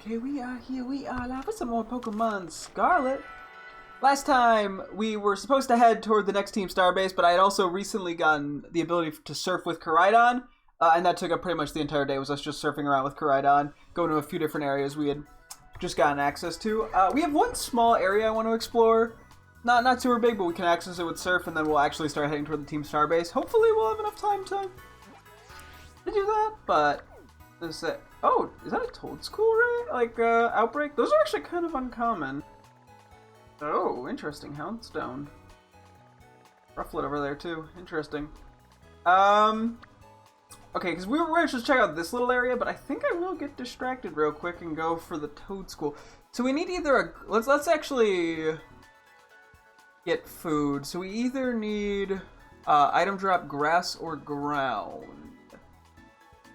Here we are live with some more Pokemon Scarlet. Last time, we were supposed to head toward the next Team Starbase, but I had also recently gotten the ability to surf with Koraidon, and that took up pretty much the entire day, was us just surfing around with Koraidon, going to a few different areas we had just gotten access to. We have one small area I want to explore. Not super big, but we can access it with surf, and then we'll actually start heading toward the Team Starbase. Hopefully we'll have enough time to do that, but... Oh, is that a Toadschool, right? Like, Outbreak? Those are actually kind of uncommon. Oh, interesting. Houndstone. Rufflet over there, too. Interesting. Okay, because we were just check out this little area, but I think I will get distracted real quick and go for the Toadschool. So we need either a... Let's actually get food. So we either need item drop, grass, or ground.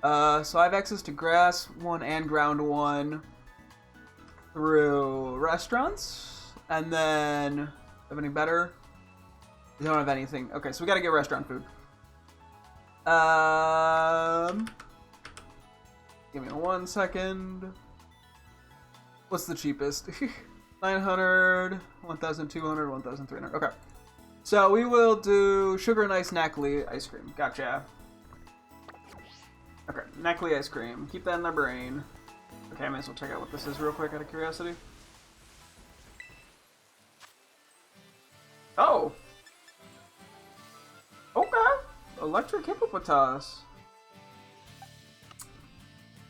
So I have access to grass 1 and ground 1 through restaurants, and then have any better? We don't have anything. Okay, so we gotta get restaurant food. Give me 1 second. What's the cheapest? 900, 1,200, 1,300. Okay. So we will do sugar and ice Knackley ice cream. Gotcha. Okay, Knackley ice cream. Keep that in their brain. Okay, I might as well check out what this is real quick out of curiosity. Oh! Okay! Electric Hippopotas.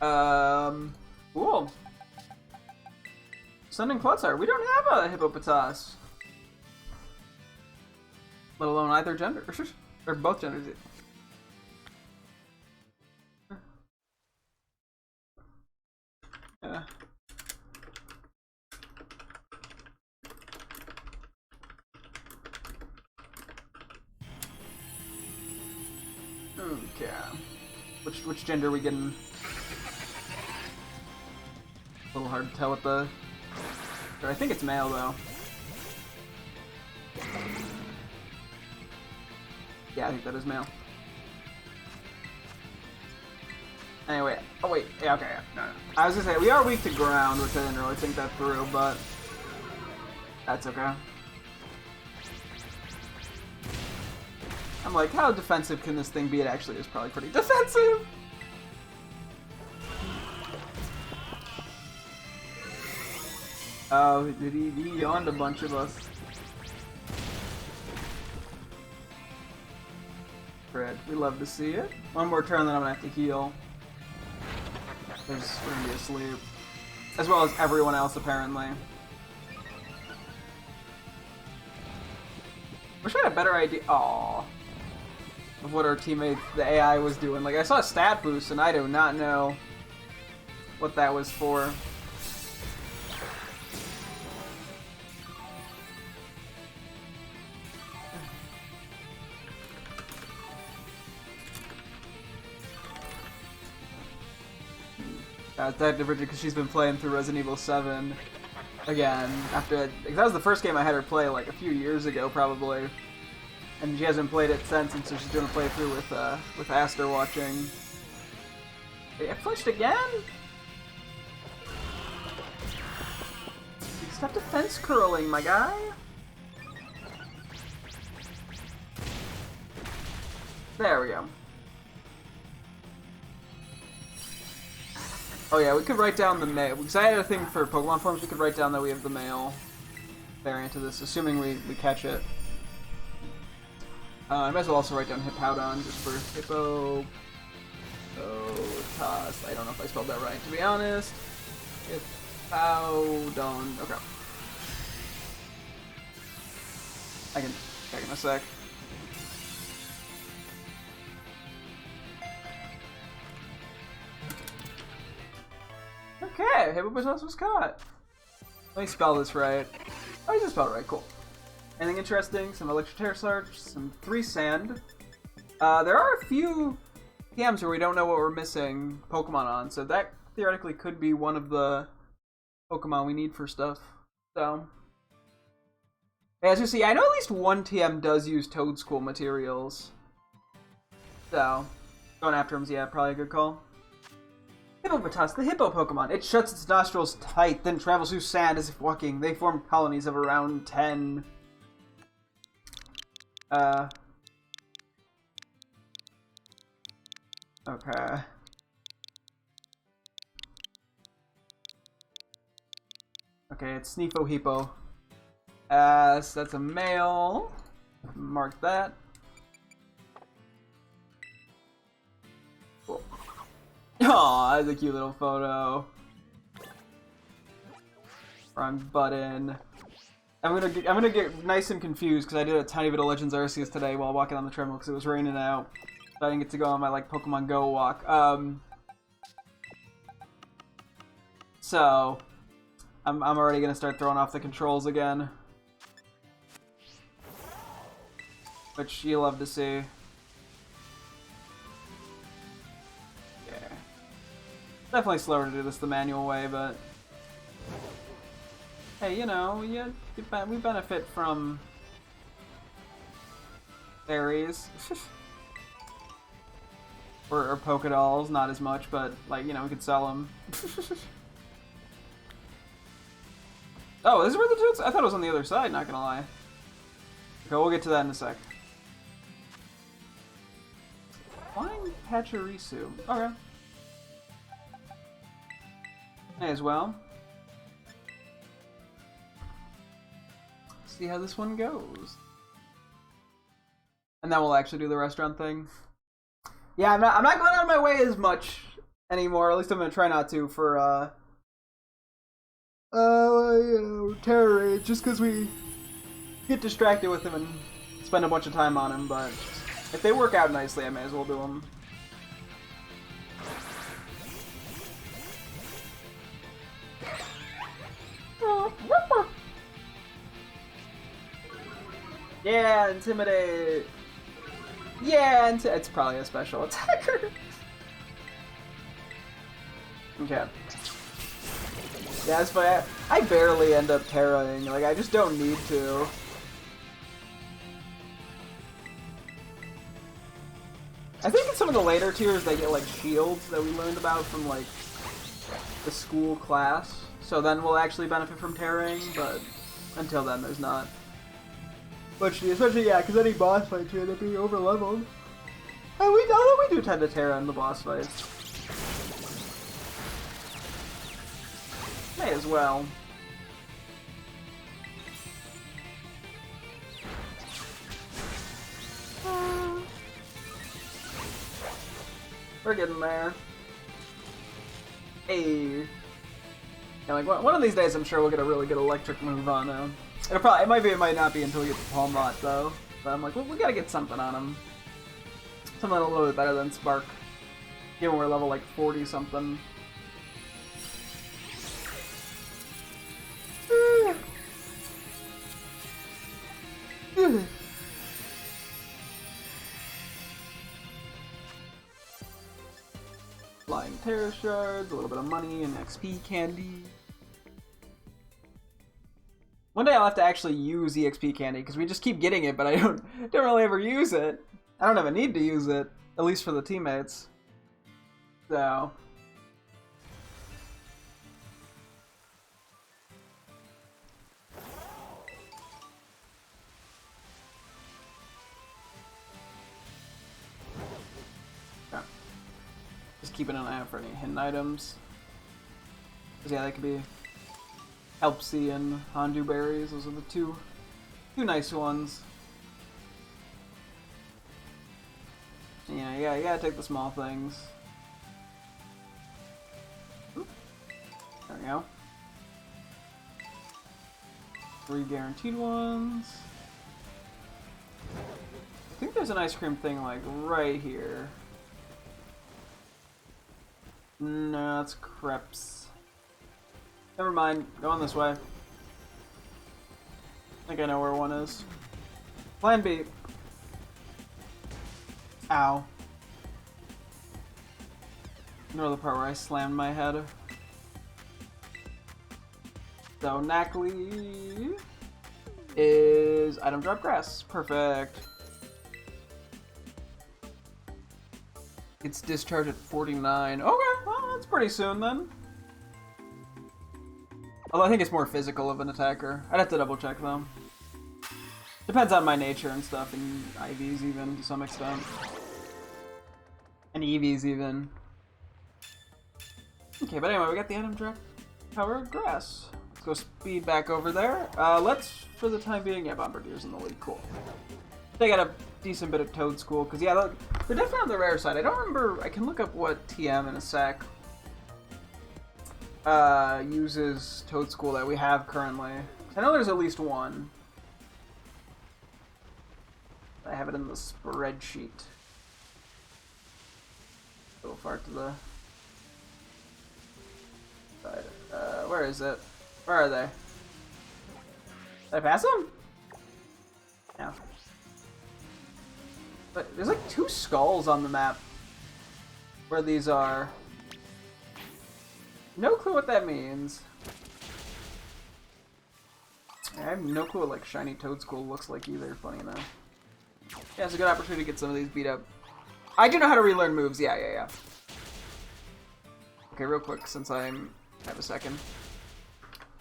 Cool. Sending Quetzar. We don't have a Hippopotas. Let alone either gender. Or both genders. Yeah. Okay. Which gender are we getting? A little hard to tell with the... I think it's male though. Yeah, I think that is male. Anyway, oh wait, yeah, okay, no. I was gonna say, we are weak to ground, which I didn't really think that through, but that's okay. I'm like, how defensive can this thing be? It actually is probably pretty defensive! Oh, did he yawned a bunch of us. Fred, we love to see it. One more turn, then I'm gonna have to heal. There's gonna be asleep. As well as everyone else, apparently. Wish I had a better idea. Aww. Of what our teammate, the AI, was doing. Like, I saw a stat boost, and I do not know what that was for. Detective Bridget, because she's been playing through Resident Evil 7 again after that was the first game I had her play like a few years ago probably, and she hasn't played it since, and so she's doing a playthrough with Aster watching. Hey, I flinched again. Stop defense curling, my guy. There we go. Oh yeah, we could write down the male, because I had a thing for Pokemon forms, we could write down that we have the male variant of this, assuming we catch it. I might as well also write down Hippowdon, just for Hippopotas. I don't know if I spelled that right, to be honest. Hippowdon, okay. I can check in a sec. Okay, Hippopotas was caught. Let me spell this right. Oh, I just spelled it right, cool. Anything interesting? Some Electric Terrasarge, some 3 Sand. There are a few TMs where we don't know what we're missing Pokemon on, so that theoretically could be one of the Pokemon we need for stuff. So, as you see, I know at least one TM does use Toadschool materials. So, going after him is, yeah, probably a good call. Hippopotas, the hippo Pokemon. It shuts its nostrils tight, then travels through sand as if walking. They form colonies of around 10. Okay. Okay, it's Sneefo Hippo. So that's a male. Mark that. Cool. Aw, that's a cute little photo. Wrong button. I'm gonna get nice and confused because I did a tiny bit of Legends Arceus today while walking on the treadmill because it was raining out. So I didn't get to go on my like Pokemon Go walk. So I'm already gonna start throwing off the controls again, which you love to see. Yeah, definitely slower to do this the manual way, but hey, you know, we benefit from berries. or Pokedolls, not as much, but, like, you know, we could sell them. Oh, this is where the dudes? I thought it was on the other side, not gonna lie. Okay, we'll get to that in a sec. Flying Pachirisu. Okay. May as well. See how this one goes. And then we'll actually do the restaurant thing. Yeah, I'm not going out of my way as much anymore. At least I'm gonna try not to for you know, Terror Rage, just because we get distracted with him and spend a bunch of time on him. But if they work out nicely, I may as well do them. Yeah, Intimidate. Yeah, it's probably a special attacker. Okay. Yeah, that's fine. I barely end up terraing. Like, I just don't need to. I think in some of the later tiers they get, like, shields that we learned about from, like, the school class. So then we'll actually benefit from terraing, but until then there's not. Especially, yeah, because any boss fights you end up being over-leveled. And we do tend to terra in the boss fights. May as well. We're getting there. Hey. Yeah, like one of these days, I'm sure we'll get a really good electric move on him. It might not be until we get to Palmrot though. But I'm like, well, we gotta get something on him. Something a little bit better than Spark. Given we're level like 40 something. Flying Terra Shards, a little bit of money and XP candy. One day I'll have to actually use EXP candy because we just keep getting it, but I don't really ever use it. I don't have a need to use it, at least for the teammates. So. Okay. Just keeping an eye out for any hidden items. Because yeah, that could be Elpsy and Hondu berries. Those are the two nice ones. Yeah, you gotta take the small things. Oop. There we go. 3 guaranteed ones. I think there's an ice cream thing like right here. No, it's crepes. Never mind, going this way. I think I know where one is. Plan B. Ow. You know the part where I slammed my head? So, Knackley is item drop grass. Perfect. It's discharge at 49. Okay, well, It's pretty soon then. Although I think it's more physical of an attacker. I'd have to double check though. Depends on my nature and stuff, and IVs even to some extent. And EVs even. Okay, but anyway, we got the item drop. Power grass. Let's go speed back over there. Let's, for the time being, yeah, Bombardier's in the lead. Cool. They got a decent bit of Toad School, because yeah, they're definitely on the rare side. I don't remember, I can look up what TM in a sec uses Toad School that we have currently. I know there's at least one. I have it in the spreadsheet. A little far to the side. Where is it? Where are they? Did I pass them? No. But there's like 2 skulls on the map where these are. No clue what that means. I have no clue what like shiny Toad School looks like either, funny enough. Yeah, it's a good opportunity to get some of these beat up. I do know how to relearn moves, yeah. Okay, real quick, since I have a second.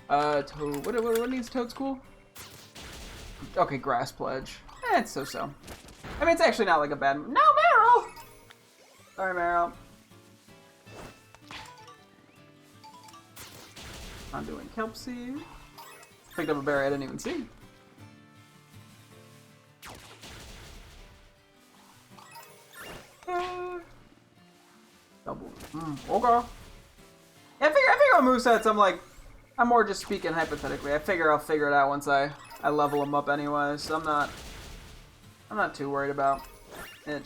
What needs Toad School? Okay, Grass Pledge. It's so-so. I mean, it's actually not like a bad... No, Meryl! Sorry, Meryl. I'm doing Kelp Seed. Picked up a berry I didn't even see. Double. Okay. Yeah, I figure on movesets, I'm more just speaking hypothetically. I figure I'll figure it out once I level them up anyway, so I'm not too worried about it.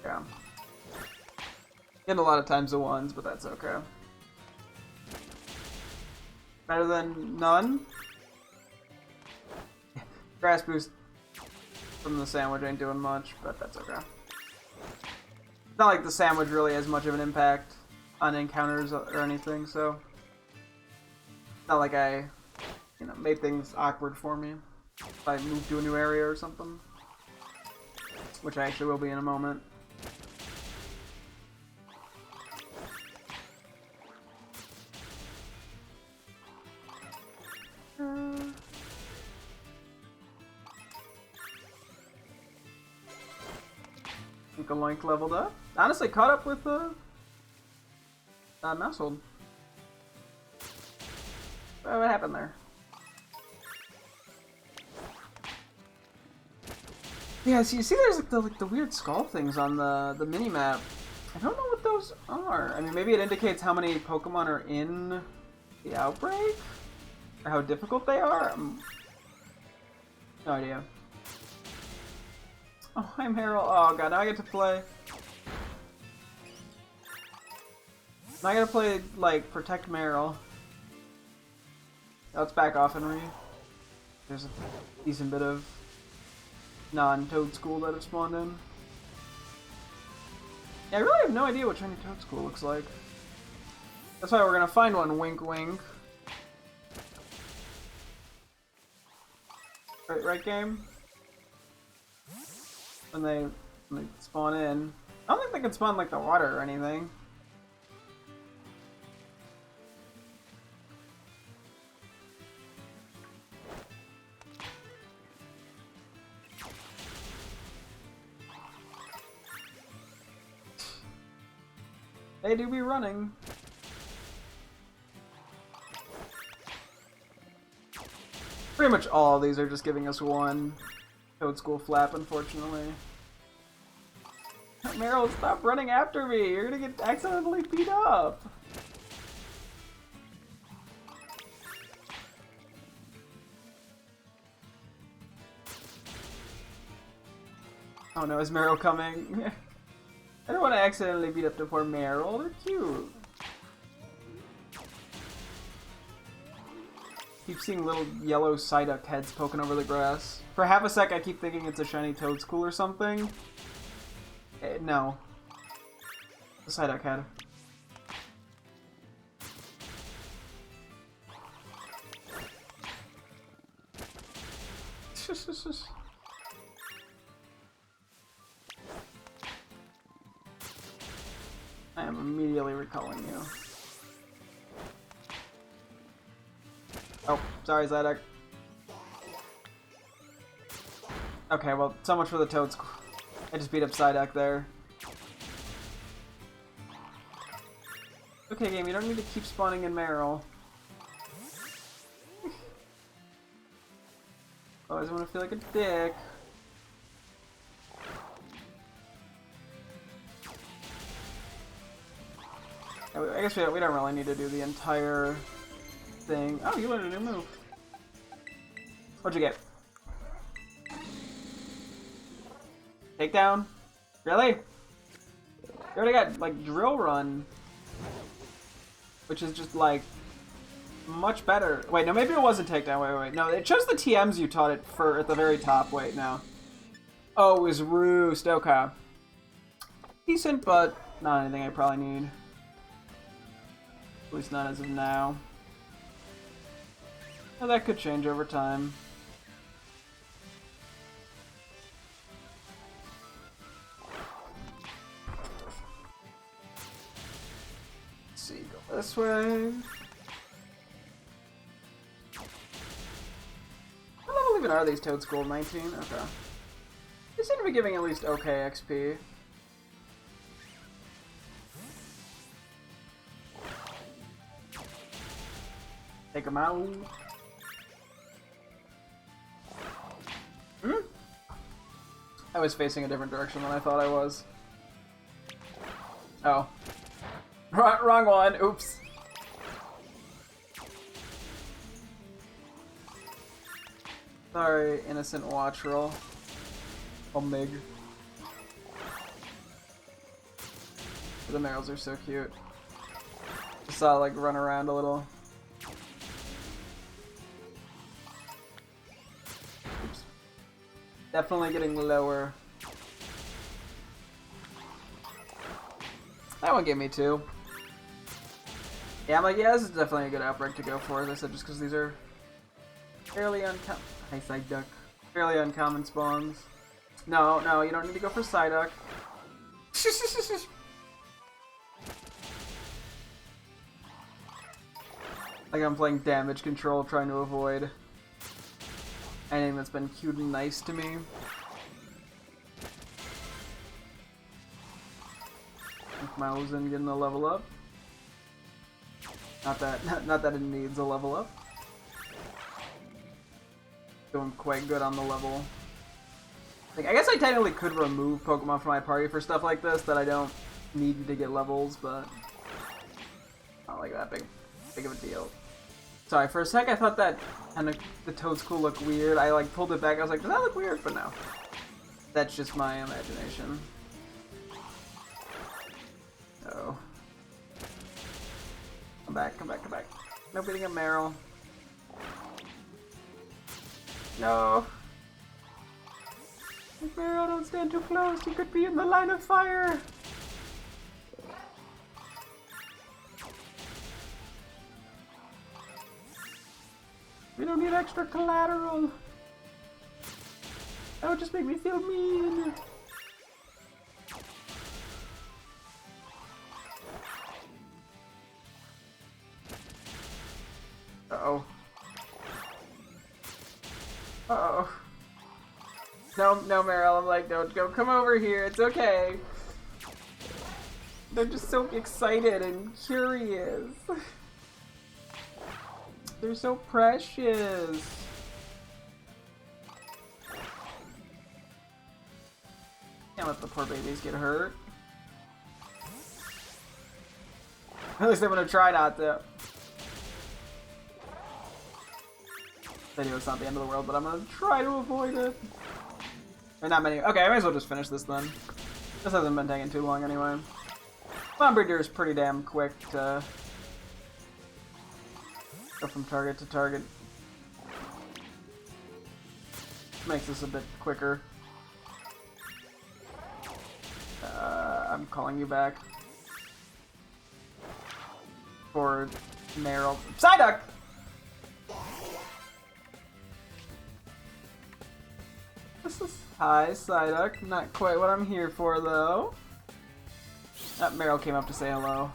Yeah. Getting a lot of times the ones, but that's okay. Better than none? Grass boost from the sandwich ain't doing much, but that's okay. It's not like the sandwich really has much of an impact on encounters or anything, so it's not like I, made things awkward for me if I moved to a new area or something, which I actually will be in a moment. Link leveled up. Honestly, caught up with Mousehold. What happened there? Yeah, so you see there's the weird skull things on the mini map. I don't know what those are. I mean, maybe it indicates how many Pokemon are in the outbreak? Or how difficult they are? No idea. Oh, I'm Harold. Oh god, now I get to play. Now I gotta play, Protect Meryl. Let's back off and read. There's a decent bit of non-Toad School that have spawned in. Yeah, I really have no idea what shiny Toad School looks like. That's why we're gonna find one, wink wink. Right game? When they spawn in. I don't think they can spawn the water or anything. They do be running. Pretty much all of these are just giving us one Toad School flap, unfortunately. Meryl, stop running after me! You're gonna get accidentally beat up! Oh no, is Meryl coming? I don't want to accidentally beat up the poor Meryl, they're cute. Keep seeing little yellow Psyduck heads poking over the grass. For half a sec I keep thinking it's a shiny Toad School or something. No. The Psyduck head. I am immediately recalling you. Oh, sorry, Zydek. Okay, well, so much for the Toads. I just beat up Psyduck there. Okay, game, you don't need to keep spawning in Meryl. I always want to feel like a dick. I guess we don't really need to do the entire thing. Oh, you learned a new move. What'd you get? Takedown? Really? You already got, like, Drill Run. Which is just, like, much better. Wait, no, maybe it wasn't Takedown. Wait. No, it chose the TMs you taught it for at the very top. Wait, no. Oh, it was Roost. Okay. Decent, but not anything I probably need. At least not as of now. Well, that could change over time. Let's see, go this way. What level even are these Toad School? 19? Okay. They seem to be giving at least okay XP. Take them out. I was facing a different direction than I thought I was. Oh. Wrong one. Oops. Sorry, innocent watch roll. Oh, Mig. The Merrills are so cute. Just saw it, like, run around a little. Oops. Definitely getting lower. That one gave me 2. Yeah, I'm like, yeah, this is definitely a good outbreak to go for, as I said, just because these are fairly uncommon. Hi, Psyduck. Fairly uncommon spawns. No, you don't need to go for Psyduck. Like I'm playing damage control, trying to avoid anything that's been cute and nice to me. Malzahn getting a level up. Not that it needs a level up. Doing quite good on the level. Like, I guess I technically could remove Pokemon from my party for stuff like this that I don't need to get levels, but not like that big of a deal. Sorry, for a sec I thought that kind of the Toad School looked weird. I like pulled it back. I was like, does that look weird? But no, that's just my imagination. Oh. Come back. No beating a Meryl. No. Meryl, don't stand too close. You could be in the line of fire. We don't need extra collateral. That would just make me feel mean. Uh-oh. Uh-oh. No, Meryl, I'm like, don't go, come over here, it's okay. They're just so excited and curious. They're so precious. Can't let the poor babies get hurt. At least I'm gonna try not to. Anyway, it's not the end of the world, but I'm gonna try to avoid it. Or not many. Okay, I might as well just finish this then. This hasn't been taking too long anyway. Bombreader is pretty damn quick to go from target to target. Makes this a bit quicker. I'm calling you back. For Meryl. Psyduck! Hi, Psyduck. Not quite what I'm here for, though. Meryl came up to say hello.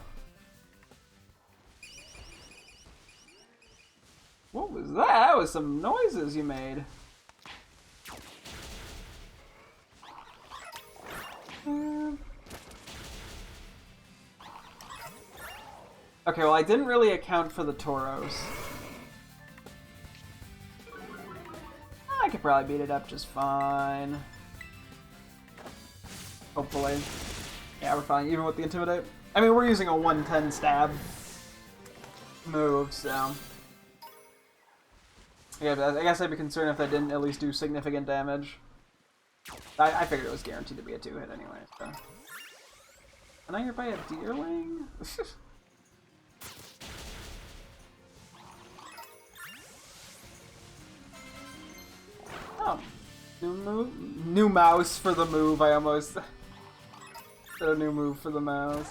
What was that? That was some noises you made. Okay, well, I didn't really account for the Tauros. I could probably beat it up just fine. Hopefully. Yeah, we're fine, even with the Intimidate. I mean, we're using a 110 stab move, so... Yeah, I guess I'd be concerned if that didn't at least do significant damage. I figured it was guaranteed to be a 2-hit anyway, so... And now you're by a deerling? Oh, new move? New mouse for the move, I almost... said a new move for the mouse.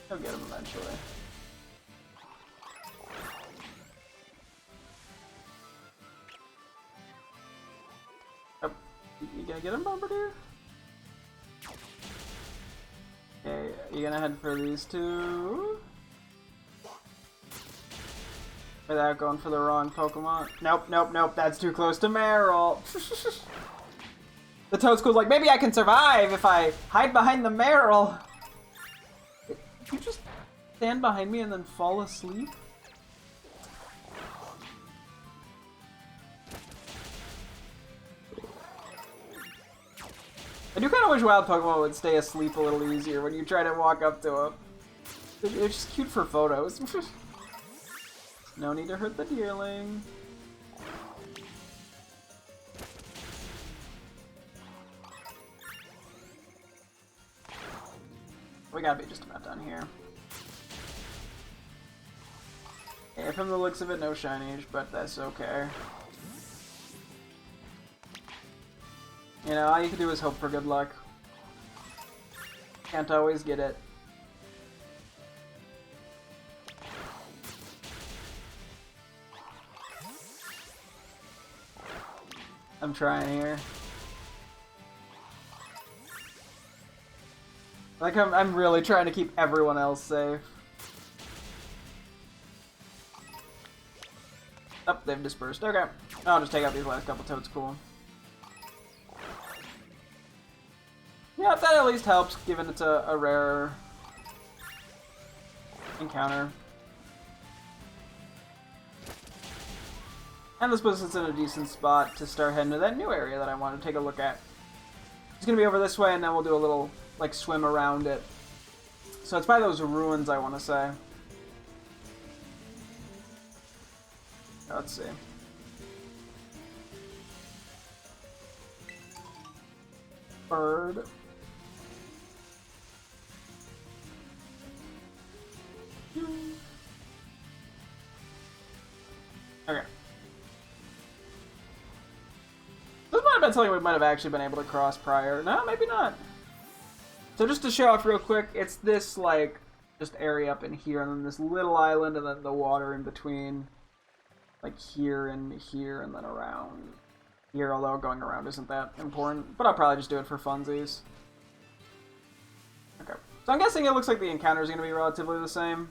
He'll get him eventually. Oh, you gonna get him, Bombardier? Okay, you gonna head for these two? Without going for the wrong Pokemon? Nope, nope, nope, that's too close to Meryl. The Toadscool's like, maybe I can survive if I hide behind the Meryl. Did you just stand behind me and then fall asleep? I do kind of wish wild Pokemon would stay asleep a little easier when you try to walk up to them. They're just cute for photos. No need to hurt the deerling. We gotta be just about done here. Yeah, from the looks of it, no shinies, but that's okay. You know, all you can do is hope for good luck. Can't always get it. I'm trying here. Like, I'm really trying to keep everyone else safe. Oh, they've dispersed. Okay. I'll just take out these last couple Toadscool. Yeah, that at least helps, given it's a rare encounter. And this puts us in a decent spot to start heading to that new area that I want to take a look at. It's going to be over this way, and then we'll do a little, like, swim around it. So it's by those ruins, I want to say. Let's see. Bird. Okay. This might have been something we might have actually been able to cross prior. No, maybe not. So just to show off real quick, it's this, like, just area up in here, and then this little island, and then the water in between. Like here, and then around here, although going around isn't that important. But I'll probably just do it for funsies. Okay. So I'm guessing it looks like the encounter is going to be relatively the same.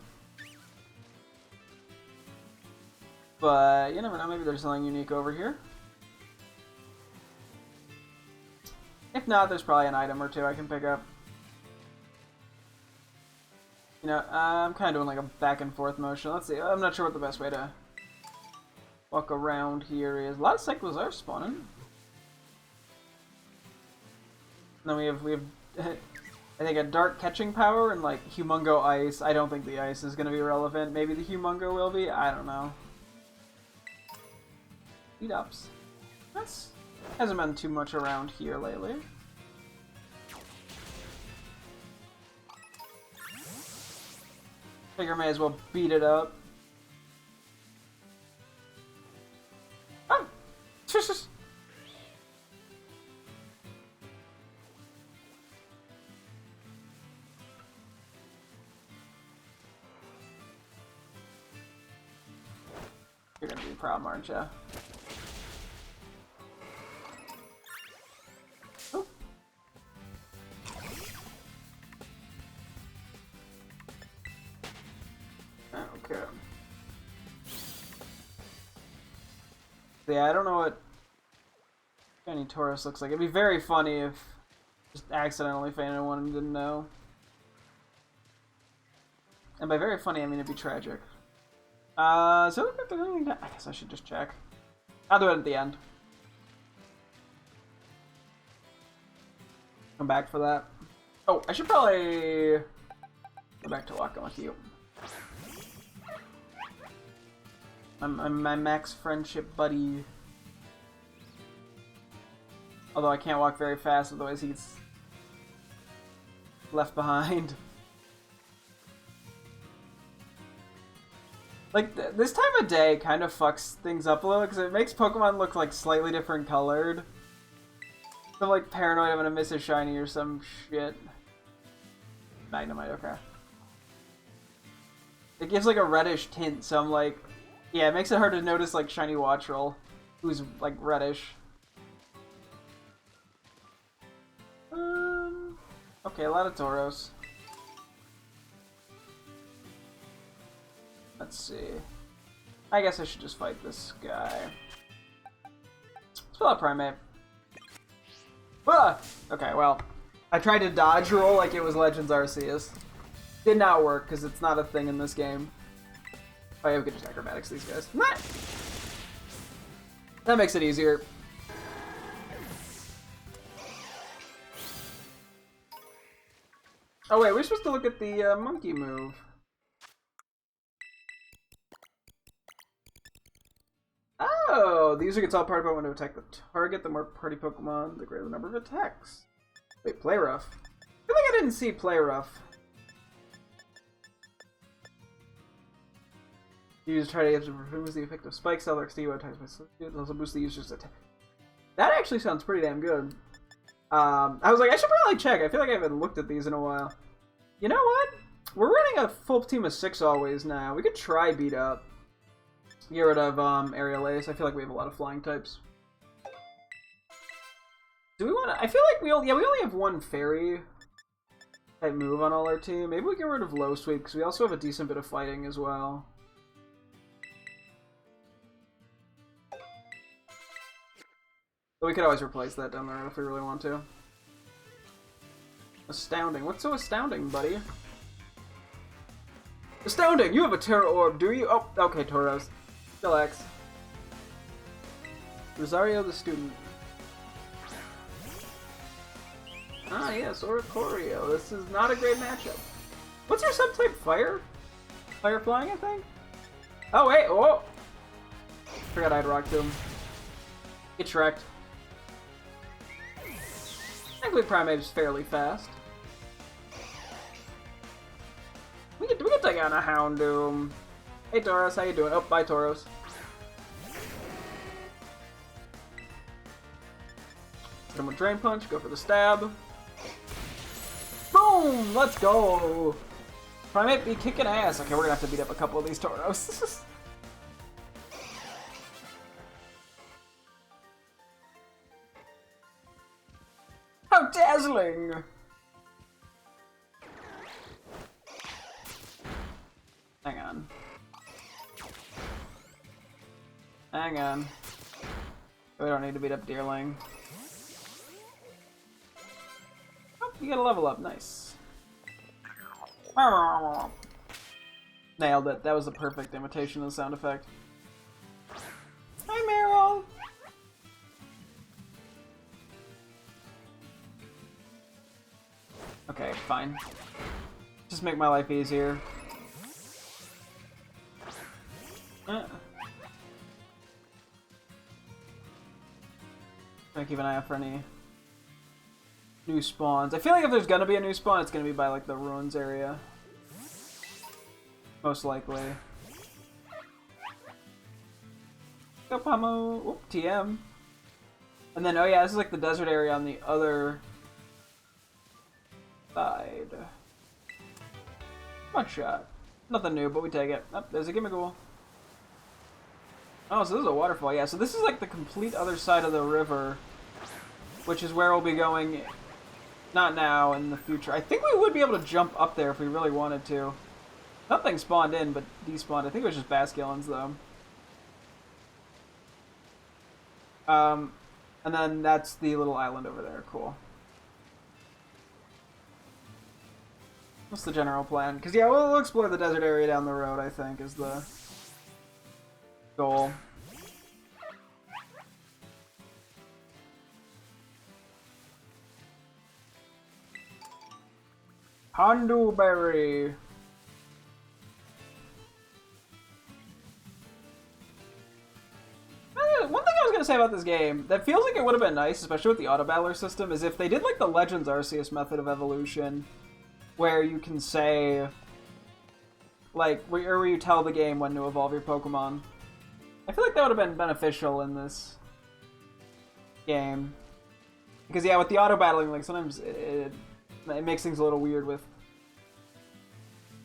But you never know, maybe there's something unique over here. If not, there's probably an item or two I can pick up. You know, I'm kind of doing like a back and forth motion. Let's see, I'm not sure what the best way to walk around here is. A lot of cycles are spawning. And then we have I think a dark catching power and like Humungo Ice. I don't think the ice is going to be relevant. Maybe the Humungo will be. I don't know. Speed ups. That's hasn't been too much around here lately. Figure may as well beat it up. Oh! big problem, aren't you? Oh. Okay. Yeah, I don't know what any Tauros looks like. It'd be very funny if just accidentally fainted one and didn't know. And by very funny, I mean it'd be tragic. So I guess I should just check. I'll do it at the end. Come back for that. Oh, I should probably go back to walking with you. My max friendship buddy. Although I can't walk very fast, otherwise he's left behind. Like, this time of day kind of fucks things up a little, because it makes Pokemon look, like, slightly different colored. I'm, like, paranoid I'm gonna miss a shiny or some shit. Magnemite, okay. It gives, like, a reddish tint, so I'm like... Yeah, it makes it hard to notice, like, shiny Wattrel, who's, like, reddish. Okay, a lot of Tauros. Let's see. I guess I should just fight this guy. Let's fill out Primate. Ah! Okay, well, I tried to dodge roll like it was Legends Arceus. Did not work because it's not a thing in this game. Oh yeah, we could just acrobatics these guys. That makes it easier. Oh wait, we're supposed to look at the monkey move. Oh, the user gets all party Pokemon to attack the target. The more party Pokemon, the greater the number of attacks. Wait, Play Rough? I feel like I didn't see Play Rough. Use try to get to remove the effect of Spike Cell or extend attacks by it also boosts the user's attack. That actually sounds pretty damn good. I was like, I should probably check. I feel like I haven't looked at these in a while. You know what? We're running a full team of 6 always now. We could try beat up. Get rid of Aerial Ace. I feel like we have a lot of flying types. Do we want to? I feel like we only have one fairy type move on all our team. Maybe we get rid of Low Sweep because we also have a decent bit of fighting as well. But we could always replace that down the road if we really want to. Astounding. What's so astounding, buddy? Astounding! You have a Terra Orb, do you? Oh, okay, Tauros. Relax. Rosario the student. Ah, yes, Oricorio. This is not a great matchup. What's your subtype? Fire? Fire flying, I think? Oh, wait, oh! Forgot I had Rock Tomb. Get Shrek'd. Thankfully, Primate is fairly fast. We can take on a Houndoom. Hey, Tauros, how you doing? Oh, bye, Tauros. Hit him with Drain Punch, go for the stab. Boom! Let's go! Primate be kicking ass. Okay, we're gonna have to beat up a couple of these Tauros. How dazzling! Hang on. Hang on. We don't need to beat up Deerling. Oh, you got a level up. Nice. Nailed it. That was a perfect imitation of the sound effect. Hi, Meryl! Okay, fine. Just make my life easier. Gonna keep an eye out for any new spawns. I feel like if there's gonna be a new spawn, it's gonna be by like the ruins area. Most likely. Go Pomo! Oop, TM. And then, oh yeah, this is like the desert area on the other side. One shot. Nothing new, but we take it. Oh, there's a Gimmighoul. Oh, so this is a waterfall. Yeah, so this is like the complete other side of the river, which is where we'll be going. Not now, in the future. I think we would be able to jump up there if we really wanted to. Nothing spawned in, but despawned. I think it was just Basculins, though. And then that's the little island over there. Cool. What's the general plan? Because, yeah, we'll explore the desert area down the road, I think, is the goal. Honduberry. One thing I was going to say about this game that feels like it would have been nice, especially with the auto battler system, is if they did like the Legends Arceus method of evolution, where you can say, like, where you tell the game when to evolve your Pokemon. I feel like that would have been beneficial in this game. Because, yeah, with the auto battling, like, sometimes it makes things a little weird with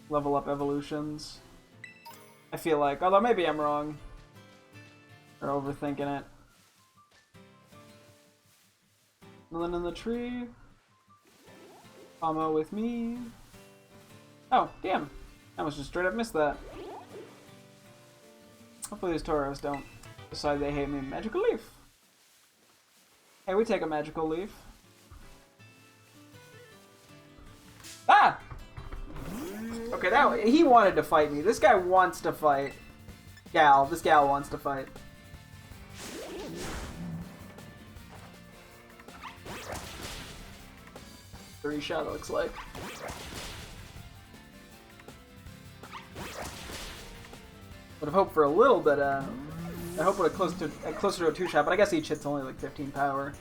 level up evolutions. I feel like, although maybe I'm wrong. Or overthinking it. Nothing in the tree. Ammo with me. Oh, damn. I almost just straight up missed that. Hopefully these Tauros don't decide they hate me. Magical Leaf. Hey, we take a Magical Leaf. Ah! Okay, he wanted to fight me. This guy wants to fight. This gal wants to fight. Three-shot, it looks like. Would have hoped for a little bit, I hope we're closer to a two-shot, but I guess each hit's only like 15 power.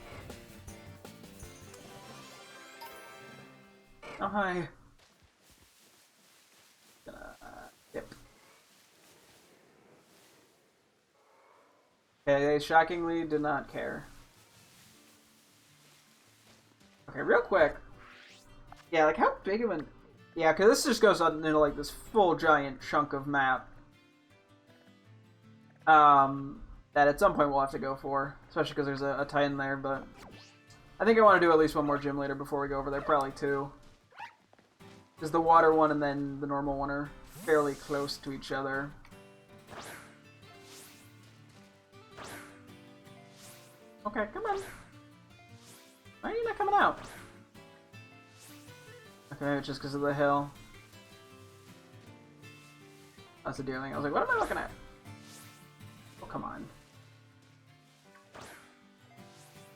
Oh, hi. Yep. Okay, they shockingly did not care. Okay, real quick. Yeah, like how big of an... Yeah, because this just goes on into like this full giant chunk of map. That at some point we'll have to go for. Especially because there's a Titan there, but... I think I want to do at least one more gym later before we go over there. Probably two. Because the water one and then the normal one are fairly close to each other. Okay, come on. Why are you not coming out? Okay, it's just because of the hill. That's a deer thing. I was like, what am I looking at? Oh, come on.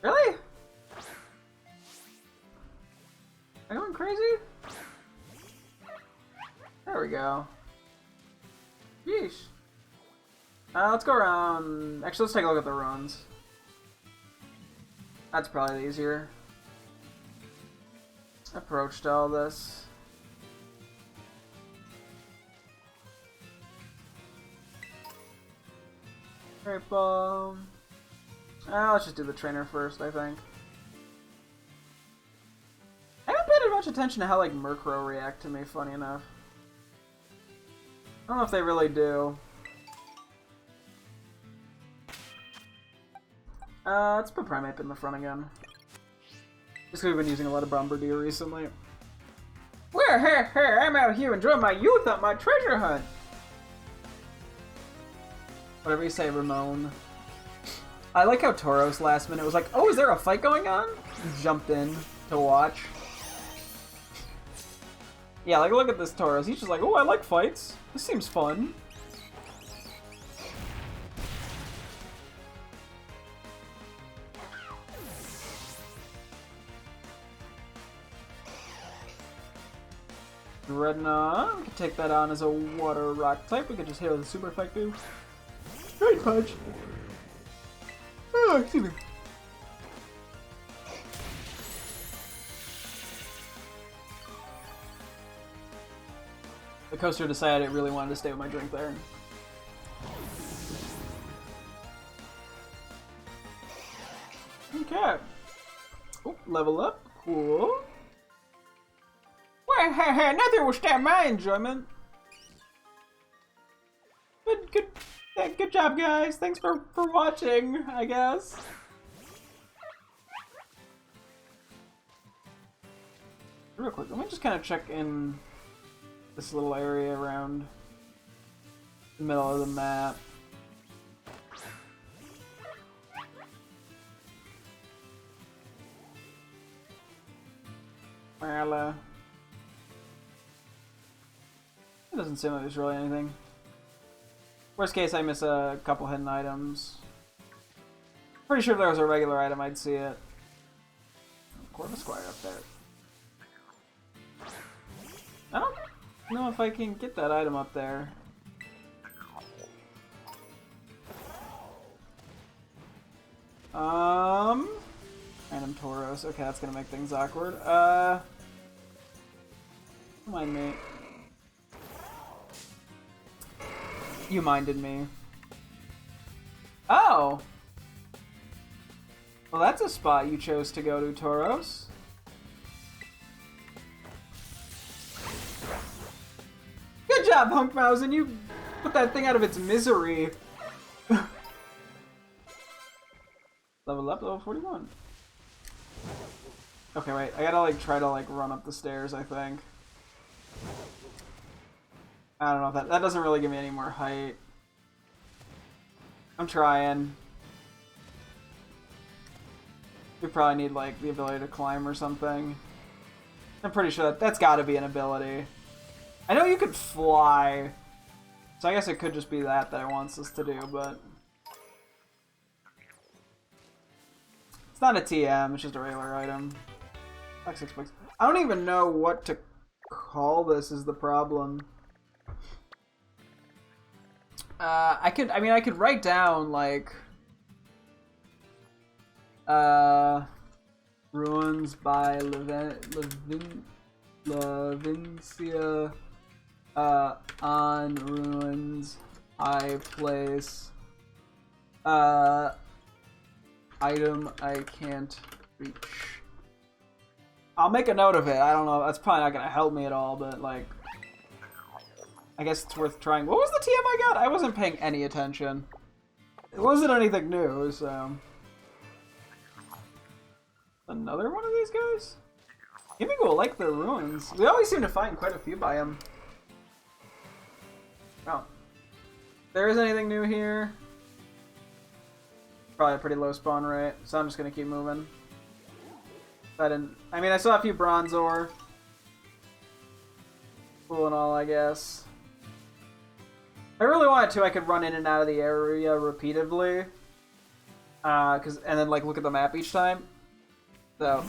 Really? Are you going crazy? There we go. Yeesh. Let's go around. Actually, let's take a look at the runs. That's probably easier. Approach to all this. Great ball. Let's just do the trainer first, I think. I haven't paid much attention to how like Murkrow react to me, funny enough. I don't know if they really do. Let's put Primeape in the front again. Just because we've been using a lot of Bombardier recently. Well, hey, I'm out here enjoying my youth on my treasure hunt. Whatever you say, Ramon. I like how Tauros last minute was like, oh, is there a fight going on? He jumped in to watch. Yeah, like look at this Tauros. He's just like, oh, I like fights. This seems fun. Dreadnought. We could take that on as a water rock type. We could just hit with a super effective Great Punch. Oh, excuse me. The coaster decided it really wanted to stay with my drink there. Okay. Oh, level up. Cool. Well, nothing will stop my enjoyment. Good Alright, good job, guys. Thanks for watching, I guess. Real quick, let me just kind of check in this little area around the middle of the map. Well, it doesn't seem like there's really anything. Worst case, I miss a couple hidden items. Pretty sure if there was a regular item, I'd see it. Corvus Squire up there. I don't know if I can get that item up there. Random Tauros. Okay, that's gonna make things awkward. Don't mind me. You minded me. Oh! Well, that's a spot you chose to go to, Tauros. Good job, Hunkmausen! You put that thing out of its misery. Level up, level 41. Okay, wait. I gotta, like, try to, like, run up the stairs, I think. I don't know if that doesn't really give me any more height. I'm trying. We probably need, like, the ability to climb or something. I'm pretty sure that's gotta be an ability. I know you could fly, so I guess it could just be that it wants us to do, but... It's not a TM, it's just a regular item. Like 6 bucks. I don't even know what to call this is the problem. I could write down, like... Ruins by Levincia, on ruins, high place, item I can't reach. I'll make a note of it. I don't know, that's probably not gonna help me at all, but like, I guess it's worth trying. What was the TM I got? I wasn't paying any attention. It wasn't anything new, so... Another one of these guys? Maybe we'll like the ruins. We always seem to find quite a few by them. Oh. There is anything new here? Probably a pretty low spawn rate, so I'm just gonna keep moving. I saw a few bronze ore. Cool and all, I guess. If I really wanted to, I could run in and out of the area repeatedly. And then, like, look at the map each time. So,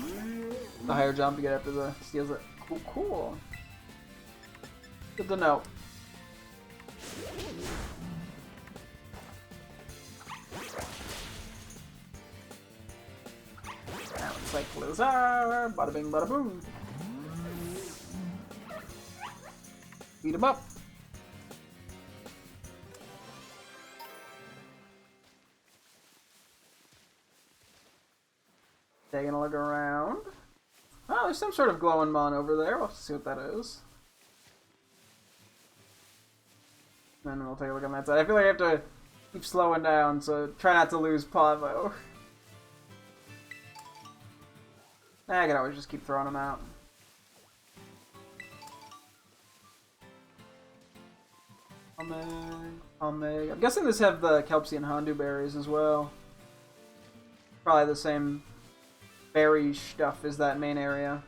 the higher jump you get after the steals it. Cool, cool. Good to know. Now it's like Blizzard, bada bing, bada boom. Beat him up. Taking a look around. Oh, there's some sort of glowing mon over there. We'll have to see what that is. And then we'll take a look on that side. I feel like I have to keep slowing down, so try not to lose Pavo. I can always just keep throwing them out. Omeg. I'm guessing this have the Kelpsie and Hondu berries as well. Probably the same berry stuff as that main area.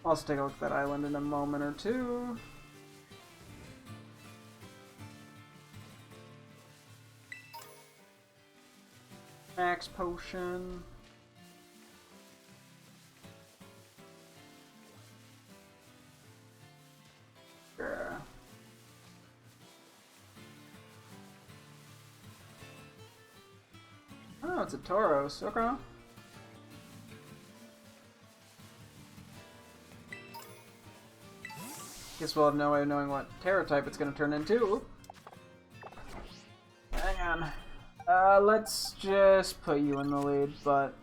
I'll also take a look at that island in a moment or two. Max potion. Yeah. Oh, it's a Tauros. Okay. Guess we'll have no way of knowing what Terra type it's going to turn into. Hang on. Let's just put you in the lead, but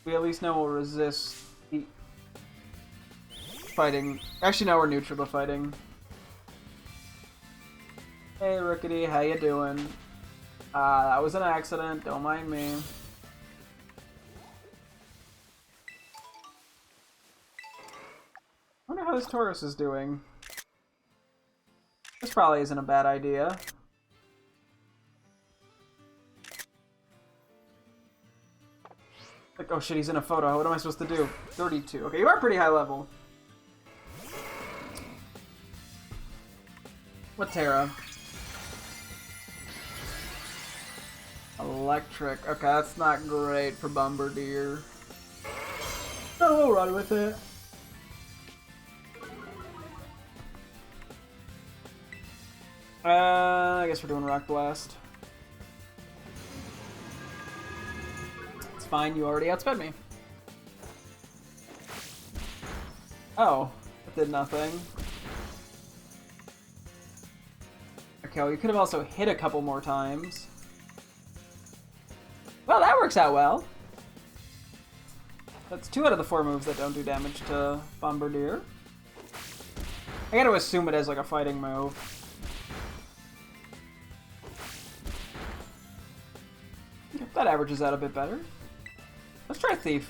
we at least know we'll resist the fighting. Actually, no, we're neutral to fighting. Hey, Rickety, how you doing? That was an accident. Don't mind me. I wonder how this Taurus is doing. This probably isn't a bad idea. Like, oh shit, he's in a photo. What am I supposed to do? 32. Okay, you are pretty high level. What Terra? Electric. Okay, that's not great for Bombardier. Oh, we'll run with it. I guess we're doing Rock Blast. It's fine, you already outsped me. Oh, that did nothing. Okay, well, you could have also hit a couple more times. Well, that works out well. That's 2 out of the 4 moves that don't do damage to Bombardier. I gotta assume it has like a fighting move. Okay, that averages out a bit better. Let's try Thief.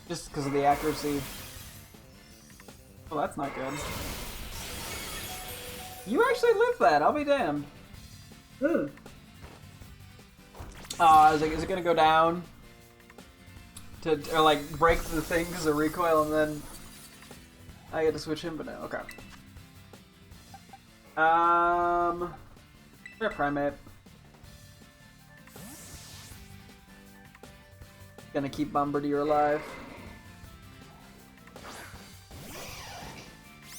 Just because of the accuracy. Well, that's not good. You actually lived that, I'll be damned. Ugh. I was like, is it gonna go down? Or like break the thing because of recoil and then I get to switch him, but no, okay. Yeah, Primate. Gonna keep Bombardier alive.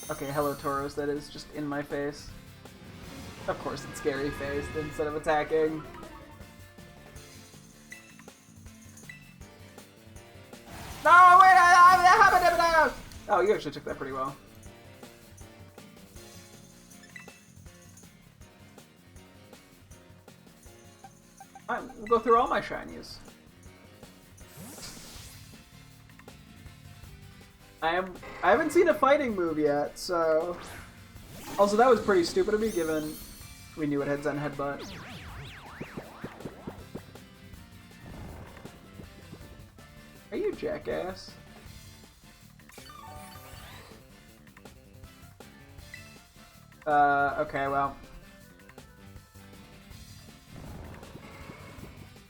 Okay, hello Tauros, that is just in my face. Of course it's scary faced instead of attacking. No, wait! Oh, you actually took that pretty well. Alright, we'll go through all my shinies. I haven't seen a fighting move yet, so... Also, that was pretty stupid of me, given we knew it had Zen Headbutt. Are you jackass? Okay, well.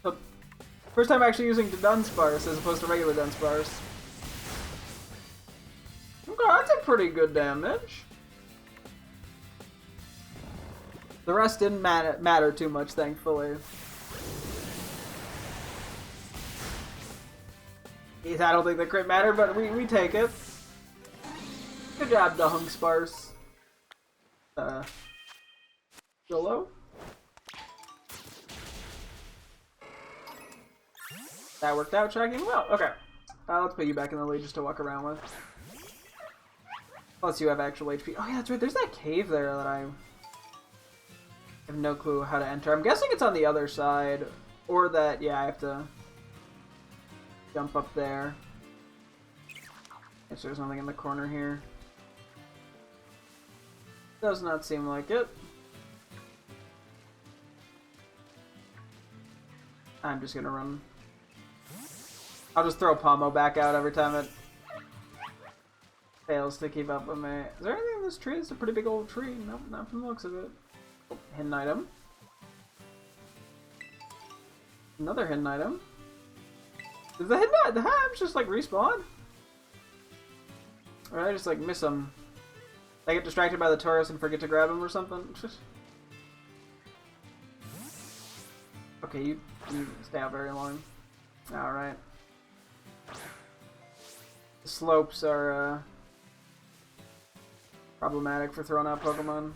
So, first time actually using the Dunsparce as opposed to regular Dunsparce. Okay, that's a pretty good damage. The rest didn't matter too much, thankfully. I don't think the crit mattered, but we take it. Good job, the Hunksparce. Solo? That worked out tracking well. Okay. Let's put you back in the lead just to walk around with. Plus you have actual HP. Oh yeah, that's right. There's that cave there that I have no clue how to enter. I'm guessing it's on the other side. Or that, yeah, I have to jump up there. Guess there's nothing in the corner here. Does not seem like it. I'm just gonna run. I'll just throw Pomo back out every time it fails to keep up with me. Is there anything in this tree? It's a pretty big old tree. Nope, not from the looks of it. Oh, hidden item. Another hidden item. Is the hidden item? The hams just like respawn? Or I just like miss them. I get distracted by the Taurus and forget to grab him or something. Okay, you stay out very long. Alright. The slopes are problematic for throwing out Pokemon.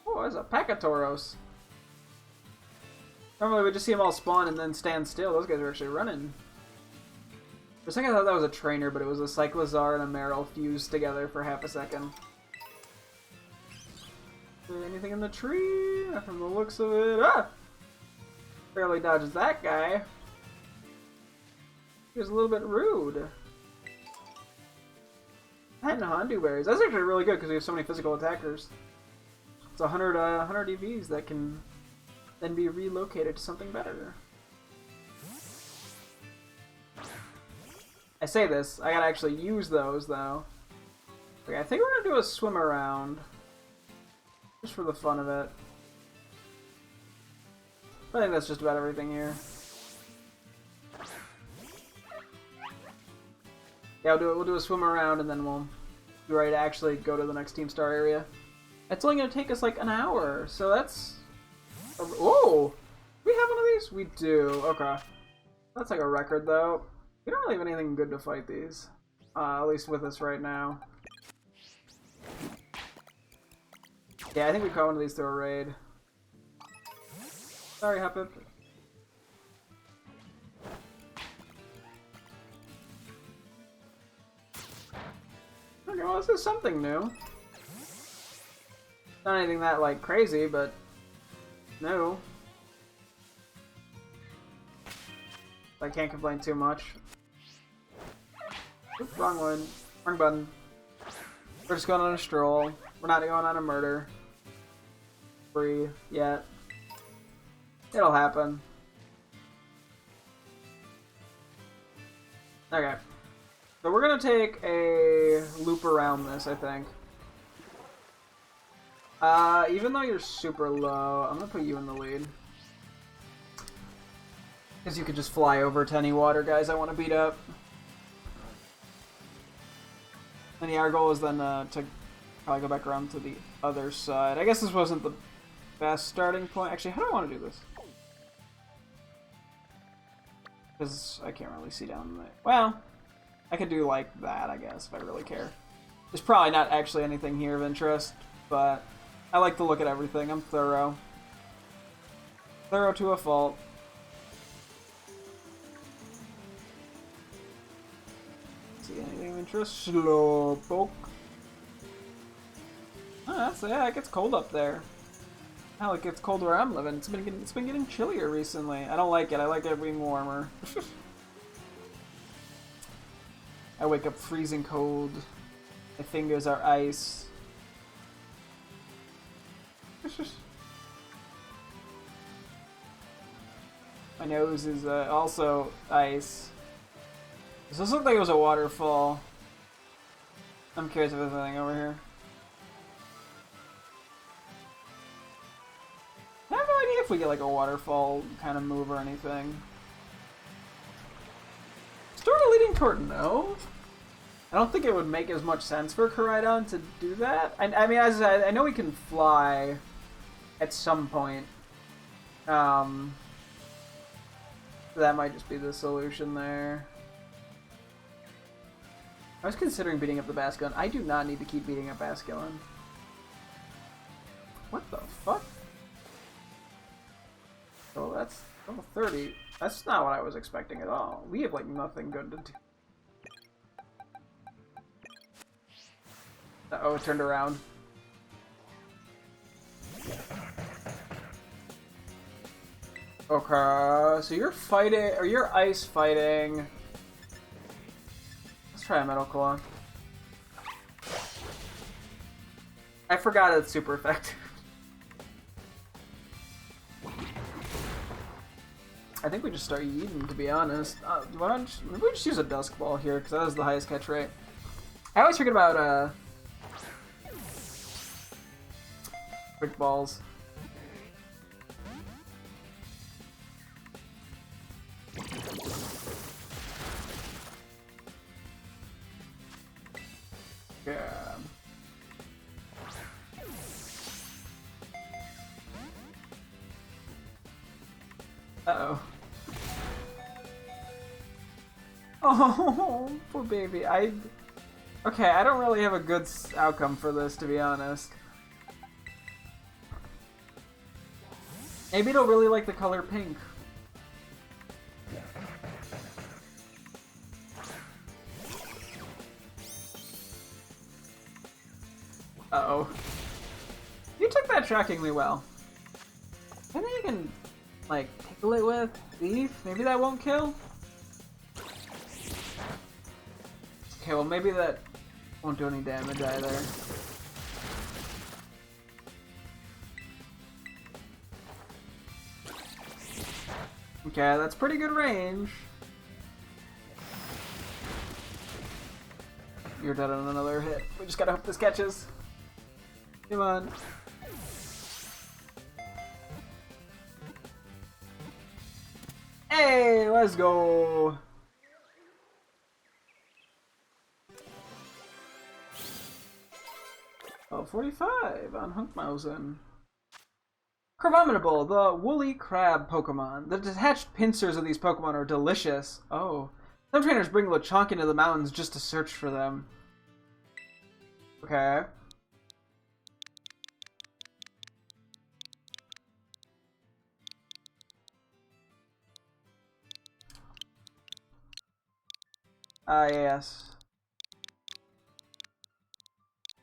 Oh, there's a pack of Tauros. Normally we just see them all spawn and then stand still. Those guys are actually running. For a second I thought that was a trainer, but it was a Cyclizar and a Marill fused together for half a second. Is there anything in the tree? Not from the looks of it. Ah! Barely dodges that guy. He was a little bit rude. 10 Hondu berries. That's actually really good because we have so many physical attackers. It's 100 EVs that can then be relocated to something better. I say this, I gotta actually use those though. Okay, I think we're gonna do a swim around. Just for the fun of it. I think that's just about everything here. Yeah, we'll do a swim around and then we'll be ready to actually go to the next Team Star area. It's only gonna take us like an hour, so that's... Whoa! Do we have one of these? We do, okay. That's like a record though. We don't really have anything good to fight these. At least with us right now. Yeah, I think we caught one of these through a raid. Sorry, Huppip. Okay, well, this is something new. Not anything that, like, crazy, but... no. I can't complain too much. Oops, wrong one. Wrong button. We're just going on a stroll. We're not going on a murder. Free yet. It'll happen. Okay. So we're gonna take a loop around this, I think. Even though you're super low, I'm gonna put you in the lead. Because you could just fly over to any water guys I want to beat up. And yeah, our goal is then to probably go back around to the other side. I guess this wasn't the best starting point. Actually, how do I want to do this? Because I can't really see down there. Well, I could do like that, I guess, if I really care. There's probably not actually anything here of interest, but I like to look at everything. I'm thorough. Thorough to a fault. See anything of interest? Slowpoke. Oh, that's, yeah, it gets cold up there. Hell, it gets cold where I'm living. It's been getting chillier recently. I don't like it. I like it being warmer. I wake up freezing cold. My fingers are ice. My nose is also ice. Does this look like it was a waterfall? I'm curious if there's anything over here. I have no idea if we get like a waterfall kind of move or anything. Sort of leading toward no. I don't think it would make as much sense for Koraidon to do that. I mean, as I know we can fly at some point. That might just be the solution there. I was considering beating up the Basculin. I do not need to keep beating up Basculin. What the fuck? Oh, that's level 30. That's not what I was expecting at all. We have like nothing good to do. Uh-oh, it turned around. Okay, so you're fighting, or you're ice fighting. Let's try a Metal Claw. I forgot it's super effective. I think we just start yeeting, to be honest. Why don't maybe we just use a Dusk Ball here, because that has the highest catch rate. I always forget about, quick balls. Yeah. Uh-oh. Oh, poor baby. Okay, I don't really have a good outcome for this, to be honest. Maybe it'll really like the color pink. Uh-oh. You took that shockingly well. Maybe I can, like, tickle it with beef? Maybe that won't kill? Okay, well maybe that Won't do any damage either. Okay, that's pretty good range. You're dead on another hit. We just gotta hope this catches. Come on. Hey, let's go. Oh, 45 on Hunkmausen. Crabominable, the woolly crab Pokemon. The detached pincers of these Pokemon are delicious. Oh. Some trainers bring Lechonk into the mountains just to search for them. Okay. Ah, yes.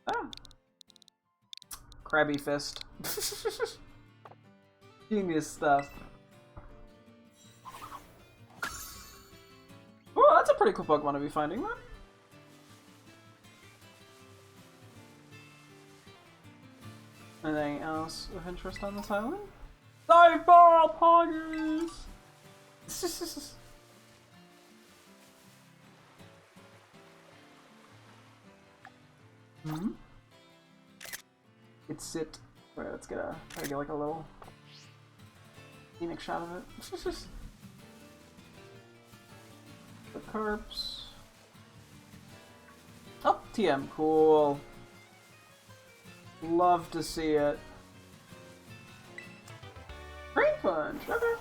Ah. Krabby Fist. Genius stuff. Oh, that's a pretty cool Pokemon to be finding, though. Anything else of interest on this island? Dive ball poggers! Hmm? It's sit. Alright, let's try to get like a little Phoenix shot of it. The Carps. Oh, TM, cool. Love to see it. Brain Punch, okay.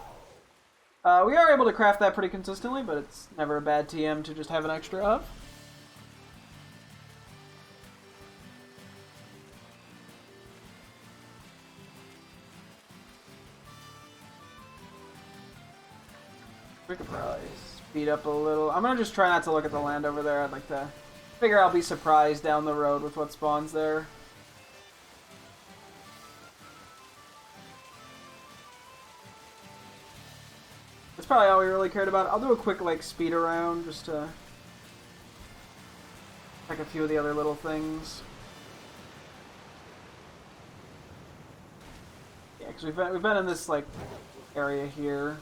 We are able to craft that pretty consistently, but it's never a bad TM to just have an extra of. We could probably speed up a little. I'm gonna just try not to look at the land over there. I'd like to figure I'll be surprised down the road with what spawns there. That's probably all we really cared about. I'll do a quick like speed around just to check a few of the other little things. Yeah, because we've been in this like area here.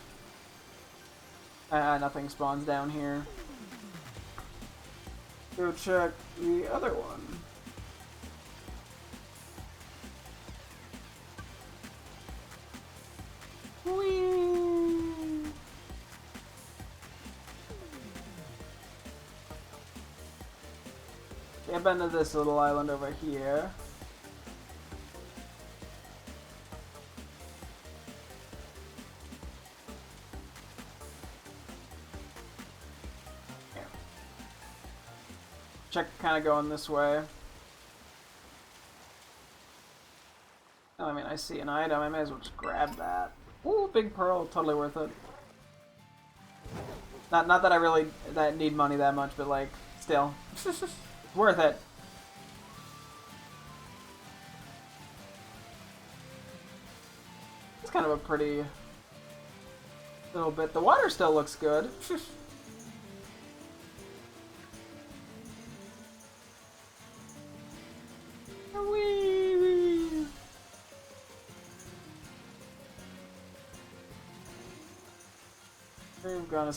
Nothing spawns down here. Go check the other one. Whee! Okay, I've been to this little island over here. Check kind of going this way. Oh, I mean, I see an item. I may as well just grab that. Ooh, big pearl. Totally worth it. Not that I really need money that much, but like, still. It's worth it. It's kind of a pretty little bit. The water still looks good.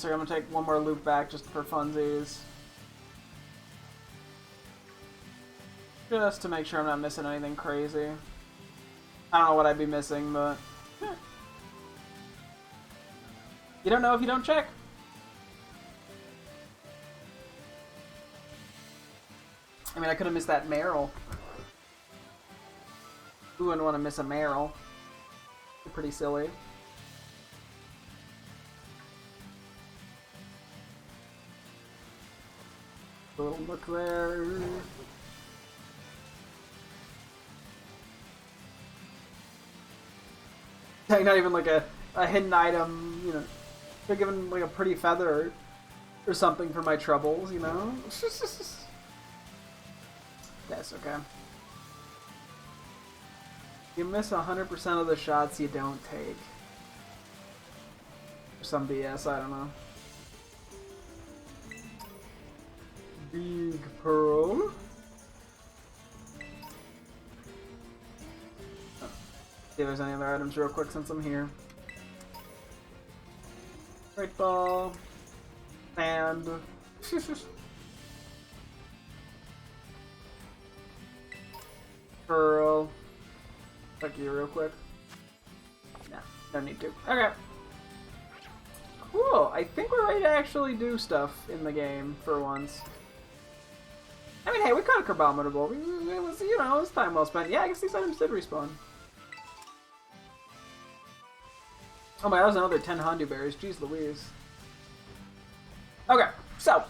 I'm gonna take one more loop back just for funsies. Just to make sure I'm not missing anything crazy. I don't know what I'd be missing, but... Yeah. You don't know if you don't check. I mean, I could have missed that Meryl. Who wouldn't want to miss a Meryl? Pretty silly. A little look there. Not even like a hidden item, you know. They're given like a pretty feather or something for my troubles, you know? That's okay. You miss 100% of the shots you don't take. Or some BS, I don't know. Big Pearl. See if there's any other items real quick since I'm here. Great ball. And... Pearl. Fuck you real quick. Nah, no need to. Okay. Cool. I think we're ready to actually do stuff in the game for once. I mean, hey, we caught a Crabominable. It was, you know, it was time well spent. Yeah, I guess these items did respawn. Oh my, that was another 10 Hondu berries. Jeez Louise. Okay, so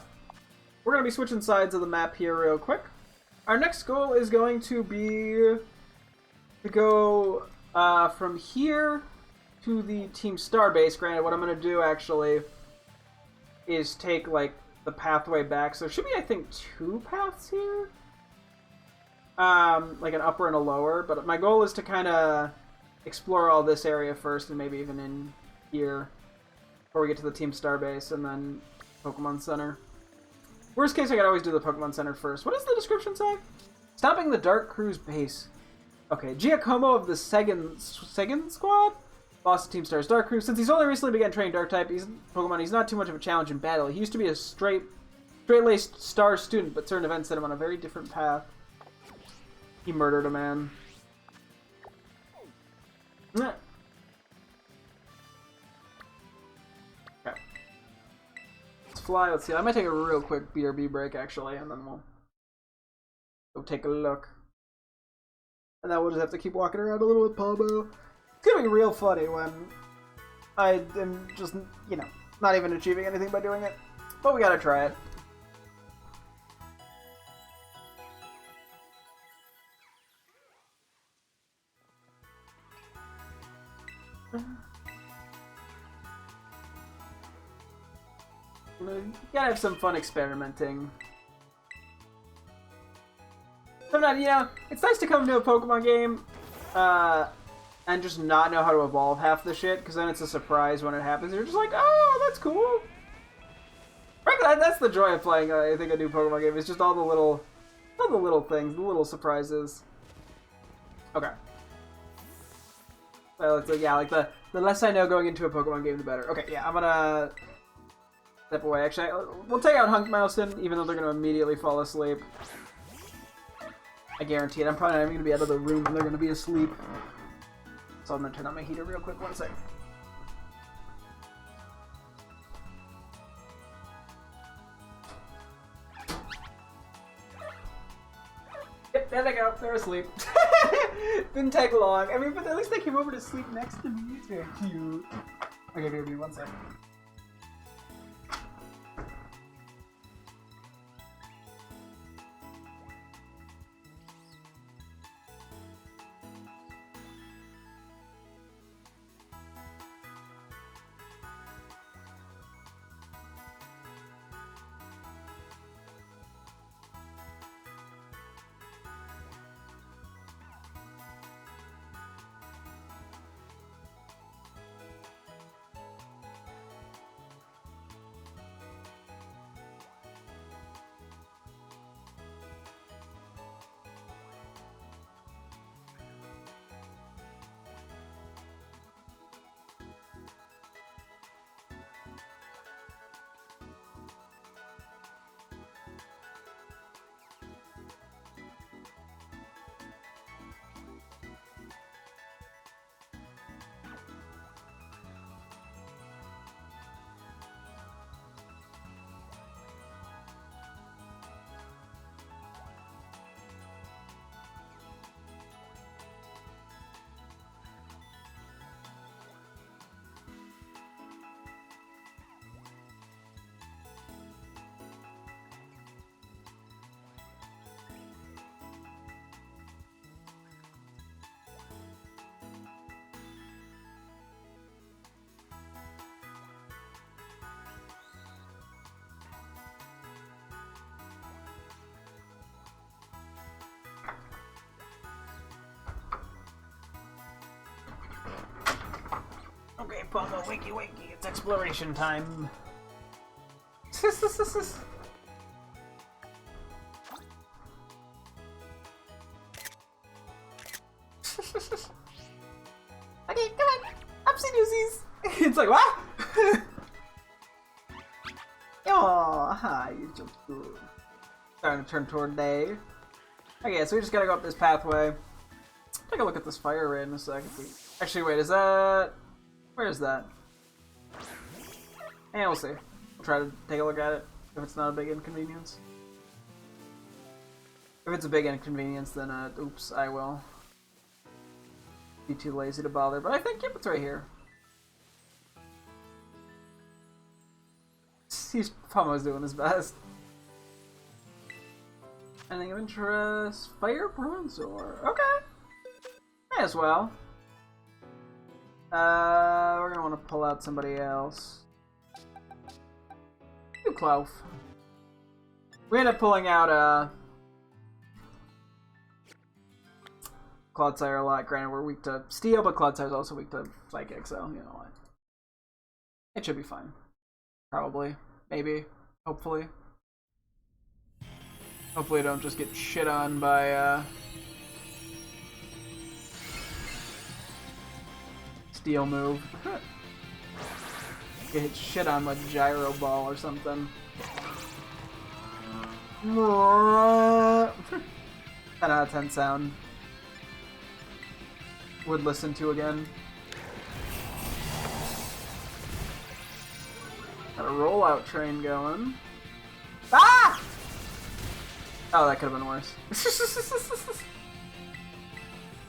we're going to be switching sides of the map here real quick. Our next goal is going to be to go from here to the Team Starbase. Granted, what I'm going to do actually is take like the pathway back. So there should be, I think, 2 paths here. Like an upper and a lower. But my goal is to kind of explore all this area first and maybe even in here before we get to the Team Starbase and then Pokemon Center. Worst case, I could always do the Pokemon Center first. What does the description say? Stopping the Dark Crew's base. Okay, Giacomo of the Segan Squad? Boss of Team Star's Dark Crew. Since he's only recently began training Dark-type Pokemon, he's not too much of a challenge in battle. He used to be a straight-laced Star student, but certain events set him on a very different path. He murdered a man. Okay. Let's fly. Let's see. I might take a real quick BRB break, actually, and then we'll go take a look. And then we'll just have to keep walking around a little with Palmo. It's gonna be real funny when I am just, you know, not even achieving anything by doing it. But we gotta try it. You gotta have some fun experimenting. Sometimes, you know, it's nice to come to a Pokemon game and just not know how to evolve half the shit, because then it's a surprise when it happens. You're just like, oh, that's cool. Frankly, that's the joy of playing, I think, a new Pokemon game. It's just all the little things, the little surprises. Okay. So yeah, like the less I know going into a Pokemon game, the better. Okay, yeah, I'm gonna step away. Actually, we'll take out Hunk Mousen, even though they're gonna immediately fall asleep. I guarantee it. I'm probably not even gonna be out of the room when they're gonna be asleep. So I'm gonna turn on my heater real quick. 1 second. Yep, there they go. They're asleep. Didn't take long. I mean, but at least they came over to sleep next to me. It's very cute. Okay, baby, 1 second. Okay, Pomo, wakey wakey, it's exploration time. Newsies! It's like, what? Oh, hi, you're so cool. Starting to turn toward day. Okay, so we just gotta go up this pathway. Take a look at this fire raid in a second. Actually, wait, is that... Where is that? And we'll see. We'll try to take a look at it, if it's not a big inconvenience. If it's a big inconvenience, then, oops, I will be too lazy to bother. But I think, yep, it's right here. He's Pomo's doing his best. Anything of interest? Fire Bronzor. Okay. May as well. We're gonna want to pull out somebody else. Do Clouf. We end up pulling out Clodsire a lot. Granted, we're weak to Steel, but Clodsire's also weak to Psychic, so you know what. It should be fine. Probably. Maybe. Hopefully. Hopefully I don't just get shit on by, Steel move. Get shit on with Gyro Ball or something. 10 out of 10 sound. Would listen to again. Got a rollout train going. Ah! Oh, that could have been worse.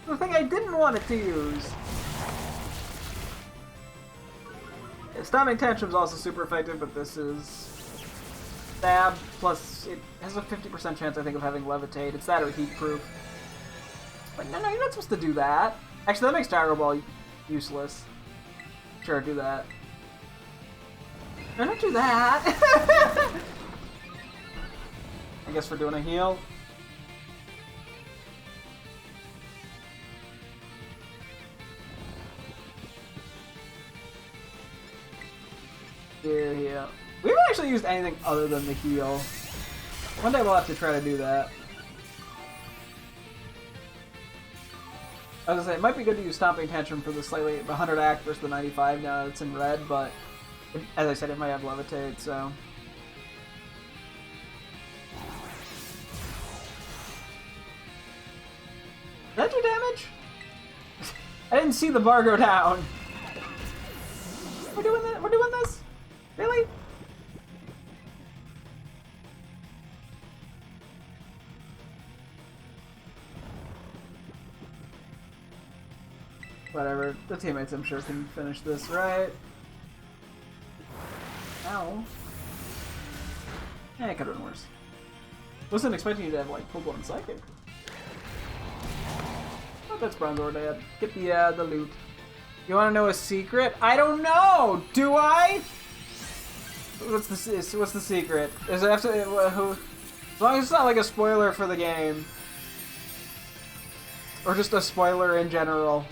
The thing I didn't want it to use. Yeah, Stomping Tantrum's also super effective, but this is Stab, plus it has a 50% chance, I think, of having Levitate. It's that or Heat Proof. But no, you're not supposed to do that. Actually, that makes Gyro Ball useless. Sure, do that. No, don't do that! I guess we're doing a heal. Here, heal. We haven't actually used anything other than the heal. One day we'll have to try to do that. I was gonna say, it might be good to use Stomping Tantrum for the slightly 100 act versus the 95 now that it's in red, but as I said, it might have Levitate, so... Did that do damage? I didn't see the bar go down. We're doing that? We're doing this? Really? Whatever. The teammates, I'm sure, can finish this, right? Ow. Yeah, it could have been worse. Wasn't expecting you to have, like, full-blown Psychic. Oh, that's Bronzor Dad. Get the loot. You want to know a secret? I don't know! Do I? What's the secret? Is it after, who? As long as it's not like a spoiler for the game. Or just a spoiler in general.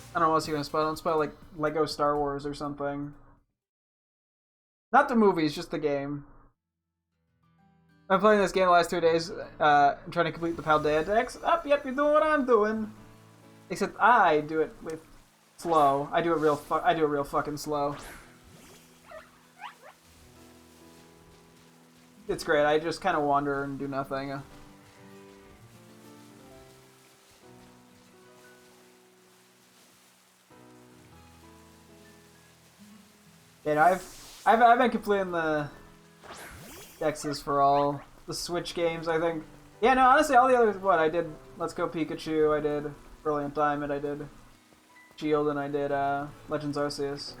I don't know what else you're gonna spoil. Don't spoil like Lego Star Wars or something. Not the movies, just the game. I'm playing this game the last 2 days. I'm trying to complete the Paldea decks. Yep, you're doing what I'm doing. Except I do it with slow. I do it real fucking slow. It's great. I just kind of wander and do nothing. And I've been completing the Dexes for all the Switch games, I think. Yeah, no, honestly, all the others, what, I did Let's Go Pikachu, I did Brilliant Diamond, I did Shield, and I did Legends Arceus.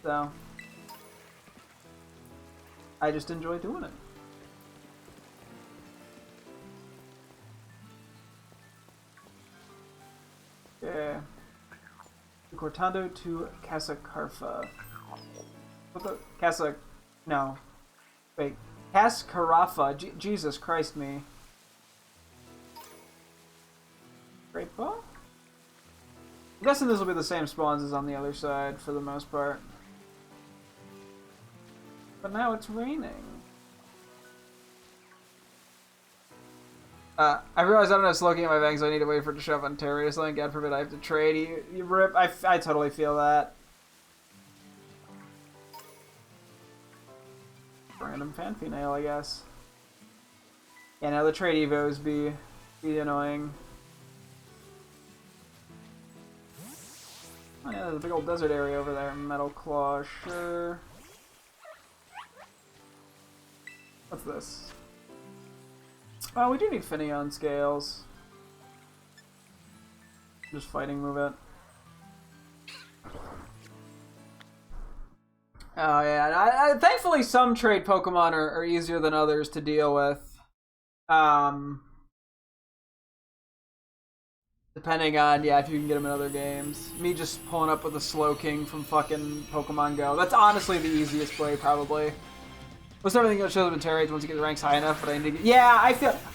So, I just enjoy doing it. Yeah. Cortando to Casacarfa. What the? No. Wait. Cascarafa. Jesus Christ me. Great Ball? I'm guessing this will be the same spawns as on the other side for the most part. But now it's raining. I realized I don't have Slowking in my bag, so I need to wait for it to show up on Terry or something. God forbid I have to trade. You rip. I totally feel that. Random fan female, I guess. Yeah, now the trade evos be annoying. Oh yeah, there's a big old desert area over there. Metal Claw, sure. What's this? Oh, we do need Finneon scales. Just fighting move it. Oh yeah, thankfully some trade Pokemon are easier than others to deal with. Depending on, yeah, if you can get them in other games. Me just pulling up with a Slowking from fucking Pokemon Go. That's honestly the easiest play, probably. Most everything that shows up in Terrarids once you get the ranks high enough, but I need to get... Yeah,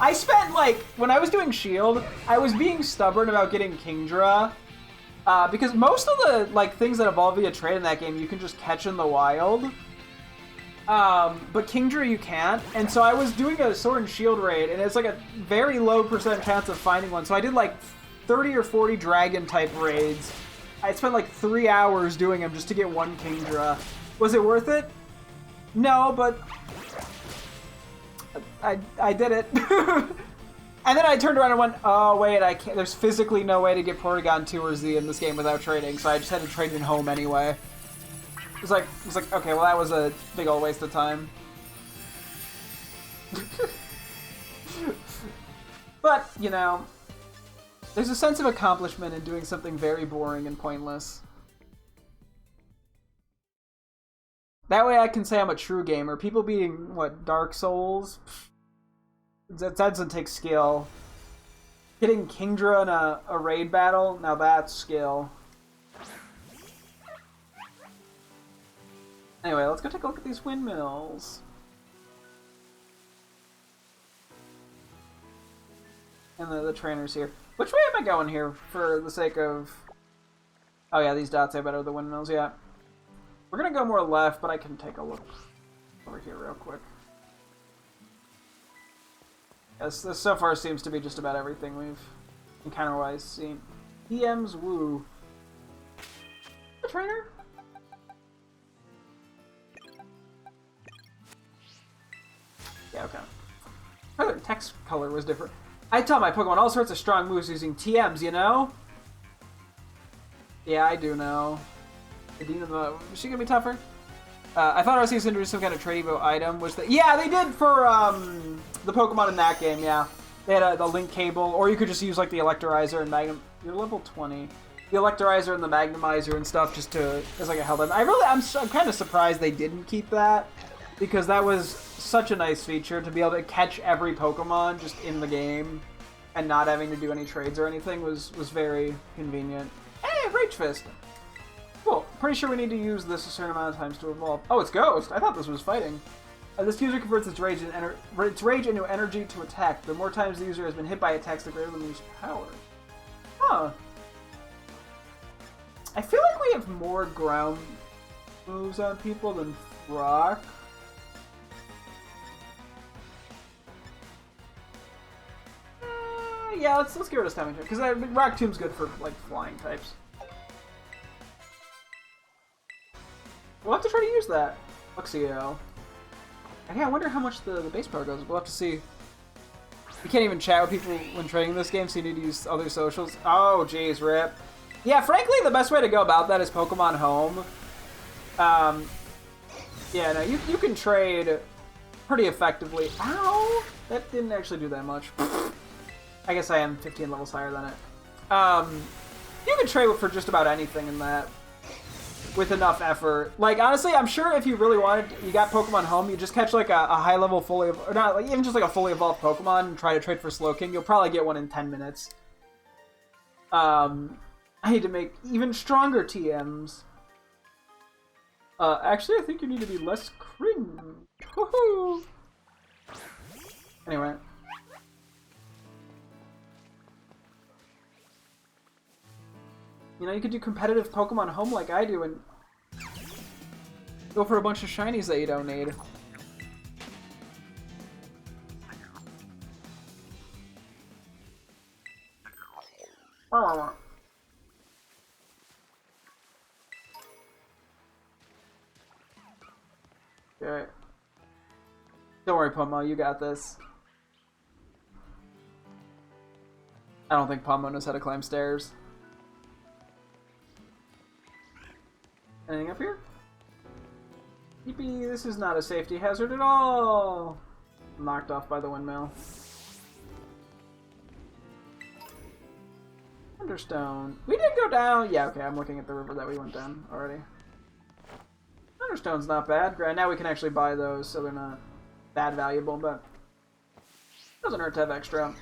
I spent, like, when I was doing Shield, I was being stubborn about getting Kingdra. Because most of the, like, things that evolve via trade in that game, you can just catch in the wild. But Kingdra you can't, and so I was doing a Sword and Shield raid, and it's like a very low % chance of finding one, so I did, like, 30 or 40 Dragon-type raids. I spent, like, 3 hours doing them just to get one Kingdra. Was it worth it? No, but I did it. And then I turned around and went, oh wait, I can't. There's physically no way to get Porygon 2 or Z in this game without trading, so I just had to trade in home anyway. It was like, okay, well that was a big old waste of time. But, you know, there's a sense of accomplishment in doing something very boring and pointless. That way I can say I'm a true gamer. People beating, what, Dark Souls? That doesn't take skill. Hitting Kingdra in a raid battle? Now that's skill. Anyway, let's go take a look at these windmills. And the trainers here. Which way am I going here for the sake of... Oh yeah, these dots are better than the windmills, yeah. We're gonna go more left, but I can take a look over here real quick. Yes, this so far seems to be just about everything we've encounter-wise seen. EM's Woo. The trainer? Yeah, okay. Oh, the text color was different. I taught my Pokemon all sorts of strong moves using TMs, you know? Yeah, I do know. Is she gonna be tougher? I thought RC was gonna do some kind of trade evo item. Was that? Yeah, they did for the Pokemon in that game. Yeah, they had the link cable, or you could just use like the Electorizer and Magnum. You're level 20. The Electorizer and the Magnumizer and stuff, just to as like a held them. I'm kind of surprised they didn't keep that, because that was such a nice feature to be able to catch every Pokemon just in the game and not having to do any trades or anything was very convenient. Hey, Rage Fist. Cool. Pretty sure we need to use this a certain amount of times to evolve. Oh, it's Ghost. I thought this was fighting. This user converts its rage into energy to attack. The more times the user has been hit by attacks, the greater the move's power. Huh. I feel like we have more ground moves on people than rock. Yeah, let's get rid of Stamina because Rock Tomb's good for like flying types. We'll have to try to use that. Luxio. Yeah, I wonder how much the base power goes. We'll have to see. You can't even chat with people when trading this game, so you need to use other socials. Oh, jeez, rip. Yeah, frankly, the best way to go about that is Pokemon Home. Yeah, no, you can trade pretty effectively. Ow! That didn't actually do that much. I guess I am 15 levels higher than it. You can trade for just about anything in that. With enough effort. Like, honestly, I'm sure if you really wanted, you got Pokemon Home, you just catch like a high-level fully, or not, like even just like a fully evolved Pokemon and try to trade for Slowking, you'll probably get one in 10 minutes. I need to make even stronger TMs. Actually, I think you need to be less cringe. Woohoo! Anyway. You know, you could do competitive Pokemon Home like I do and go for a bunch of shinies that you don't need. Okay. Don't worry, Pomo, you got this. I don't think Pomo knows how to climb stairs. Anything up here? Yippee, this is not a safety hazard at all! Knocked off by the windmill. Thunderstone. We did go down! Yeah, okay, I'm looking at the river that we went down already. Thunderstone's not bad. Right now we can actually buy those, so they're not that valuable, but doesn't hurt to have extra.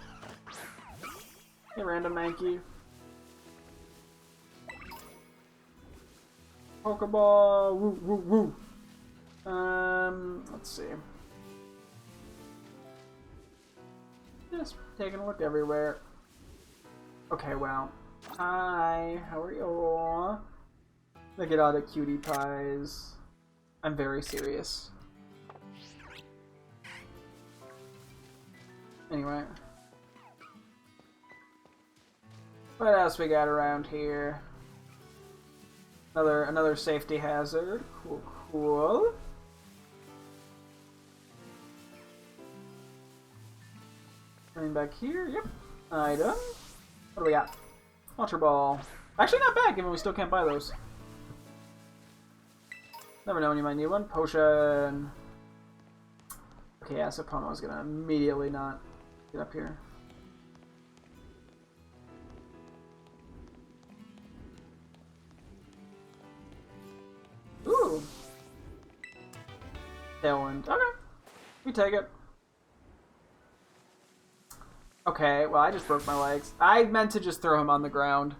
Hey, random Mankey. Pokeball. Woo, woo, woo. Let's see. Just taking a look everywhere. Okay, well. Hi, how are you? Look at all the cutie pies. I'm very serious. Anyway. What else we got around here? Another safety hazard. Cool, cool. Coming back here, yep. Item. What do we got? Ultra Ball. Actually not bad, given we still can't buy those. Never know when you might need one. Potion. Okay, yeah, so Pomo's gonna immediately not get up here. Ooh. Tailwind. Okay. We take it. Okay, well, I just broke my legs. I meant to just throw him on the ground.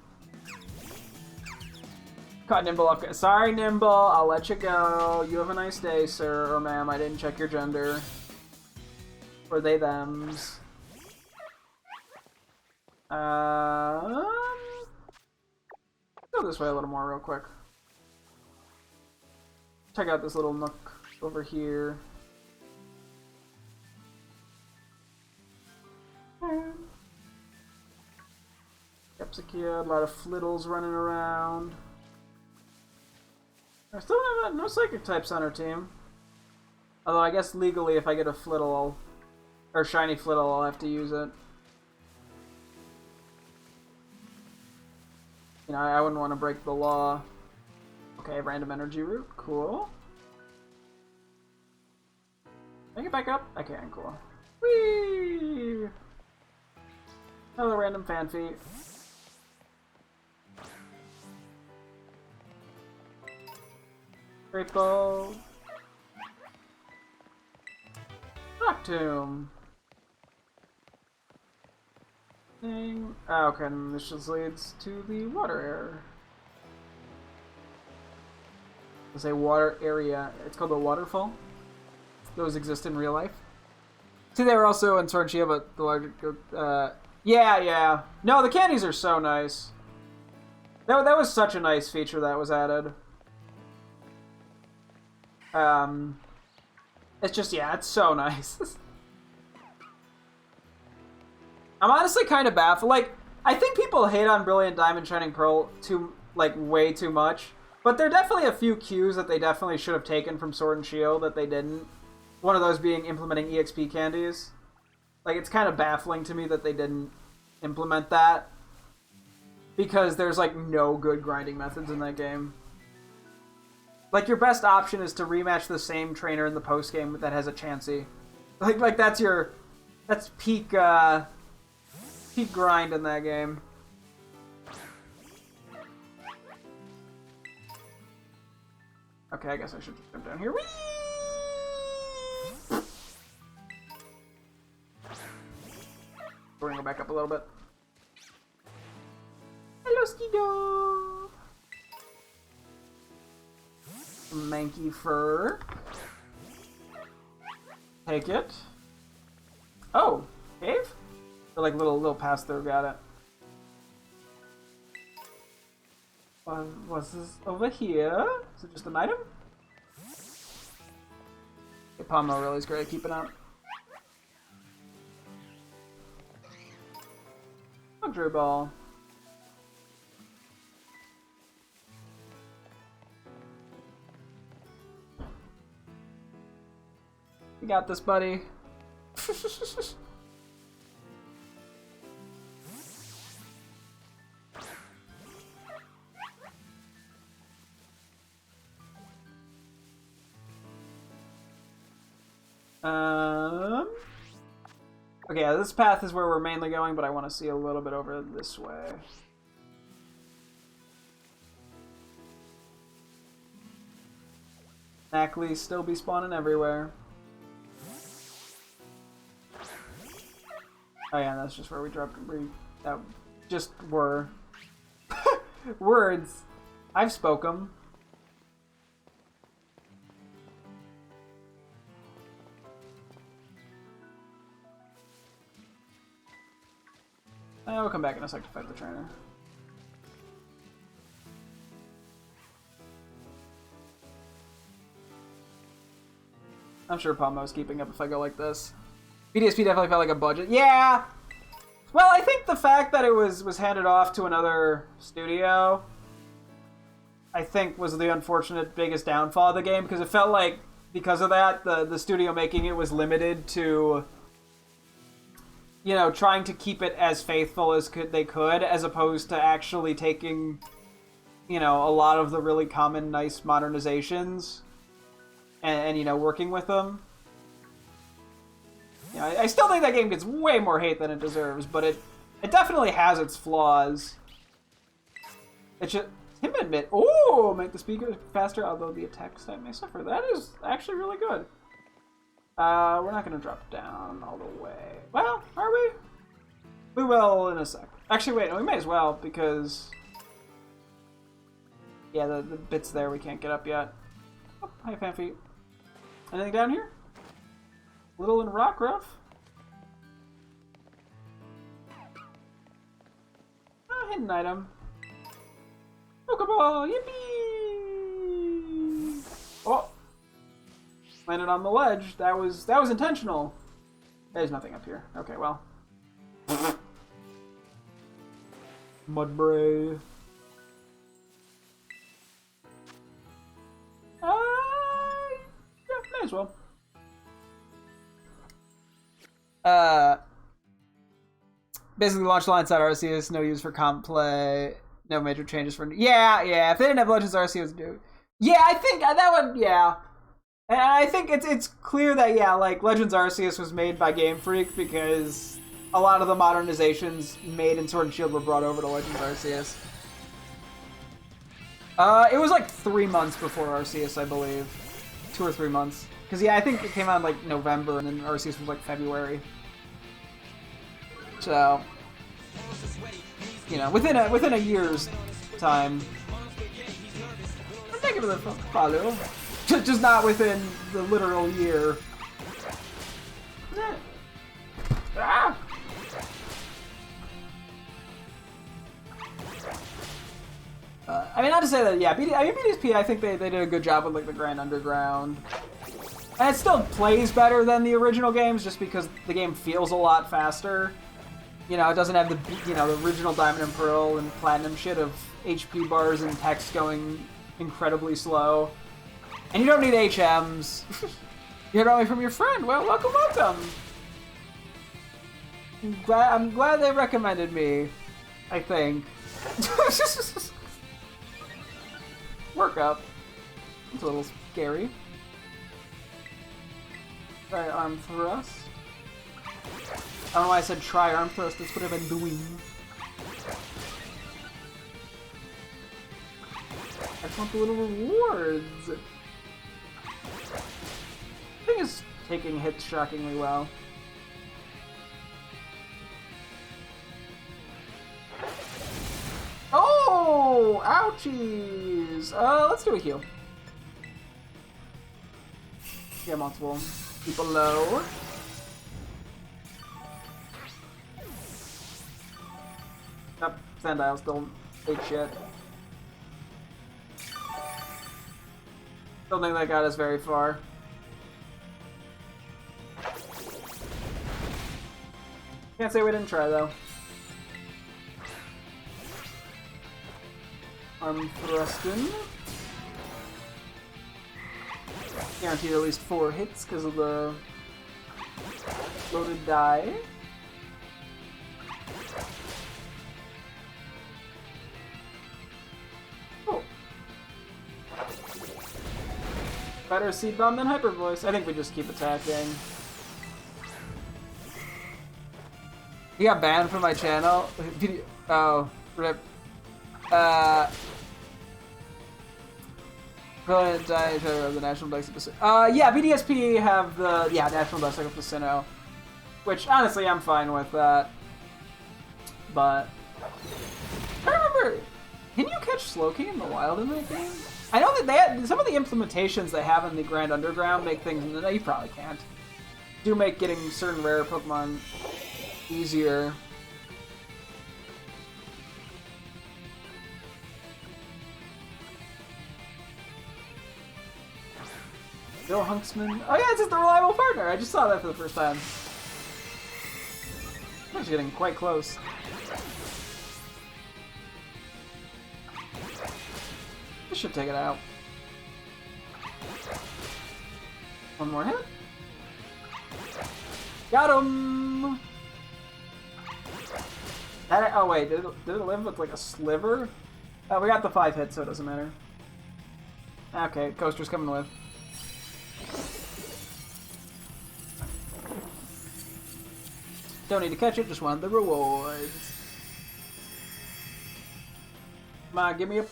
Caught Nimble up. Sorry, Nimble. I'll let you go. You have a nice day, sir or ma'am. I didn't check your gender. Or they, thems. Go this way a little more real quick. Check out this little nook over here. Capsicum, a lot of flittles running around. I still have no psychic types on our team. Although I guess legally if I get a flittle, or shiny flittle, I'll have to use it. You know, I wouldn't want to break the law. Okay, random energy root, cool. Can I get back up? I can, cool. Whee! Another random fan feat. Great bow. Rock Tomb. Thing. Oh, okay, and this just leads to the water area. It's a water area. It's called a waterfall. Those exist in real life. See, they were also in Sword and Shield, but the larger. Yeah. No, the candies are so nice. That was such a nice feature that was added. It's just, yeah, it's so nice. I'm honestly kind of baffled. Like, I think people hate on Brilliant Diamond, Shining Pearl way too much. But there are definitely a few cues that they definitely should have taken from Sword and Shield that they didn't. One of those being implementing EXP candies. Like, it's kind of baffling to me that they didn't implement that. Because there's, like, no good grinding methods in that game. Like, your best option is to rematch the same trainer in the post-game that has a Chansey. Like that's peak, peak grind in that game. Okay, I guess I should just jump down here. Whee! We're gonna go back up a little bit. Hello, Skido! Manky fur. Take it. Oh, cave? Or like little pass through, got it. What's this over here? Is it just an item? Okay, Pomo really is great at keeping up. Drew Ball. You got this, buddy. Okay, yeah, this path is where we're mainly going, but I want to see a little bit over this way. Ackley still be spawning everywhere. Oh yeah, that's just where we dropped. That just were words. I've spoke them. I'll come back in a sec to fight the trainer. I'm sure Palmo's keeping up if I go like this. BDSP definitely felt like a budget. Yeah! Well, I think the fact that it was handed off to another studio, I think was the unfortunate biggest downfall of the game, because it felt like, because of that, the studio making it was limited to, you know, trying to keep it as faithful as they could, as opposed to actually taking, you know, a lot of the really common, nice modernizations and you know, working with them. You know, I still think that game gets way more hate than it deserves, but it definitely has its flaws. It should admit, oh, make the speaker faster, although the attack stat may suffer. That is actually really good. We're not gonna drop down all the way. Well, are we? We will in a sec. Actually, wait, no, we may as well, because yeah, the bits there we can't get up yet. Oh, hi, Fanfeet. Anything down here? Little and Rockruff? Oh, hidden item. Pokeball! Yippee! Oh! Landed on the ledge. That was intentional. There's nothing up here. Okay, well. Mudbray. Yeah, may as well. Basically, launch line side Arceus, no use for comp play, no major changes for. Yeah. If they didn't have Legends Arceus, dude. Yeah, I think that would. Yeah, and I think it's clear that like Legends Arceus was made by Game Freak because a lot of the modernizations made in Sword and Shield were brought over to Legends Arceus. It was like 3 months before Arceus, I believe. 2 or 3 months. Because, yeah, I think it came out in, like, November, and then Arceus was, like, February. So, you know, within a year's time. Thank you for the follow. Just not within the literal year. Ah! I mean, not to say that, yeah, BDSP, I think they did a good job with, like, the Grand Underground. And it still plays better than the original games, just because the game feels a lot faster. You know, it doesn't have the, you know, the original Diamond and Pearl and Platinum shit of HP bars and text going incredibly slow. And you don't need HMs. You heard only from your friend. Well, welcome. I'm glad they recommended me, I think. Work up. It's a little scary. Try arm thrust. I don't know why I said try arm thrust. That's what I've been doing. I just want the little rewards. I think it's taking hits shockingly well. Oh! Ouchies! Let's do a heal. Yeah, multiple people low. Yep, Sandile still ate shit. Don't think that got us very far. Can't say we didn't try though. Arm thrusting. Guaranteed at least 4 hits because of the Loaded die. Oh. Better Seed Bomb than Hyper Voice. I think we just keep attacking. He got banned from my channel. Oh, rip. Brilliant diator of the National Dice of Placino. Yeah, BDSP have the National Dice of Placino, which honestly I'm fine with that. But I remember, can you catch Slowking in the wild in that game? I know that they had, some of the implementations they have in the Grand Underground make things. No, you probably can't. Do make getting certain rare Pokemon easier. Bill Hunksman. Oh yeah, it's just the reliable partner. I just saw that for the first time. I'm actually getting quite close. This should take it out. One more hit. Got him! Oh wait, did it live with like a sliver? Oh, we got the 5 hits, so it doesn't matter. Okay, Coaster's coming with. Don't need to catch it, just want the rewards. Come on, give me a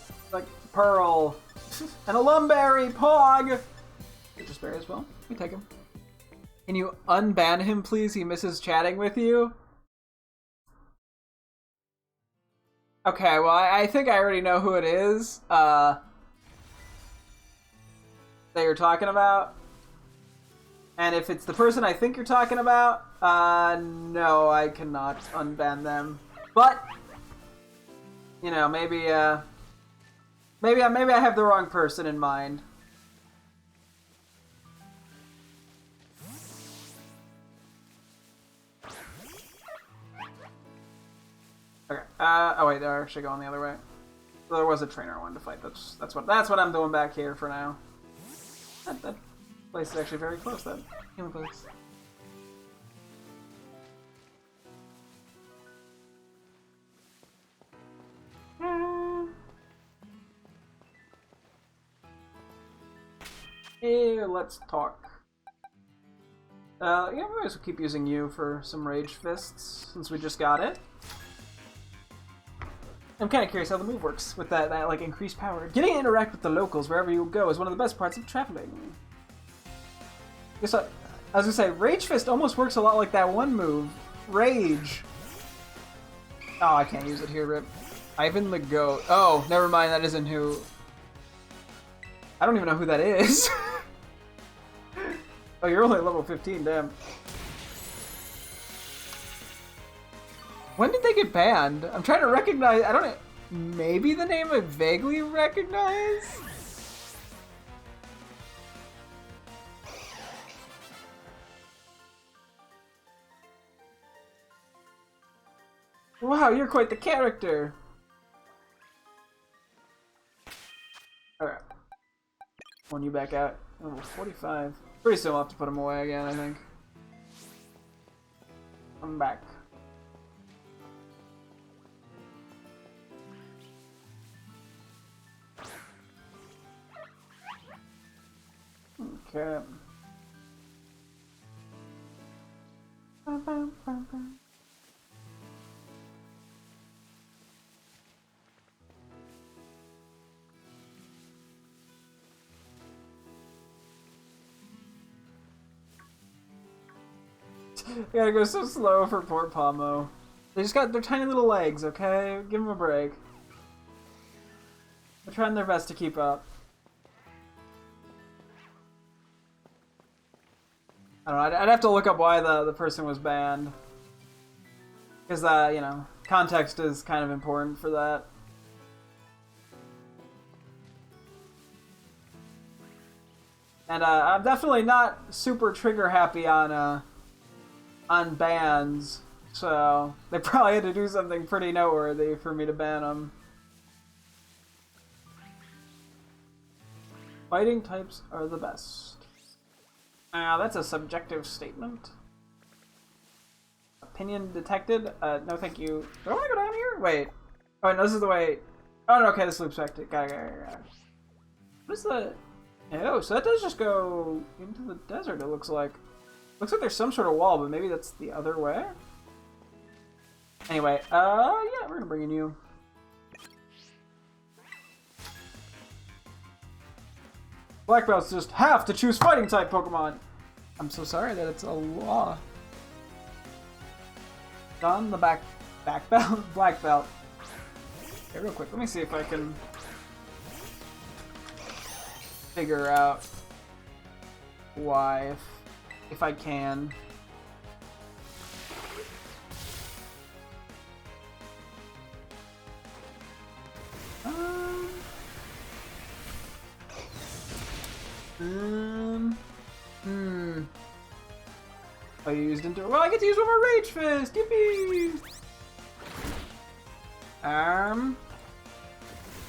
pearl. And a Lumberry, Pog! Citrus Berry as well. We take him. Can you unban him, please? He misses chatting with you. Okay, well, I think I already know who it is that you're talking about. And if it's the person I think you're talking about, no, I cannot unban them. But, you know, maybe I have the wrong person in mind. Okay. Oh wait, they're actually going the other way. So there was a trainer I wanted to fight. That's what I'm doing back here for now. That place is actually very close. That human place. Here, let's talk. Yeah, we might as well keep using you for some Rage Fists since we just got it. I'm kind of curious how the move works with that like increased power. Getting to interact with the locals wherever you go is one of the best parts of traveling. Guess I was gonna say, Rage Fist almost works a lot like that one move, Rage. Oh, I can't use it here, rip. Ivan the Goat. Oh, never mind, that isn't who. I don't even know who that is. Oh, you're only level 15, damn. When did they get banned? I'm trying to recognize. I don't know. Maybe the name I vaguely recognize? Wow, you're quite the character. Alright. When you back out. Oh, 45. Pretty soon we'll have to put him away again, I think. I'm back. Okay. I gotta go so slow for poor Pomo. They just got their tiny little legs, okay? Give them a break. They're trying their best to keep up. I don't know, I'd have to look up why the person was banned. Because, you know, context is kind of important for that. And I'm definitely not super trigger happy on bans, so they probably had to do something pretty noteworthy for me to ban them. Fighting types are the best. That's a subjective statement. Pinion detected. No, thank you. Do I want to go down here? Wait. Oh, no, this is the way. Oh, no, okay, this loops back to. Got it. What is the. Oh, so that does just go into the desert, it looks like. Looks like there's some sort of wall, but maybe that's the other way? Anyway, yeah, we're gonna bring in you. Black belts just have to choose fighting type Pokemon. I'm so sorry that it's a law. Don the black belt, black belt. Okay, real quick, let me see if I can figure out why, if I can. Oh, you used into. Well, I get to use one more Rage Fist! Yippee! I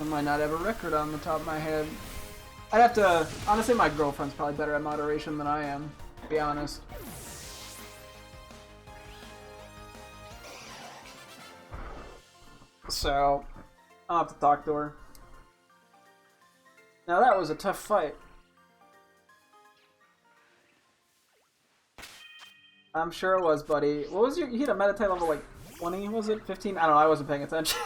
might not have a record on the top of my head. I'd have to. Honestly, my girlfriend's probably better at moderation than I am, to be honest. So, I'll have to talk to her. Now, that was a tough fight. I'm sure it was, buddy. What was your... You hit a Meditite level, like, 20, was it? 15? I don't know, I wasn't paying attention.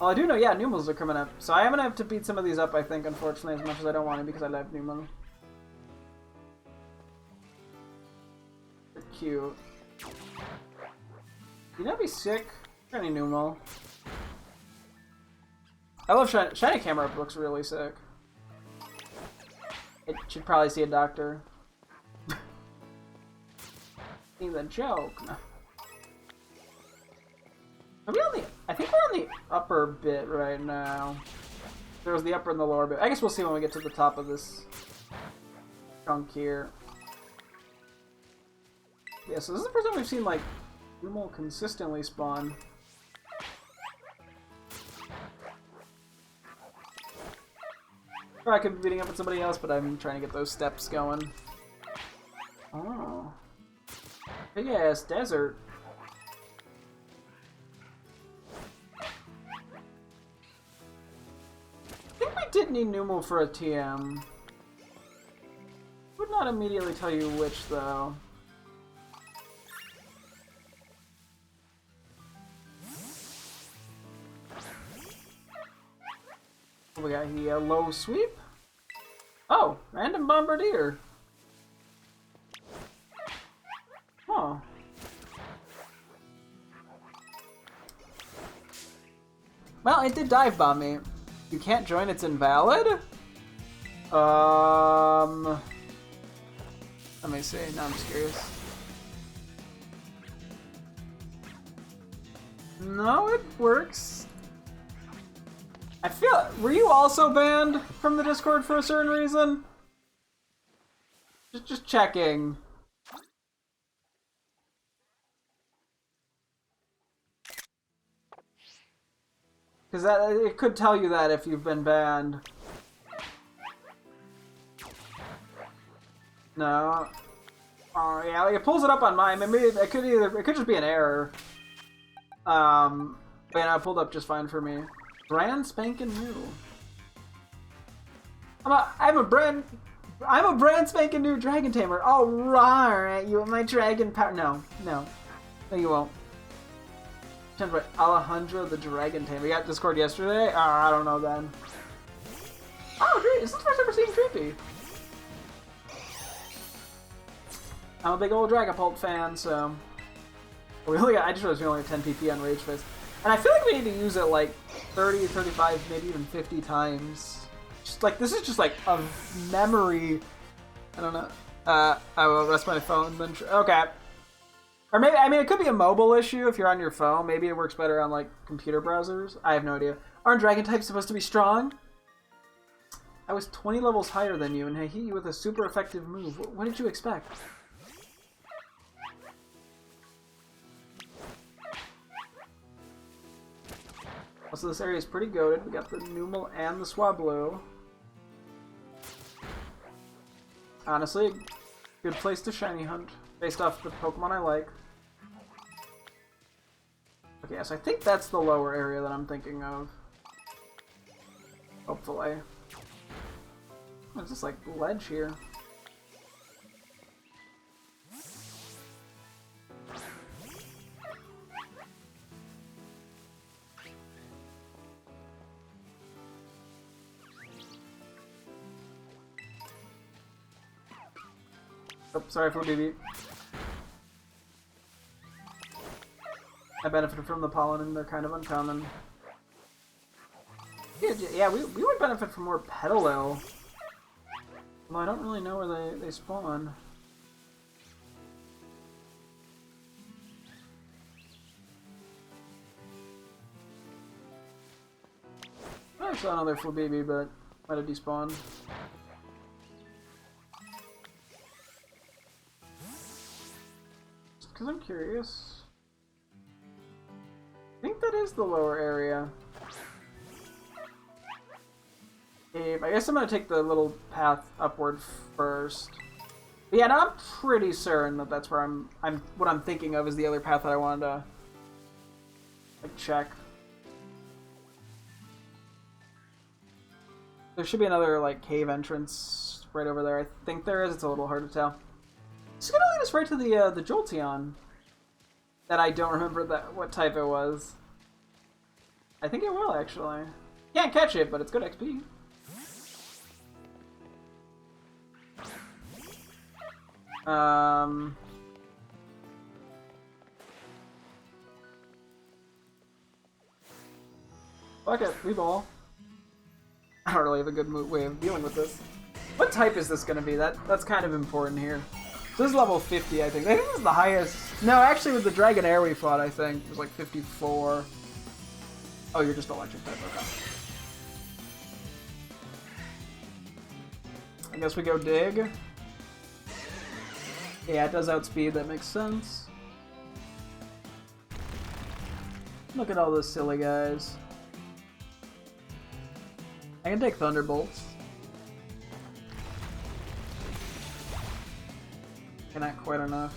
Well, I do know, yeah, Numels are coming up. So I am gonna have to beat some of these up, I think, unfortunately, as much as I don't want to, because I love Numel. They're cute. You know, be sick. Shiny Numel. I love Shiny Camera looks really sick. It should probably see a doctor. He's a joke. Are we on the... I think we're on the upper bit right now. There was the upper and the lower bit. I guess we'll see when we get to the top of this chunk here. Yeah, so this is the first time we've seen, like, Numel consistently spawn. Or I could be beating up with somebody else, but I'm trying to get those steps going. Oh. Big ass desert. I think we did need Numel for a TM. Would not immediately tell you which, though. What we got here? Low sweep? Oh, random bombardier. Oh. Well, it did dive bomb me. You can't join, it's invalid? Let me see. Now I'm just curious. No, it works. I feel... Were you also banned from the Discord for a certain reason? Just checking. Because it could tell you that if you've been banned. No. Oh yeah, like it pulls it up on mine. Maybe it could just be an error. But yeah, it pulled up just fine for me. Brand spanking new. I'm a brand spanking new Dragon Tamer. All right, you want my Dragon Power? No, you won't. Alejandro the Dragon Tamer. We got Discord yesterday? I don't know then. Oh, great! This is the first time I've ever seen Creepy. I'm a big old Dragapult fan, so... I just realized we only have 10 PP on Rage Fist. And I feel like we need to use it like 30, 35, maybe even 50 times. Just like, this is just like a memory. I don't know. I will rest my phone then. Okay. Or maybe, I mean, it could be a mobile issue if you're on your phone. Maybe it works better on like computer browsers. I have no idea. Aren't dragon types supposed to be strong? I was 20 levels higher than you and I hit you with a super effective move. What did you expect? Also, this area is pretty goated. We got the Numel and the Swablu. Honestly, good place to shiny hunt. based off the Pokemon I like. Okay, so I think that's the lower area that I'm thinking of. Hopefully. What's this, like, ledge here? Oh, sorry for the BB. I benefited from the pollen and they're kind of uncommon. Yeah, we would benefit from more Petalil. Although I don't really know where they spawn. I saw another Flabébé, but might have despawned. Just because I'm curious. I think that is the lower area. I guess I'm gonna take the little path upward first. But yeah, no, I'm pretty certain that that's where what I'm thinking of is the other path that I wanted to like check. There should be another like cave entrance right over there. I think there is. It's a little hard to tell. It's gonna lead us right to the Jolteon. That I don't remember what type it was. I think it will actually. Can't catch it, but it's good XP. Fuck it, we ball. I don't really have a good way of dealing with this. What type is this gonna be? That's kind of important here. So this is level 50, I think. I think this is the highest. No, actually with the Dragonair we fought, I think, it was like 54. Oh, you're just electric type, okay. I guess we go dig. Yeah, it does outspeed, that makes sense. Look at all those silly guys. I can take Thunderbolts. Not quite enough.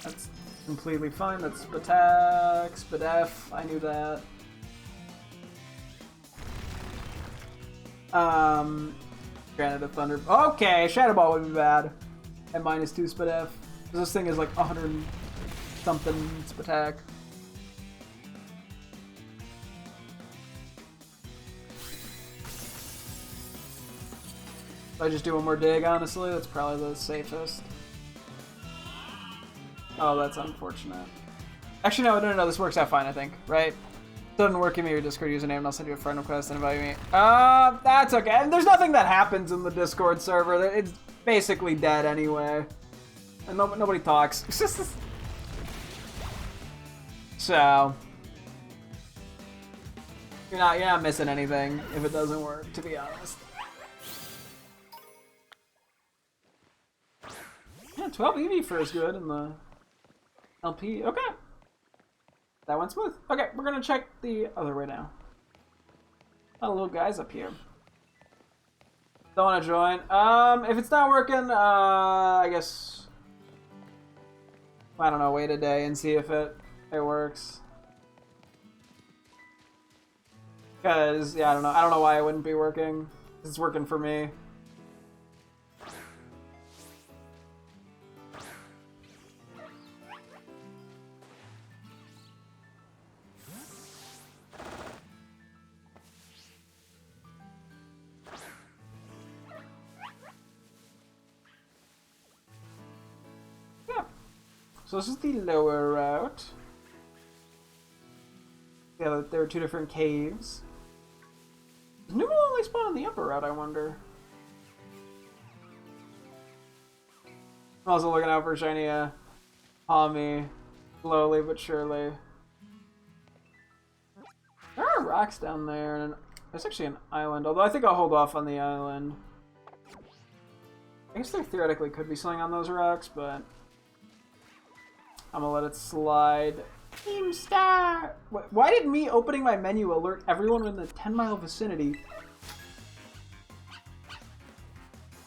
That's completely fine. That's Spatak, Spadef. I knew that. Granted a Thunder. Okay, Shadow Ball would be bad. At -2 Spadef. This thing is like 100 something Spatak. If I just do one more dig, honestly, that's probably the safest. Oh, that's unfortunate. Actually, no, this works out fine, I think, right? Doesn't work, give me your Discord username and I'll send you a friend request and invite me. That's okay. And there's nothing that happens in the Discord server. It's basically dead anyway. And nobody talks. So you're not missing anything if it doesn't work, to be honest. Yeah, 12 EV first good in the LP. Okay. That went smooth. Okay, we're gonna check the other way now. A lot of little guys up here. Don't wanna join. If it's not working, I guess I don't know, wait a day and see if it works. Cause yeah, I don't know why it wouldn't be working. It's working for me. So this is the lower route. Yeah, there are two different caves. Does Numel only spawn on the upper route, I wonder? I'm also looking out for shiny Palmy, slowly but surely. There are rocks down there, and there's actually an island, although I think I'll hold off on the island. I guess there theoretically could be something on those rocks, but I'm gonna let it slide. Team Star! Why did me opening my menu alert everyone in the 10-mile vicinity?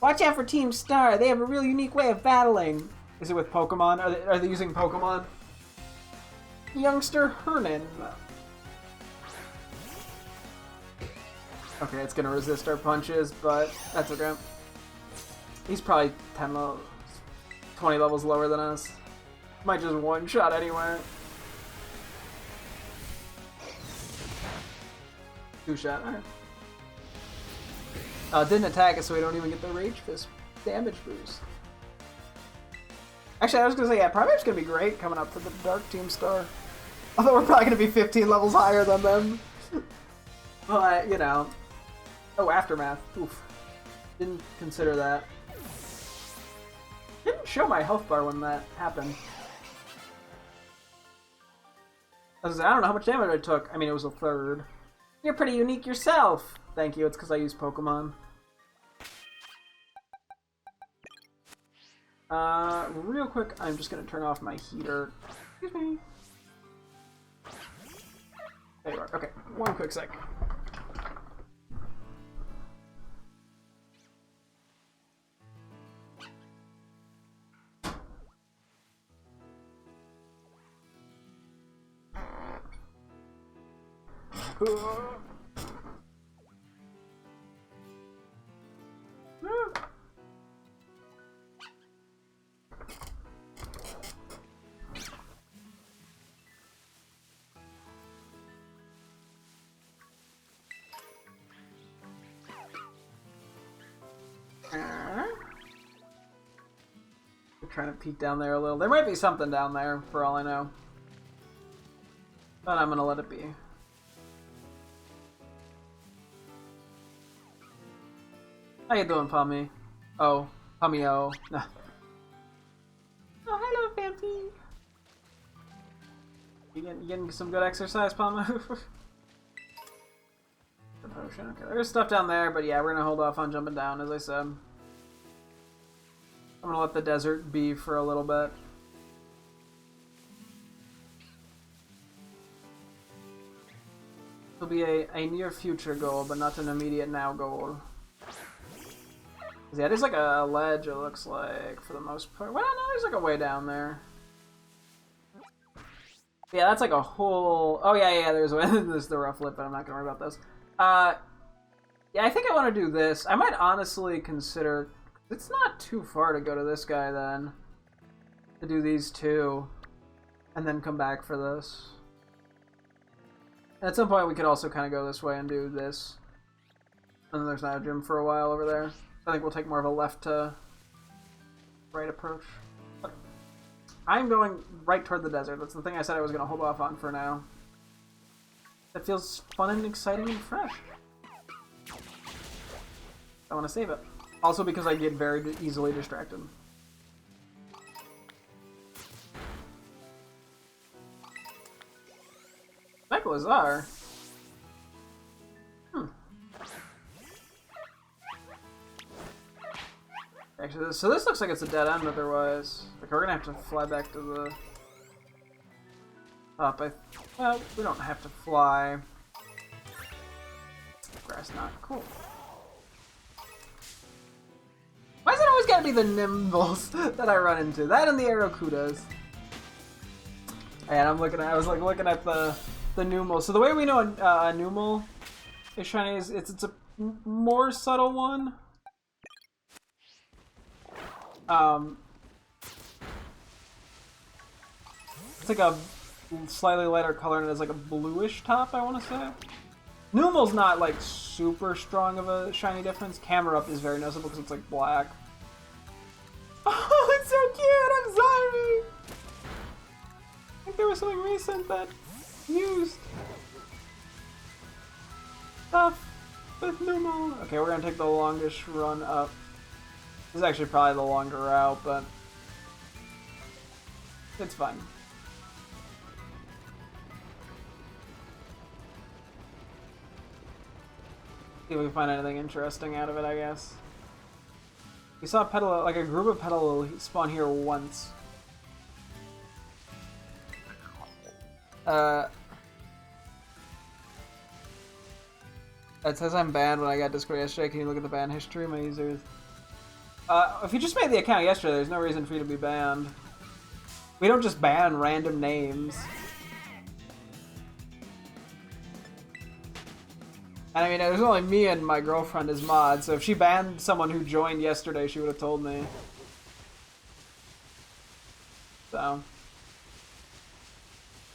Watch out for Team Star. They have a real unique way of battling. Is it with Pokemon? Are they using Pokemon? Youngster Hernan. Okay, it's gonna resist our punches, but that's okay. He's probably 10 levels, 20 levels lower than us. Might just one-shot anyway. Two-shot, alright. Didn't attack us, so we don't even get the Rage Fist damage boost. Actually, I was gonna say, yeah, Primeape's gonna be great coming up for the Dark Team Star. Although we're probably gonna be 15 levels higher than them. But, you know. Oh, Aftermath. Oof. Didn't consider that. Didn't show my health bar when that happened. I don't know how much damage I took. I mean, it was a third. You're pretty unique yourself. Thank you, it's because I use Pokemon. Real quick, I'm just gonna turn off my heater. Excuse me. There you are. Okay, one quick sec. Trying to peek down there a little. There might be something down there, for all I know. But I'm gonna let it be. How you doing, Pummy? Oh, Pummy-o. Oh, hello, Pampy. You getting some good exercise, Pummy? The potion. Okay, there's stuff down there, but yeah, we're gonna hold off on jumping down, as I said. I'm gonna let the desert be for a little bit. It'll be a near future goal, but not an immediate now goal. Yeah, there's like a ledge, it looks like, for the most part. Well, no, there's like a way down there. Yeah, that's like a whole... Oh, yeah, there's the rough lip, but I'm not gonna worry about this. Yeah, I think I want to do this. I might honestly consider... It's not too far to go to this guy, then. To do these two. And then come back for this. And at some point, we could also kind of go this way and do this. And then there's not a gym for a while over there. I think we'll take more of a left to right approach. But I'm going right toward the desert. That's the thing I said I was going to hold off on for now. That feels fun and exciting and fresh. I want to save it. Also because I get very easily distracted. Mechalazar? Actually, so this looks like it's a dead end otherwise. Like, we're gonna have to fly back to the top. Well, we don't have to fly. Grass knot, cool. Why is it always gotta be the Nimbles that I run into? That and the Aerokudas. And I was like looking at the Numel. So the way we know a Numel is shiny is it's a more subtle one. It's like a slightly lighter color and it has like a bluish top, I want to say. Numel's not like super strong of a shiny difference. Camera Up is very noticeable because it's like black. Oh, it's so cute! I'm sorry! I think there was something recent that used stuff with Numel. Okay, we're gonna take the longest run up. This is actually probably the longer route, but it's fine. See if we can find anything interesting out of it, I guess. We saw Petal, like a group of Petal spawn here once. It says I'm banned when I got Discord yesterday. Can you look at the ban history? My users. If you just made the account yesterday, there's no reason for you to be banned. We don't just ban random names. And I mean, there's only me and my girlfriend as mods, so if she banned someone who joined yesterday, she would have told me. So.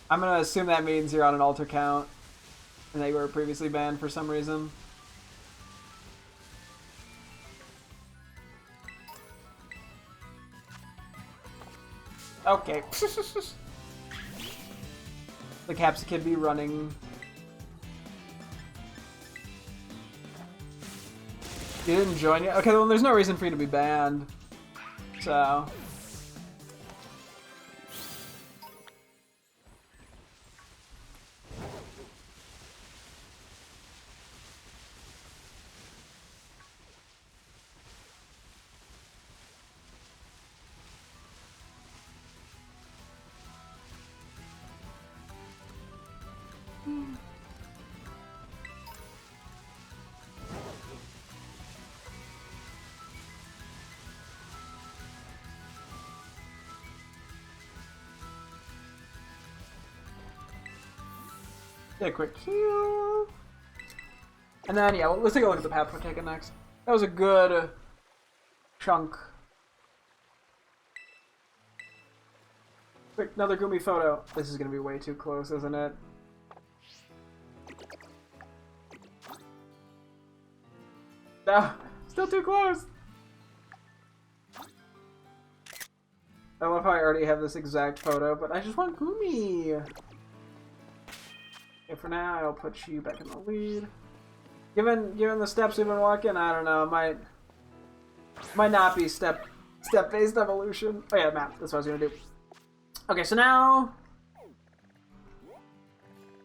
I'm gonna assume that means you're on an alt account, and they were previously banned for some reason. Okay. The Capsicum be running. You didn't join yet? Okay, well, there's no reason for you to be banned. So. Get a quick heal. And then, yeah, let's take a look at the path we're taking next. That was a good chunk. Quick, another Gumi photo. This is going to be way too close, isn't it? No, still too close. I love how I already have this exact photo, but I just want Gumi. Okay, for now, I'll put you back in the lead. Given the steps we've been walking, I don't know, might not be step-based evolution. Oh yeah, map. That's what I was gonna do. Okay, so now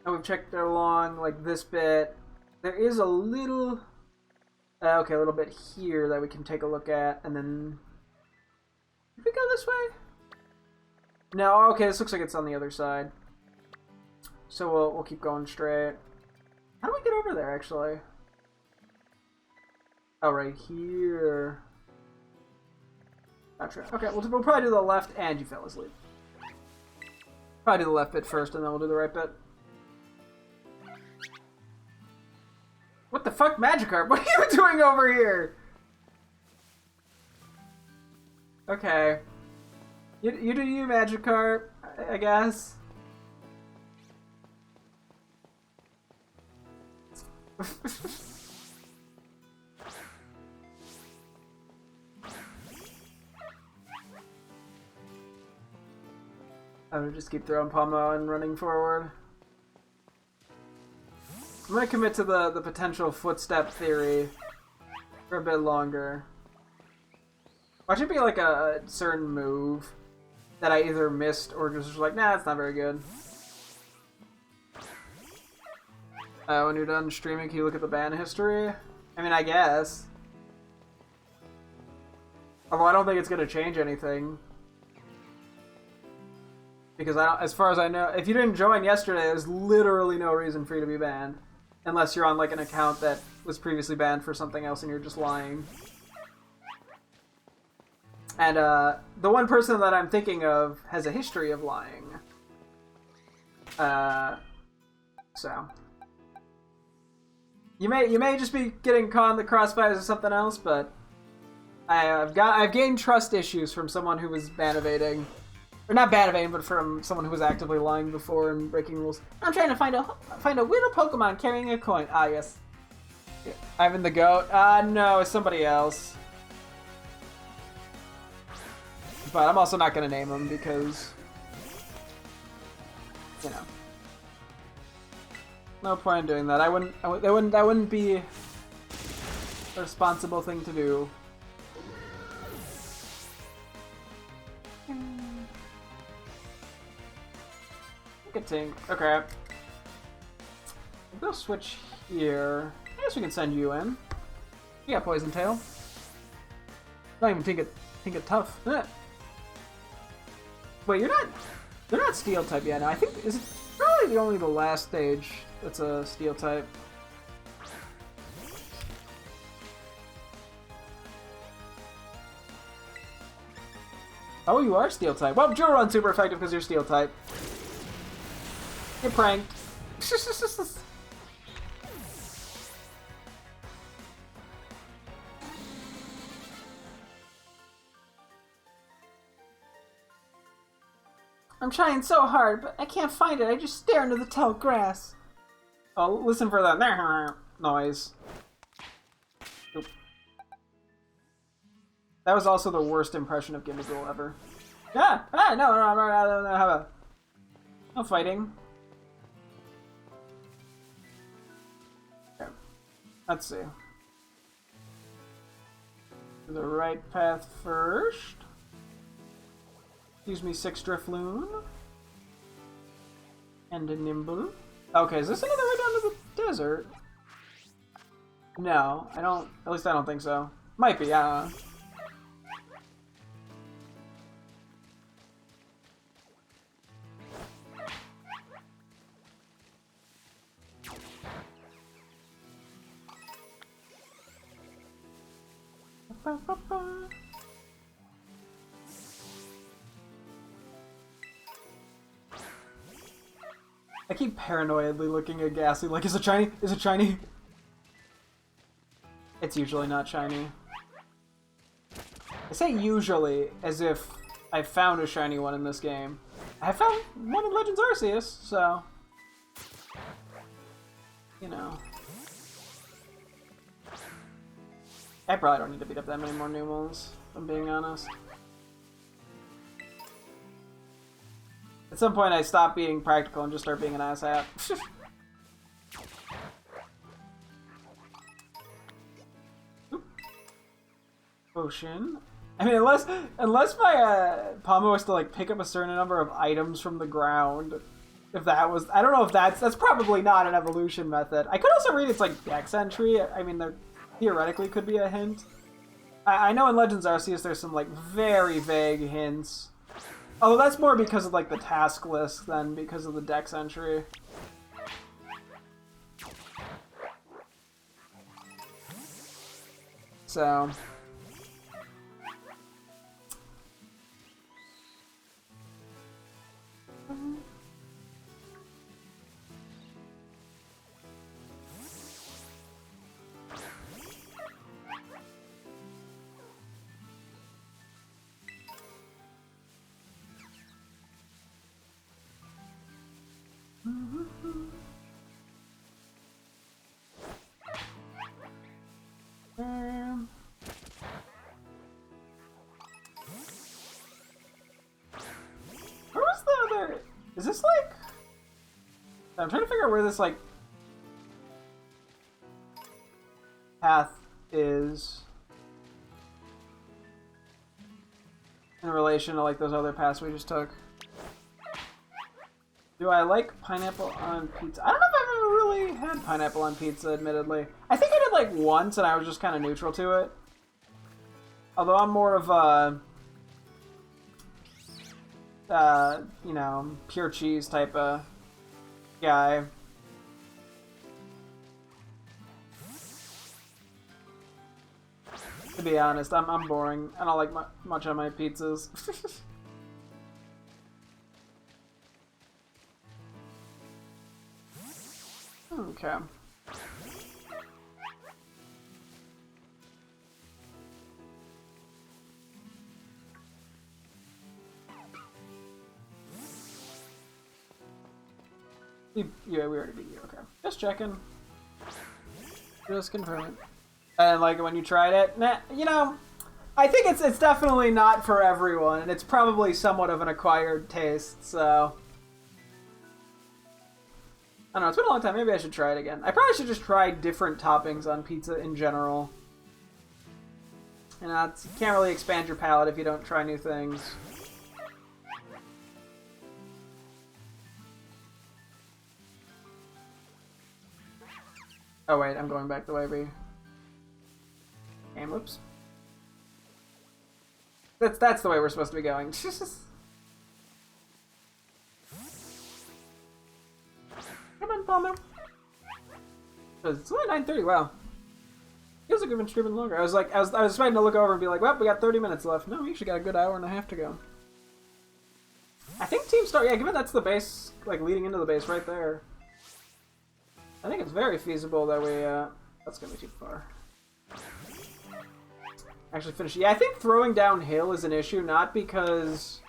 we've checked along like this bit. There is a little, okay, a little bit here that we can take a look at, and then did we go this way? No. Okay, this looks like it's on the other side. So we'll keep going straight. How do we get over there, actually? Oh, right here. Gotcha. Okay, we'll probably do the left, and you fell asleep. Probably do the left bit first, and then we'll do the right bit. What the fuck, Magikarp? What are you doing over here? Okay. You do you, Magikarp, I guess. I would just keep throwing Pomo and running forward. I'm gonna commit to the potential footstep theory for a bit longer. Watch it be like a certain move that I either missed or just was like, nah, it's not very good. When you're done streaming, can you look at the ban history? I mean, I guess. Although I don't think it's gonna change anything. Because as far as I know, if you didn't join yesterday, there's literally no reason for you to be banned. Unless you're on like an account that was previously banned for something else and you're just lying. And the one person that I'm thinking of has a history of lying. So you may just be getting caught in the crossfires or something else, but I've gained trust issues from someone who was ban evading. Or not ban evading, but from someone who was actively lying before and breaking rules. I'm trying to find a little Pokemon carrying a coin. Ah, yes. Ivan the Goat. No, it's somebody else. But I'm also not gonna name him because, you know, no point in doing that. That wouldn't be a responsible thing to do. Good thing. Okay. We'll go switch here. I guess we can send you in. You got Poison Tail. Don't even think it tough. Wait, you're not Steel type yet. No, I think is it probably only the last stage that's a Steel type. Oh, you are steel type. Well, Drill Run's super effective because you're steel type. Get pranked. I'm trying so hard, but I can't find it. I just stare into the tall grass. Oh, listen for that noise. Oop. That was also the worst impression of Gimmighoul ever. No fighting. Okay. Let's see. The right path first. Use me 6 Drifloon. And a Nimble. Okay, is this another way down to the desert? No, I don't. At least I don't think so. Might be, I don't know. I keep paranoidly looking at Ghastly like, is it shiny? Is it shiny? It's usually not shiny. I say usually as if I found a shiny one in this game. I found one in Legends Arceus, so... You know. I probably don't need to beat up that many more Numels, if I'm being honest. At some point, I stop being practical and just start being an asshat. Potion. I mean, unless my Pomo was to like pick up a certain number of items from the ground. If that was, I don't know if that's probably not an evolution method. I could also read it's like Dex entry. I mean, there theoretically could be a hint. I know in Legends Arceus there's some like very vague hints. Although that's more because of like the task list than because of the Dex entry. So... Where was the other... Is this like... I'm trying to figure out where this like... path is in relation to like those other paths we just took. Do I like pineapple on pizza? I don't know if I've ever really had pineapple on pizza, admittedly. I think I did like once and I was just kind of neutral to it. Although I'm more of a, you know, pure cheese type of guy. To be honest, I'm boring. I don't like much on my pizzas. Okay. Yeah, we already beat you. Okay. Just checking. Just confirming. And like when you tried it, nah, you know, I think it's definitely not for everyone, and it's probably somewhat of an acquired taste. So I don't know. It's been a long time. Maybe I should try it again. I probably should just try different toppings on pizza in general. You know, you can't really expand your palate if you don't try new things. Oh wait, I'm going back the way we... And whoops. That's the way we're supposed to be going. Come on, Palmer. It's only 9:30. Wow. Feels like we've been streaming longer. I was expecting to look over and be like, well, we got 30 minutes left. No, we actually got a good hour and a half to go. team start. Yeah, given that's the base, like leading into the base right there. I think it's very feasible that we. That's gonna be too far. Actually finish. Yeah, I think throwing downhill is an issue, not because.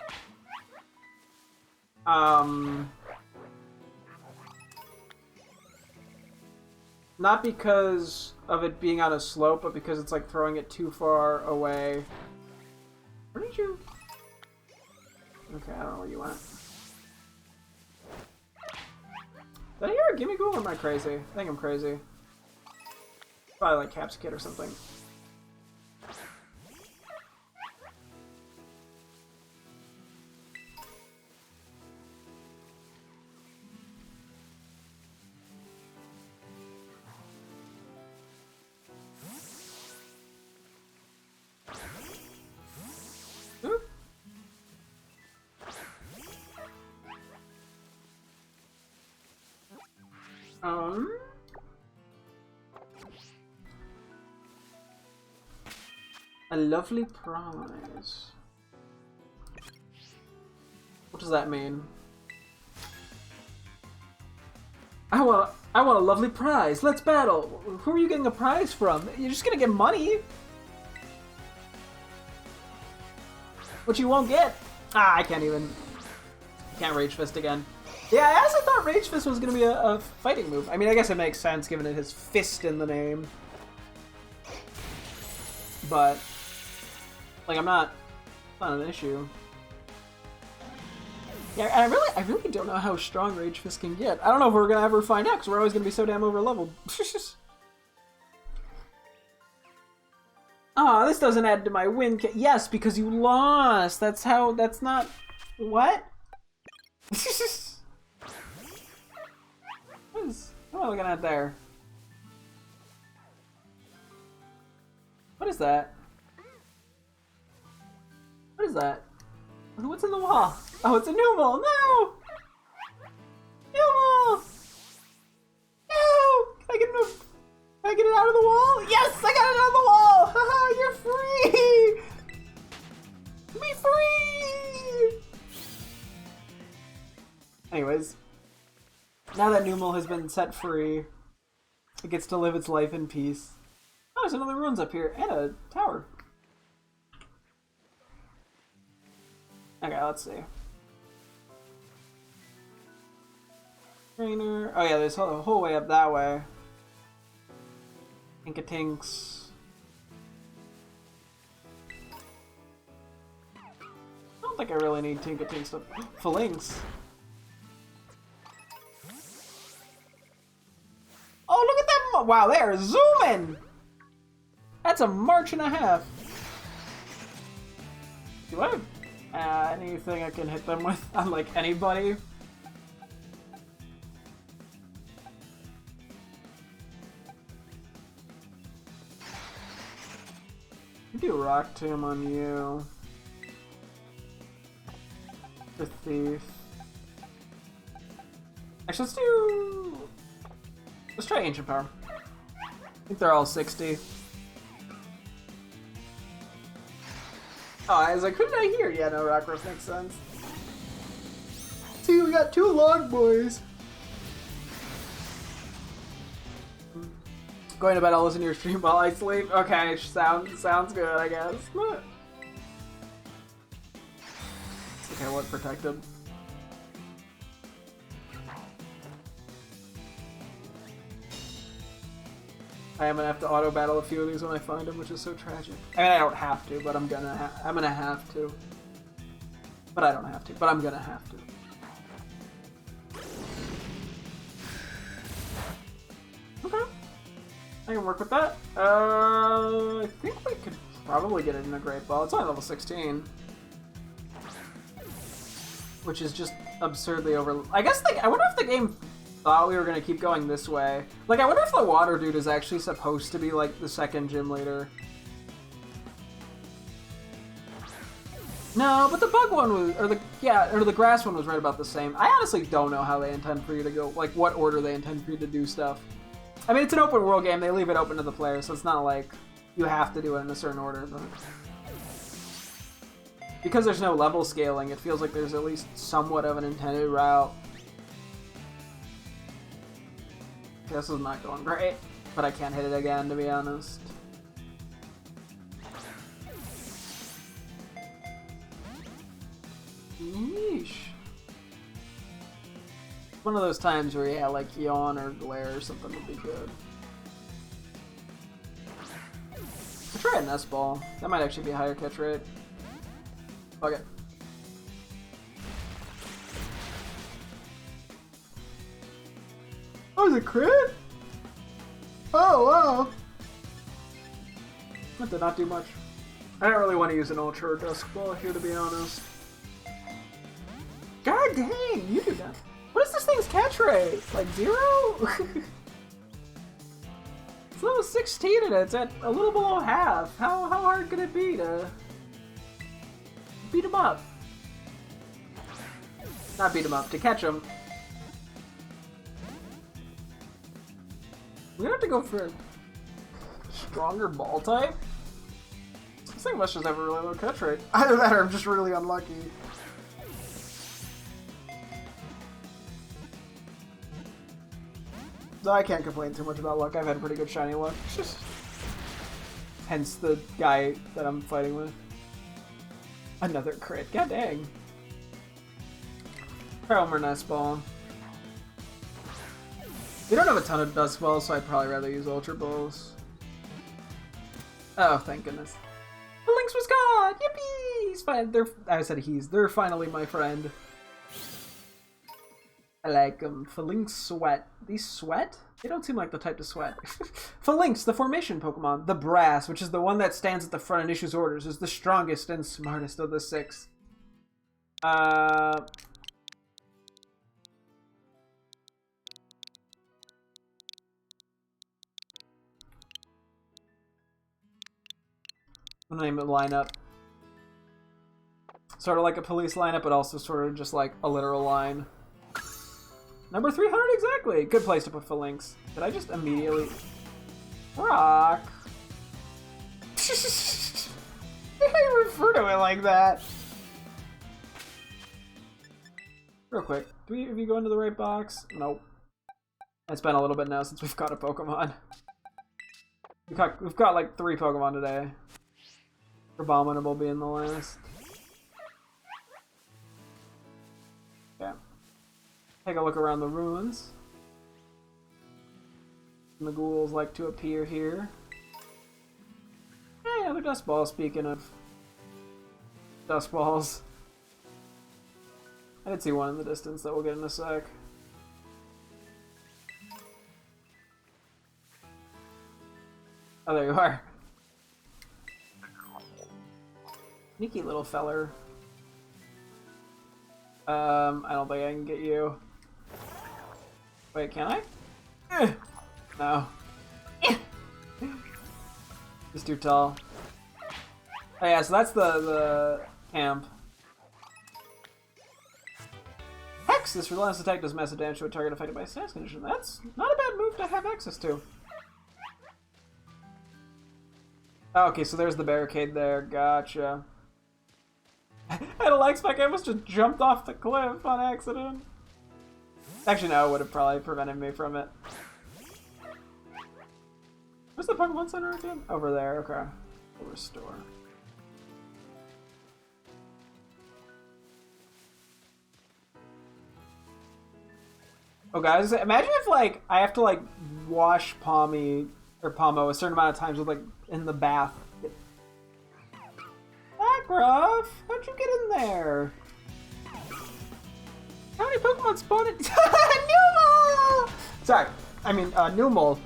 Not because of it being on a slope, but because it's like throwing it too far away. Where did you? Okay, I don't know where you went. Did I hear a Gimme Ghoul or am I crazy? I think I'm crazy. Probably like Cap's Kid or something. A lovely prize. What does that mean? I want a lovely prize. Let's battle. Who are you getting a prize from? You're just gonna get money. Which you won't get. Ah, I can't even. Can't Rage Fist again. Yeah, I honestly thought Rage Fist was gonna be a fighting move. I mean, I guess it makes sense given it has fist in the name. But like, it's not an issue. Yeah, and I really don't know how strong Rage Fist can get. I don't know if we're gonna ever find out because we're always gonna be so damn over leveled. Oh, this doesn't add to my win. Yes, because you lost. That's how. That's not. What? What am I looking at there? What is that? What is that? What's in the wall? Oh, it's a Numel! No! Numel! No! Can I get it? Can I get it out of the wall? Yes! I got it out of the wall! Haha, you're free! Be free! Anyways. Now that Numel has been set free, it gets to live its life in peace. Oh, there's another ruins up here, and a tower. Okay, let's see. Trainer. Oh yeah, there's a whole way up that way. Inkatinks. I don't think I really need Tinkatinks to Phalanx. Oh, look at that! Wow, they are zooming! That's a march and a half. Do I have anything I can hit them with? Unlike anybody? Do Rock Tomb on you. The Thief. Actually, let's try Ancient Power. I think they're all 60. Oh, I was like, who did I hear? Yeah, no, Rockruff makes sense. See, we got two log boys. Going to bed, I'll listen to your stream while I sleep. Okay, sounds good, I guess. Okay, what protected? I am gonna have to auto battle a few of these when I find them, which is so tragic. I mean, I don't have to, but I'm gonna have to. But I don't have to, but I'm gonna have to. Okay. I can work with that. I think we could probably get it in a Great Ball. It's only level 16. Which is just absurdly over... I guess, like, I wonder if the game thought we were going to keep going this way. Like, I wonder if the water dude is actually supposed to be, like, the second gym leader. No, but the bug one was... or the grass one was right about the same. I honestly don't know how they intend for you to go... like, what order they intend for you to do stuff. I mean, it's an open world game. They leave it open to the player, so it's not like you have to do it in a certain order. But Because there's no level scaling, it feels like there's at least somewhat of an intended route. This is not going great, but I can't hit it again, to be honest. Yeesh. One of those times where, yeah, like yawn or glare or something would be good. I'll try an S-ball. That might actually be a higher catch rate. Fuck it. Oh, is it crit? Oh, wow. That did not do much. I don't really want to use an Ultra or Dusk Ball here, to be honest. God dang, you do that. What is this thing's catch rate? Like 0? It's level 16 and it's at a little below half. How hard could it be to beat him up? Not beat him up, to catch him. We're gonna have to go for a stronger ball type? This thing must just have a really low catch rate. Either that or I'm just really unlucky. No, I can't complain too much about luck. I've had pretty good shiny luck. Hence the guy that I'm fighting with. Another crit. God dang. Homer Nest Ball. We don't have a ton of Dusk Balls, so I'd probably rather use Ultra Balls. Oh, thank goodness. The Lynx was caught! Yippee! He's fine. They're finally my friend. I like them. Phalanx Sweat. These sweat? They don't seem like the type to sweat. Phalanx, the formation Pokemon. The Brass, which is the one that stands at the front and issues orders, is the strongest and smartest of the 6. I'm gonna name it lineup. Sort of like a police lineup, but also sort of just like a literal line. Number 300 exactly! Good place to put Phalanx. Did I just immediately... Rock! Why do you refer to it like that? Real quick, have you go into the right box? Nope. It's been a little bit now since we've caught a Pokemon. We've got like 3 Pokemon today. Abominable being the last. Yeah. Take a look around the ruins. And the ghouls like to appear here. Hey, another Dust Ball, speaking of Dust Balls. I did see one in the distance that we'll get in a sec. Oh, there you are. Sneaky little feller. I don't think I can get you. Wait, can I? No. He's too tall. Oh yeah, so that's the camp. Hex! This relentless attack does massive damage to a target affected by a status condition. That's not a bad move to have access to. Oh, okay, so there's the barricade there. Gotcha. I had a lag spike. I almost just jumped off the cliff on accident. Actually, no, it would have probably prevented me from it. Where's the Pokemon Center again? Over there, okay. We'll restore. Oh, guys, imagine if, like, I have to, like, wash Pommy, or Pommo a certain amount of times with, like, in the bath. Gruff, how'd you get in there? How many Pokemon spawned in? Numel! Sorry, I mean, Numel.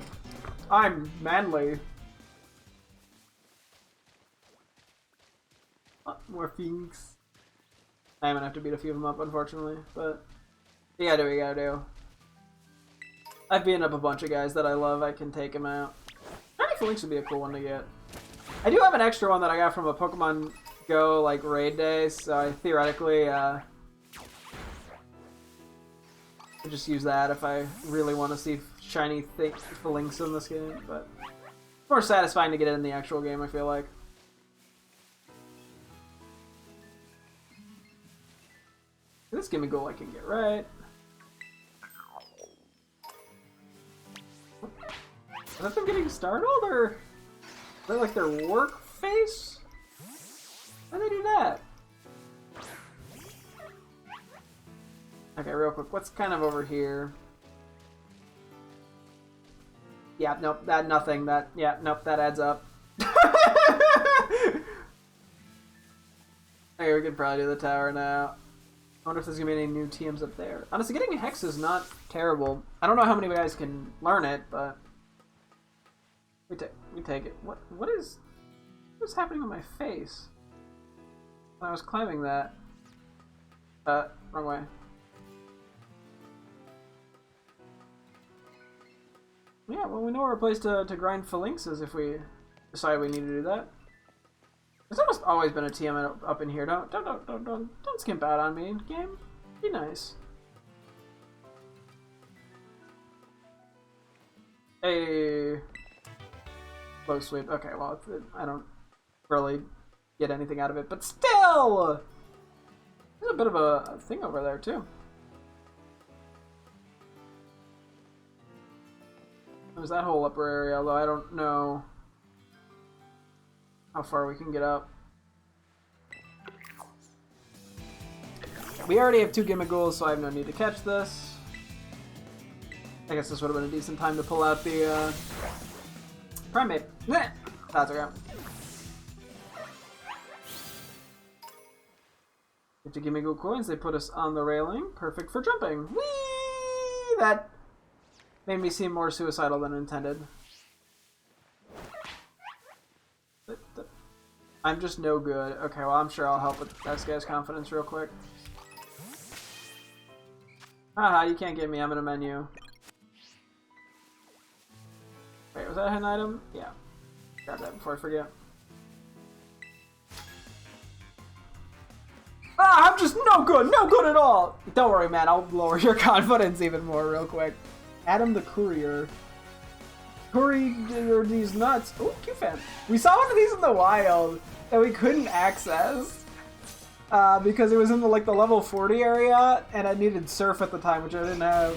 I'm manly. More things. I'm gonna have to beat a few of them up, unfortunately, but you gotta do what you gotta do. I've beaten up a bunch of guys that I love. I can take them out. Shiny Phalanx would be a cool one to get. I do have an extra one that I got from a Pokemon Go like raid day, so I theoretically could just use that if I really want to see shiny Phalanx in this game, but it's more satisfying to get it in the actual game, I feel like. This Gimmighoul I can get right. Is that them getting startled, or is that like their work face? Why do they do that? Okay, real quick, what's kind of over here? Yeah, nope, that nothing. That, yeah, nope, that adds up. Okay, we could probably do the tower now. I wonder if there's gonna be any new TMs up there. Honestly, getting a Hex is not terrible. I don't know how many guys can learn it, but we take it. What's happening with my face? When I was climbing that. Wrong way. Yeah, well, we know where a place to grind phalanx is if we decide we need to do that. There's almost always been a TM up in here. Don't skimp out on me, game. Be nice. Hey, low sweep. Okay, well, I don't really get anything out of it, but still, there's a bit of a thing over there too. There's that whole upper area, although I don't know how far we can get up. We already have 2 Gimmighouls, so I have no need to catch this. I guess this would have been a decent time to pull out the Primate. That's okay. 50 Gimmighoul coins, they put us on the railing. Perfect for jumping. Whee! That made me seem more suicidal than intended. I'm just no good. Okay, well, I'm sure I'll help with this guy's confidence real quick. Haha, you can't get me. I'm in a menu. Wait, was that a hidden item? Yeah. Grab that before I forget. Ah, I'm just no good at all! Don't worry, man, I'll lower your confidence even more real quick. Adam the Courier. Courier these nuts. Ooh, Q-Fan. We saw one of these in the wild that we couldn't access because it was in the level 40 area, and I needed surf at the time, which I didn't have.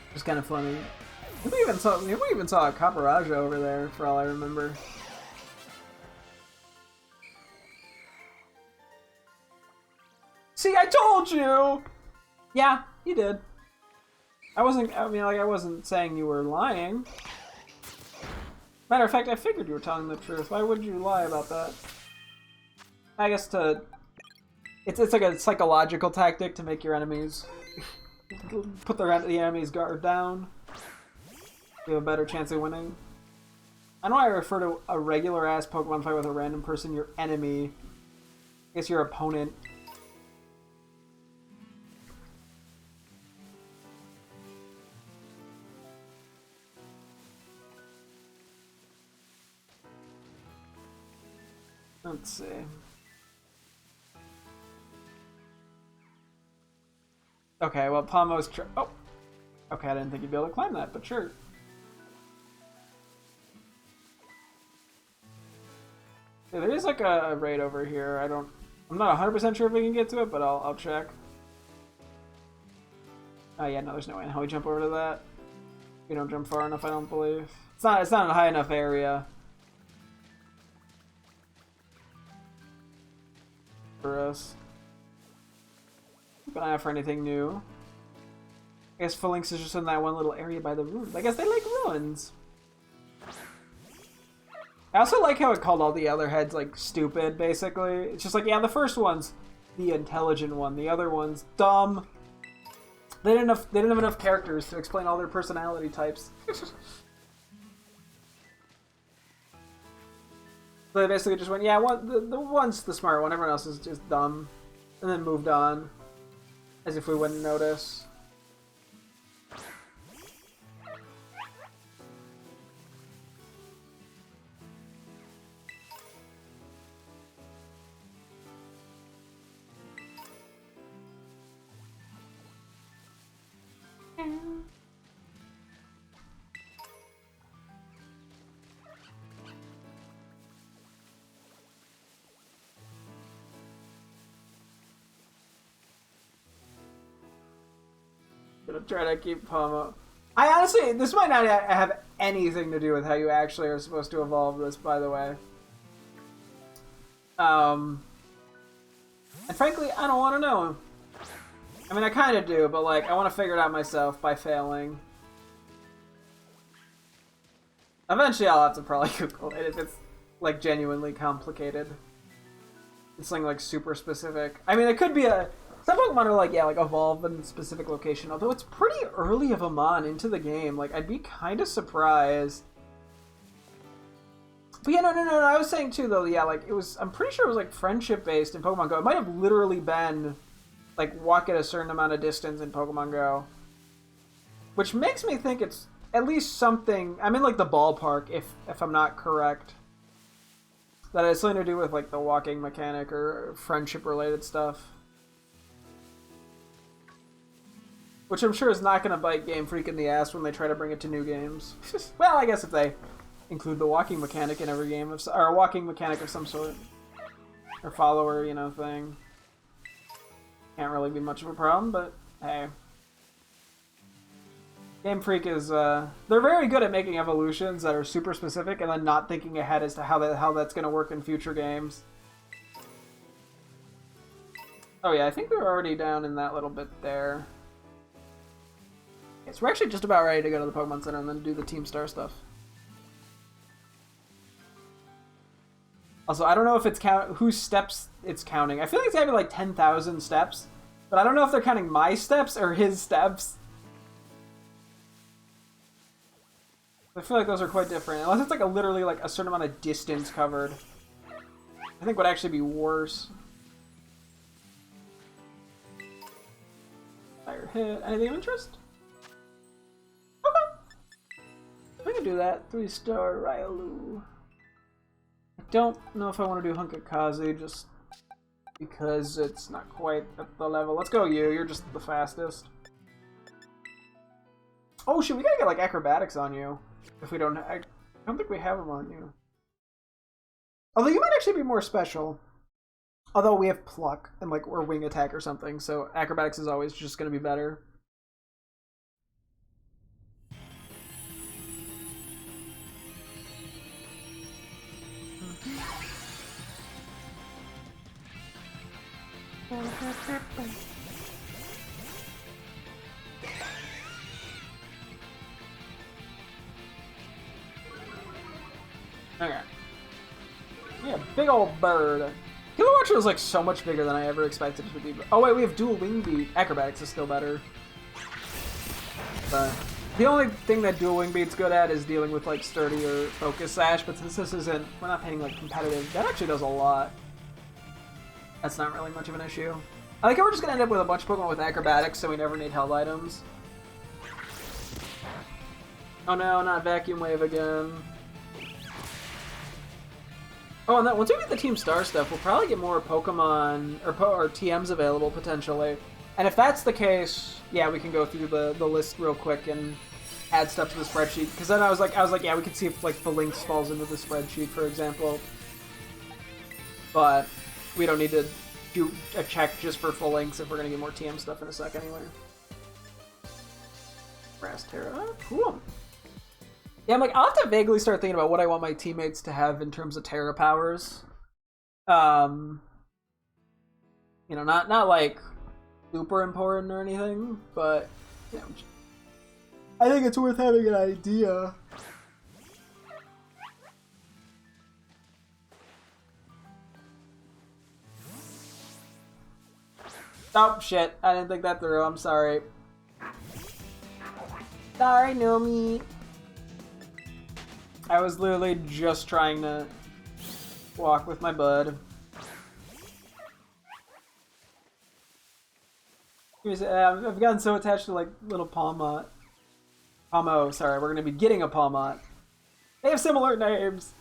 It was kind of funny. We even saw a Caparaja over there, for all I remember. See, I told you! Yeah, you did. I wasn't saying you were lying. Matter of fact, I figured you were telling the truth. Why would you lie about that? I guess it's like a psychological tactic to make your enemies put the enemy's guard down. You have a better chance of winning. I know I refer to a regular ass Pokemon fight with a random person, your enemy. I guess your opponent. Let's see. Okay, well, Pomo's oh! Okay, I didn't think you'd be able to climb that, but sure. Yeah, there is like a raid over here. I'm not 100% sure if we can get to it, but I'll check. Oh yeah, no, there's no way in hell we jump over to that. We don't jump far enough, I don't believe. It's not a high enough area for us. Keep an eye out for anything new. I guess Phalanx is just in that one little area by the ruins. I guess they like ruins. I also like how it called all the other heads like stupid, basically. It's just like, yeah, the first one's the intelligent one, the other one's dumb. They didn't have enough characters to explain all their personality types. So they basically just went, yeah, the one's the smart one, everyone else is just dumb. And then moved on. As if we wouldn't notice. gonna try to keep Pomo. I honestly, this might not have anything to do with how you actually are supposed to evolve this, by the way. And frankly, I don't want to know. I mean, I kind of do, but like, I want to figure it out myself by failing. Eventually, I'll have to probably Google it if it's like genuinely complicated. It's something like super specific. I mean, it could be a. Some Pokemon are like, yeah, like evolve in a specific location. Although it's pretty early of a mon into the game. Like, I'd be kind of surprised. But yeah, no. I was saying too, though, yeah, like it was. I'm pretty sure it was like friendship based in Pokemon Go. It might have literally been like walk at a certain amount of distance in Pokemon Go, which makes me think it's at least something. I'm in like the ballpark, if I'm not correct. That has something to do with like the walking mechanic or friendship related stuff. Which I'm sure is not going to bite Game Freak in the ass when they try to bring it to new games. Well, I guess if they include the walking mechanic in every game, or a walking mechanic of some sort. Or follower, you know, thing. Can't really be much of a problem, but hey. Game Freak is, they're very good at making evolutions that are super specific and then not thinking ahead as to how that's going to work in future games. Oh yeah, I think we were already down in that little bit there. Okay, so we're actually just about ready to go to the Pokemon Center and then do the Team Star stuff. Also, I don't know if it's whose steps it's counting. I feel like it's gotta be like 10,000 steps, but I don't know if they're counting my steps or his steps. I feel like those are quite different. Unless it's like literally like a certain amount of distance covered. I think would actually be worse. Fire hit. Anything of interest? Okay. We can do that. 3-star Riolu. I don't know if I want to do Hunkakazu just because it's not quite at the level. Let's go you. You're just the fastest. Oh shit, we gotta get like acrobatics on you. If we don't, I don't think we have them on you. Although you might actually be more special. Although we have pluck and like or wing attack or something, so acrobatics is always just going to be better. Okay. Yeah, big old bird. Kilowatcher is like so much bigger than I ever expected it to be. Oh wait, we have dual wing beat. Acrobatics is still better. But the only thing that dual wing beat's good at is dealing with like sturdy or focus sash. But since this isn't, we're not painting like competitive. That actually does a lot. That's not really much of an issue. I think we're just gonna end up with a bunch of Pokemon with acrobatics, so we never need held items. Oh no, not vacuum wave again. Oh, and then once we get the Team Star stuff, we'll probably get more Pokemon or TMs available potentially. And if that's the case, yeah, we can go through the list real quick and add stuff to the spreadsheet. Because then I was like, yeah, we can see if like the links falls into the spreadsheet, for example. But we don't need to do a check just for full links if we're gonna get more TM stuff in a sec anyway. Brass Terra, cool. Yeah, I'm like, I'll have to vaguely start thinking about what I want my teammates to have in terms of Terra powers. You know, not like super important or anything, but you know, I think it's worth having an idea. Oh shit! I didn't think that through. I'm sorry. Sorry, Nomi. I was literally just trying to walk with my bud. I've gotten so attached to like little Palmot. Palmo, sorry, we're gonna be getting a Palmot. They have similar names.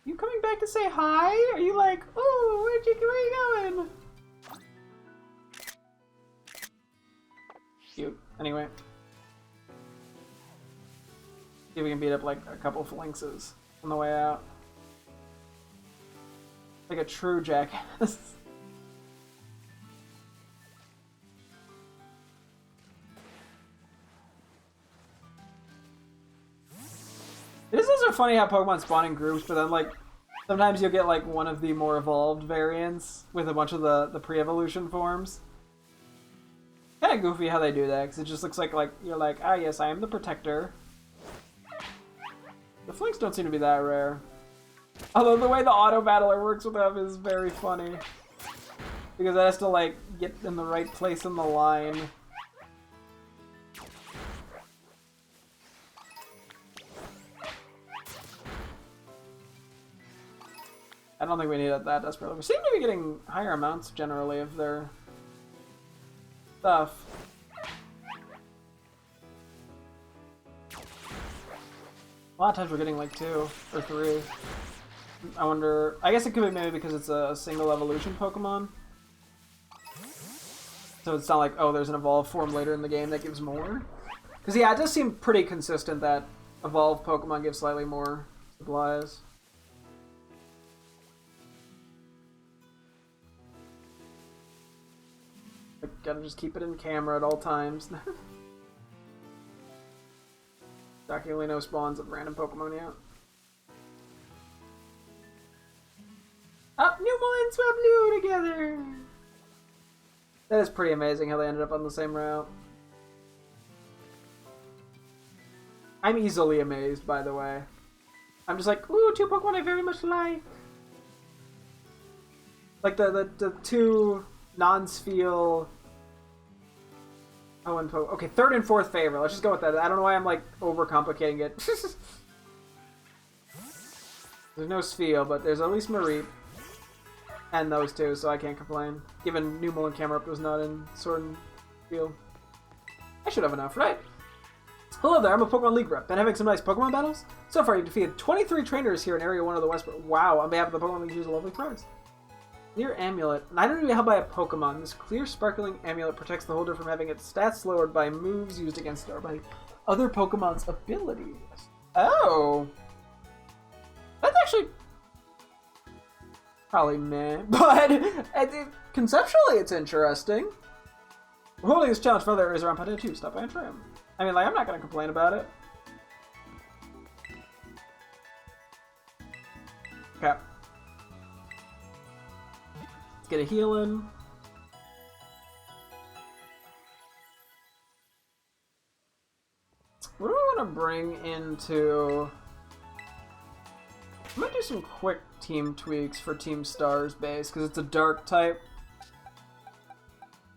You coming back to say hi? Are you like, oh, where are you going? Cute. Anyway. See if we can beat up like a couple of Lynxes on the way out. Like a true jackass. of funny how Pokemon spawn in groups, but then like sometimes you'll get like one of the more evolved variants with a bunch of the pre-evolution forms. Kind of goofy how they do that, because it just looks like you're like, ah yes, I am the protector. The flinks don't seem to be that rare. Although the way the auto battler works with them is very funny. Because it has to like get in the right place in the line. I don't think we need it that desperately. We seem to be getting higher amounts generally of their stuff. A lot of times we're getting like 2 or 3. I wonder... I guess it could be maybe because it's a single evolution Pokemon. So it's not like, oh, there's an evolved form later in the game that gives more. Because yeah, it does seem pretty consistent that evolved Pokemon give slightly more supplies. I gotta just keep it in camera at all times. Shockingly no spawns of random Pokemon yet. Up Numel and Swablu together! That is pretty amazing how they ended up on the same route. I'm easily amazed, by the way. I'm just like, ooh, 2 Pokemon I very much like. Like the 2 non-Spheal... Oh, and okay, 3rd and 4th favorite. Let's just go with that. I don't know why I'm like overcomplicating it. There's no Spheal, but there's at least Mareep. And those 2, so I can't complain. Given Numel and Camerupt was not in Sword and Shield. I should have enough, right? Hello there, I'm a Pokemon League rep. Been having some nice Pokemon battles? So far, you've defeated 23 trainers here in Area 1 of the West. Wow, on behalf of the Pokemon League, here's a lovely prize. Clear Amulet. And I don't even know how by a Pokemon. This clear, sparkling amulet protects the holder from having its stats lowered by moves used against it or by other Pokemon's abilities. Oh! That's actually... probably meh, but conceptually it's interesting. We're holding this challenge for other areas around Paldea too. Stop by and try them. I mean, like, I'm not gonna complain about it. Okay. Let's get a heal in. What do I want to bring into... I'm gonna do some quick team tweaks for Team Star's base, because it's a dark type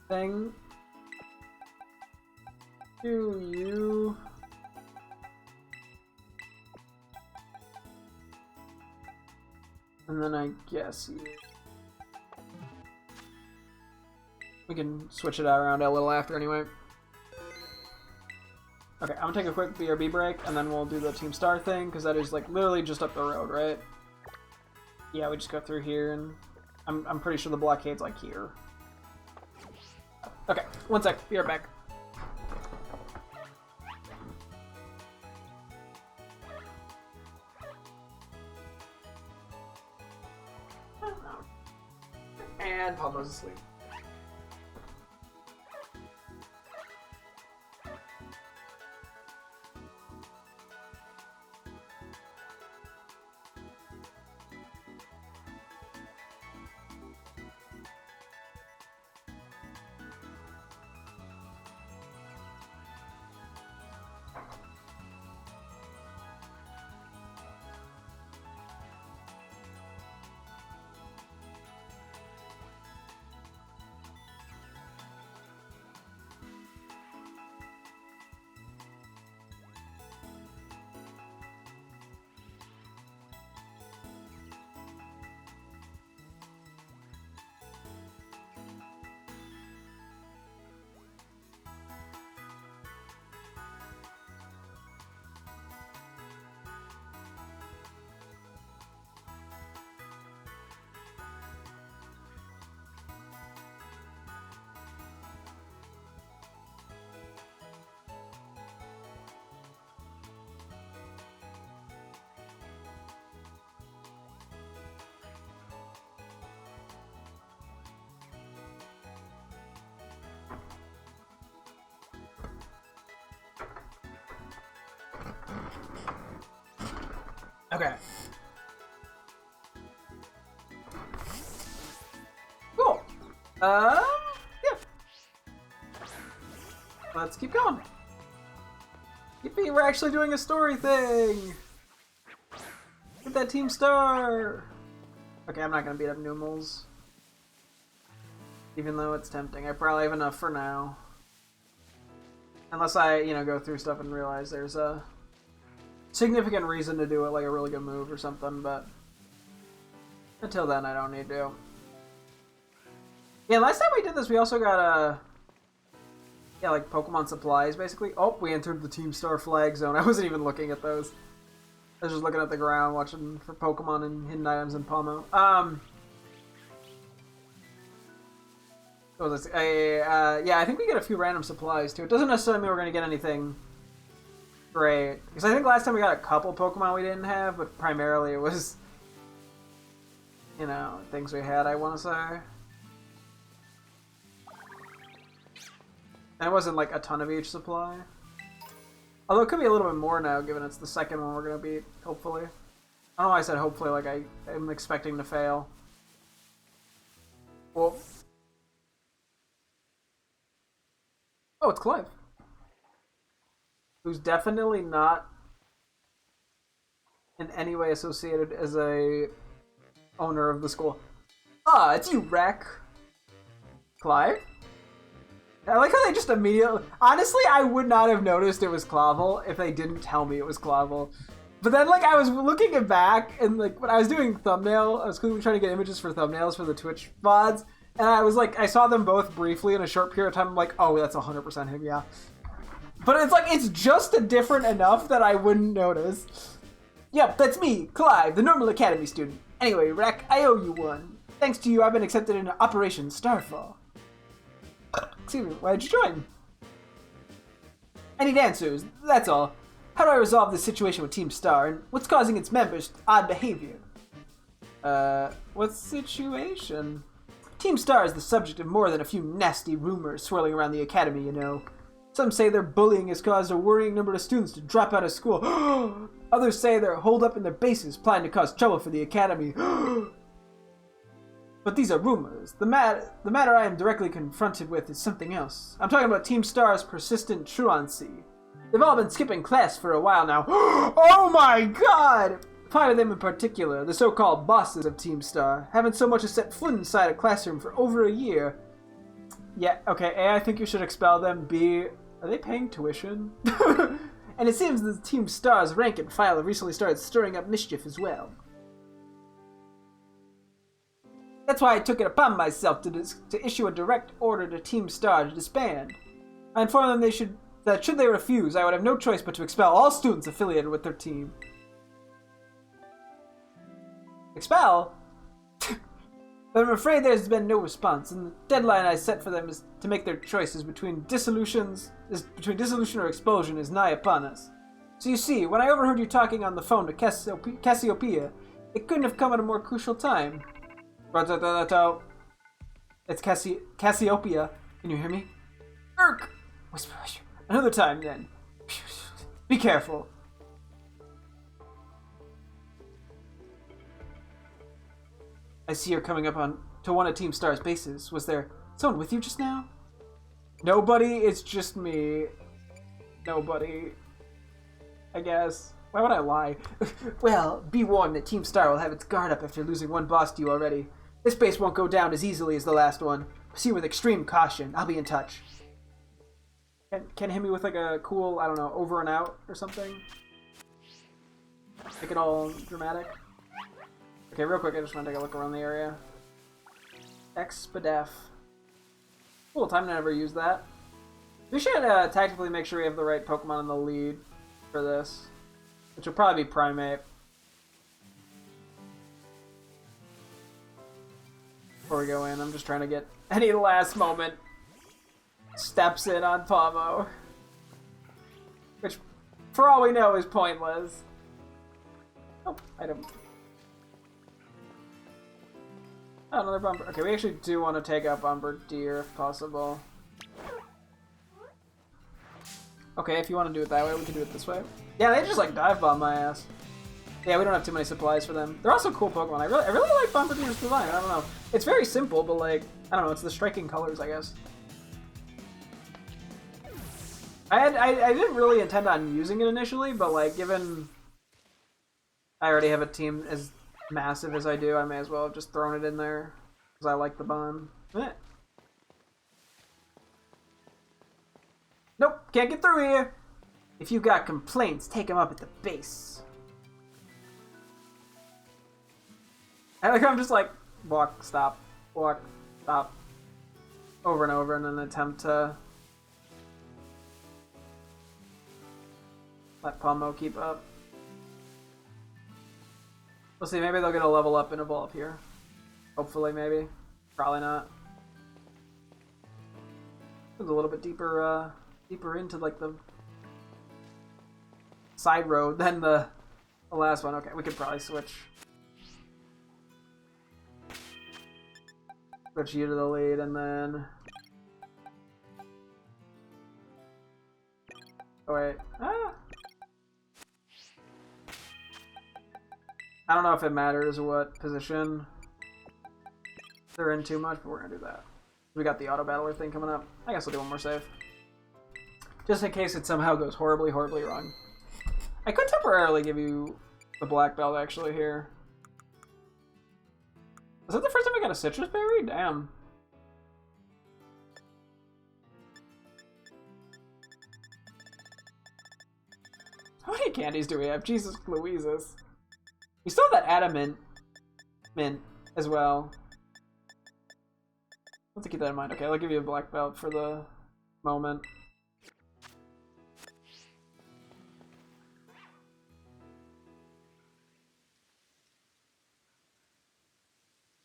thing. Do you... And then I guess you... We can switch it out around a little after anyway. Okay, I'm gonna take a quick BRB break, and then we'll do the Team Star thing, because that is, like, literally just up the road, right? Yeah, we just go through here, and I'm pretty sure the blockade's, like, here. Okay, one sec, be right back. And Pablo's asleep. Okay. Cool. Yeah. Let's keep going. Yippee, we're actually doing a story thing! Get that team star! Okay, I'm not gonna beat up Numels. Even though it's tempting. I probably have enough for now. Unless I, go through stuff and realize there's a significant reason to do it, like a really good move or something, but until then I don't need to. Yeah, last time we did this we also got like Pokemon supplies, basically. Oh, we entered the Team Star flag zone. I wasn't even looking at those. I was just looking at the ground, watching for Pokemon and hidden items in Pomo. What was this? Yeah, I think we get a few random supplies, too. It doesn't necessarily mean we're going to get anything great. Because I think last time we got a couple Pokemon we didn't have, but primarily it was, things we had, I want to say. And it wasn't like a ton of each supply. Although it could be a little bit more now, given it's the second one we're going to beat, hopefully. I don't know why I said hopefully, like I'm expecting to fail. Well. Oh, it's Clive. Who's definitely not in any way associated as a owner of the school. Ah, it's you, Wreck. Clive? I like how they just immediately... Honestly, I would not have noticed it was Clavel if they didn't tell me it was Clavel. But then, like, I was looking it back, and, like, when I was doing thumbnail, I was trying to get images for thumbnails for the Twitch VODs, and I was like, I saw them both briefly in a short period of time. I'm like, oh, that's 100% him, yeah. But it's like, it's just different enough that I wouldn't notice. Yep, that's me, Clive, the normal academy student. Anyway, Rek, I owe you one. Thanks to you, I've been accepted into Operation Starfall. Excuse me, why did you join? I need answers, that's all. How do I resolve this situation with Team Star, and what's causing its members' odd behavior? What situation? Team Star is the subject of more than a few nasty rumors swirling around the academy, you know. Some say their bullying has caused a worrying number of students to drop out of school. Others say they're holed up in their bases, planning to cause trouble for the academy. But these are rumors. The matter I am directly confronted with is something else. I'm talking about Team Star's persistent truancy. They've all been skipping class for a while now. Oh my god! 5 of them in particular, the so-called bosses of Team Star, haven't so much as set foot inside a classroom for over a year. Yeah, okay, A, I think you should expel them. B, are they paying tuition? And it seems that Team Star's rank and file have recently started stirring up mischief as well. That's why I took it upon myself to issue a direct order to Team Star to disband. I informed them that should they refuse, I would have no choice but to expel all students affiliated with their team. Expel? But I'm afraid there's been no response, and the deadline I set for them is to make their choices between dissolution or expulsion is nigh upon us. So you see, when I overheard you talking on the phone to Cassiopeia, it couldn't have come at a more crucial time. It's Cassiopeia. Can you hear me? Urk! Whisper. Another time, then. Be careful. I see you're coming up to one of Team Star's bases. Was there someone with you just now? Nobody, it's just me. Nobody. I guess. Why would I lie? Well, be warned that Team Star will have its guard up after losing one boss to you already. This base won't go down as easily as the last one. Proceed with extreme caution. I'll be in touch. Can hit me with like a cool, I don't know, over and out or something? Make it all dramatic. Okay, real quick, I just want to take a look around the area. Expedef. Cool, time to never use that. We should tactically make sure we have the right Pokemon in the lead for this. Which will probably be Primate. Before we go in, I'm just trying to get any last moment steps in on Pomo. Which, for all we know, is pointless. Oh, item. Oh, another Bomber. Okay, we actually do want to take out Bombardier if possible. Okay, if you want to do it that way, we can do it this way. Yeah, they just like dive bomb my ass. Yeah, we don't have too many supplies for them. They're also cool Pokemon. I really like Bombardier's design. I don't know. It's very simple, but like, I don't know. It's the striking colors, I guess. I didn't really intend on using it initially, but like, given I already have a team as massive as I do, I may as well have just thrown it in there because I like the bond. Nope, can't get through here. If you got complaints, take them up at the base. I like I'm just like walk, stop, over and over in an attempt to let Palmo keep up. We'll see, maybe they'll get a level up and evolve here. Hopefully, maybe. Probably not. It's a little bit deeper, deeper into like the side road than the last one. Okay, we could probably switch. Switch you to the lead, and then... Oh, wait. Ah! I don't know if it matters what position they're in too much, but we're gonna do that. We got the auto battler thing coming up. I guess we'll do one more save. Just in case it somehow goes horribly, horribly wrong. I could temporarily give you the black belt actually here. Was that the first time I got a citrus berry? Damn. How many candies do we have? Jesus Louises. We still have that adamant mint as well. Let's keep that in mind. Okay, I'll give you a black belt for the moment.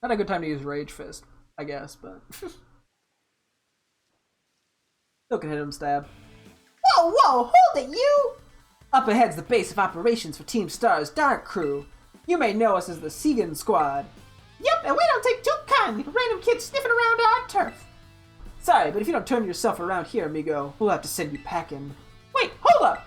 Not a good time to use Rage Fist, I guess, but... Still can hit him, stab. Whoa, whoa, hold it, you! Up ahead's the base of operations for Team Star's Dark Crew. You may know us as the Segan Squad. Yep, and we don't take too kindly to random kids sniffing around our turf. Sorry, but if you don't turn yourself around here, amigo, we'll have to send you packing. Wait, hold up!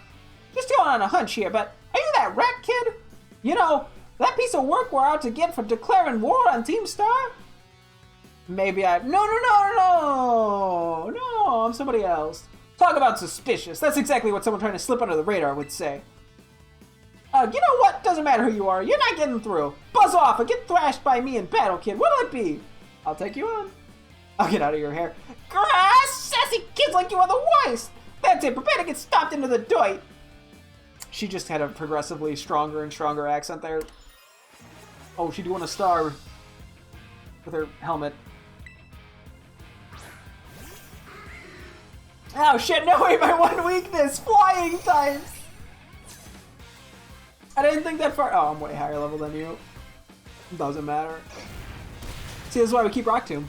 Just going on a hunch here, but are you that rat kid? You know, that piece of work we're out to get for declaring war on Team Star? Maybe I... No, I'm somebody else. Talk about suspicious. That's exactly what someone trying to slip under the radar would say. You know what? Doesn't matter who you are. You're not getting through. Buzz off and get thrashed by me in battle, kid. What'll it be? I'll take you on. I'll get out of your hair. Grass! Sassy kids like you are the worst! That's it. Prepare to get stomped into the doit. She just had a progressively stronger and stronger accent there. Oh, she doing a star with her helmet. Oh shit, no way, my one weakness! Flying types! I didn't think that far. Oh, I'm way higher level than you. Doesn't matter. See, this is why we keep Rock Tomb.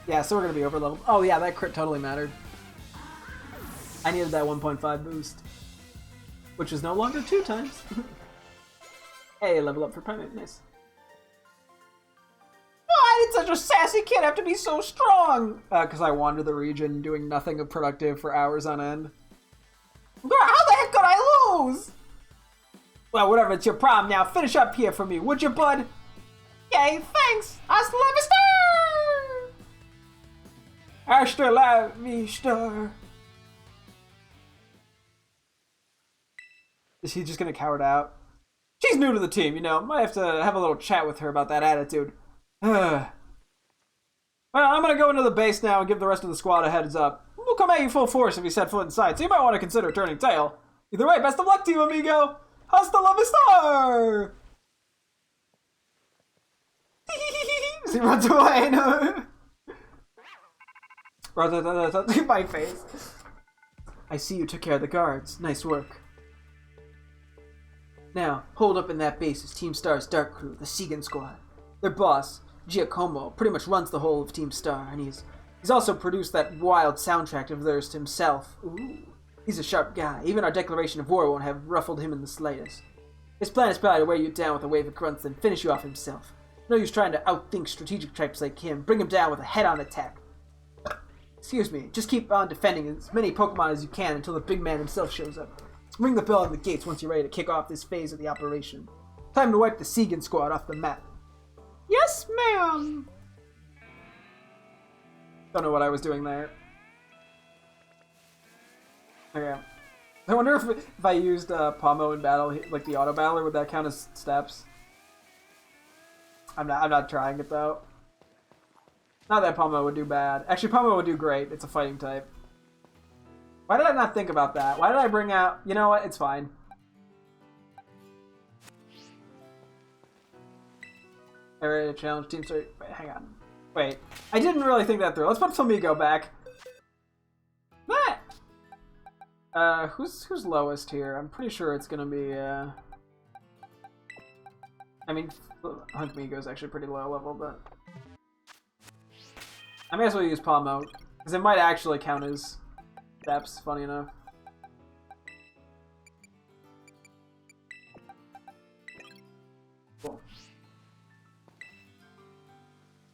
Yeah, so we're gonna be over leveled. Oh yeah, that crit totally mattered. I needed that 1.5 boost. Which is no longer 2 times. Hey, level up for Primate, nice. Why did such a sassy kid have to be so strong? Because I wander the region doing nothing of productive for hours on end. Girl, how the heck could I lose? Well, whatever, it's your problem now. Finish up here for me, would you, bud? Okay, thanks. Hasta la vista! Hasta la vista. Is he just gonna cower it out? She's new to the team, you know. Might have to have a little chat with her about that attitude. Well, I'm gonna go into the base now and give the rest of the squad a heads up. We'll come at you full force if you set foot inside, so you might want to consider turning tail. Either way, best of luck to you, amigo! Hasta la vista! He runs away. No. My face. I see you took care of the guards. Nice work. Now, hold up in that base is Team Star's Dark Crew, the Segan Squad. Their boss, Giacomo, pretty much runs the whole of Team Star, and he's also produced that wild soundtrack of theirs to himself. Ooh, he's a sharp guy. Even our declaration of war won't have ruffled him in the slightest. His plan is probably to wear you down with a wave of grunts, then finish you off himself. No use trying to outthink strategic types like him. Bring him down with a head-on attack. Excuse me. Just keep on defending as many Pokemon as you can until the big man himself shows up. Ring the bell on the gates once you're ready to kick off this phase of the operation. Time to wipe the Segan squad off the map. Yes, ma'am! Don't know what I was doing there. Okay. I wonder if I used Pomo in battle, like the auto battler, would that count as steps? I'm not trying it though. Not that Pomo would do bad. Actually, Pomo would do great. It's a fighting type. Why did I not think about that? Why did I bring out... You know what? It's fine. Area challenge team start... Wait, hang on. Wait. I didn't really think that through. Let's put Flamigo back. What? Who's lowest here? I'm pretty sure it's gonna be, I mean, Flamigo's actually pretty low level, but... I may as well use Pomo, because it might actually count as steps, funny enough. Cool.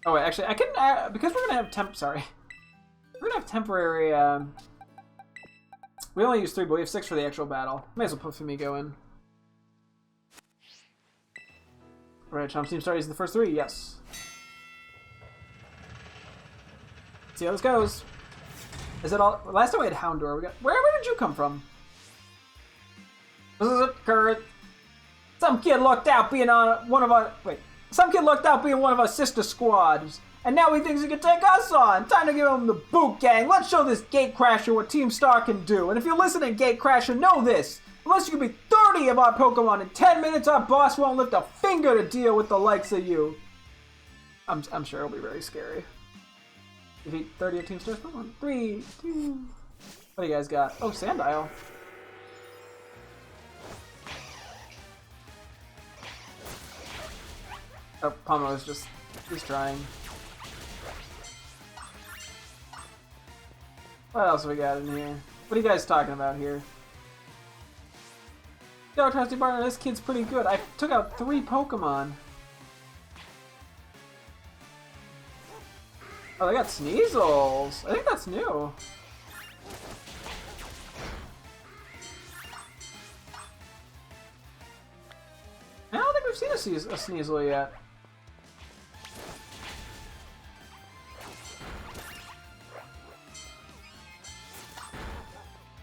Oh wait, actually, I can, because we're gonna have we're gonna have temporary, we only use 3, but we have 6 for the actual battle. May as well put Flamigo in. Alright, Chomp Team Start using the first 3, yes. See how this goes. Is it all? Last time we had Houndour. We got. Where did you come from? This is it, Kurt. Some kid lucked out being on one of our. Wait. Some kid lucked out being one of our sister squads, and now he thinks he can take us on. Time to give him the boot, gang. Let's show this Gatecrasher what Team Star can do. And if you're listening, Gatecrasher, know this: unless you can be 30 of our Pokemon in 10 minutes, our boss won't lift a finger to deal with the likes of you. I'm sure it'll be very scary. Defeat 30 of Team Star's Pokemon. 3, 2... What do you guys got? Oh, Sandile. Oh, Pomo is just... He's trying. What else we got in here? What are you guys talking about here? Yo, Trusty Partner, this kid's pretty good. I took out 3 Pokemon. Oh, they got Sneasels. I think that's new. I don't think we've seen a Sneasel yet.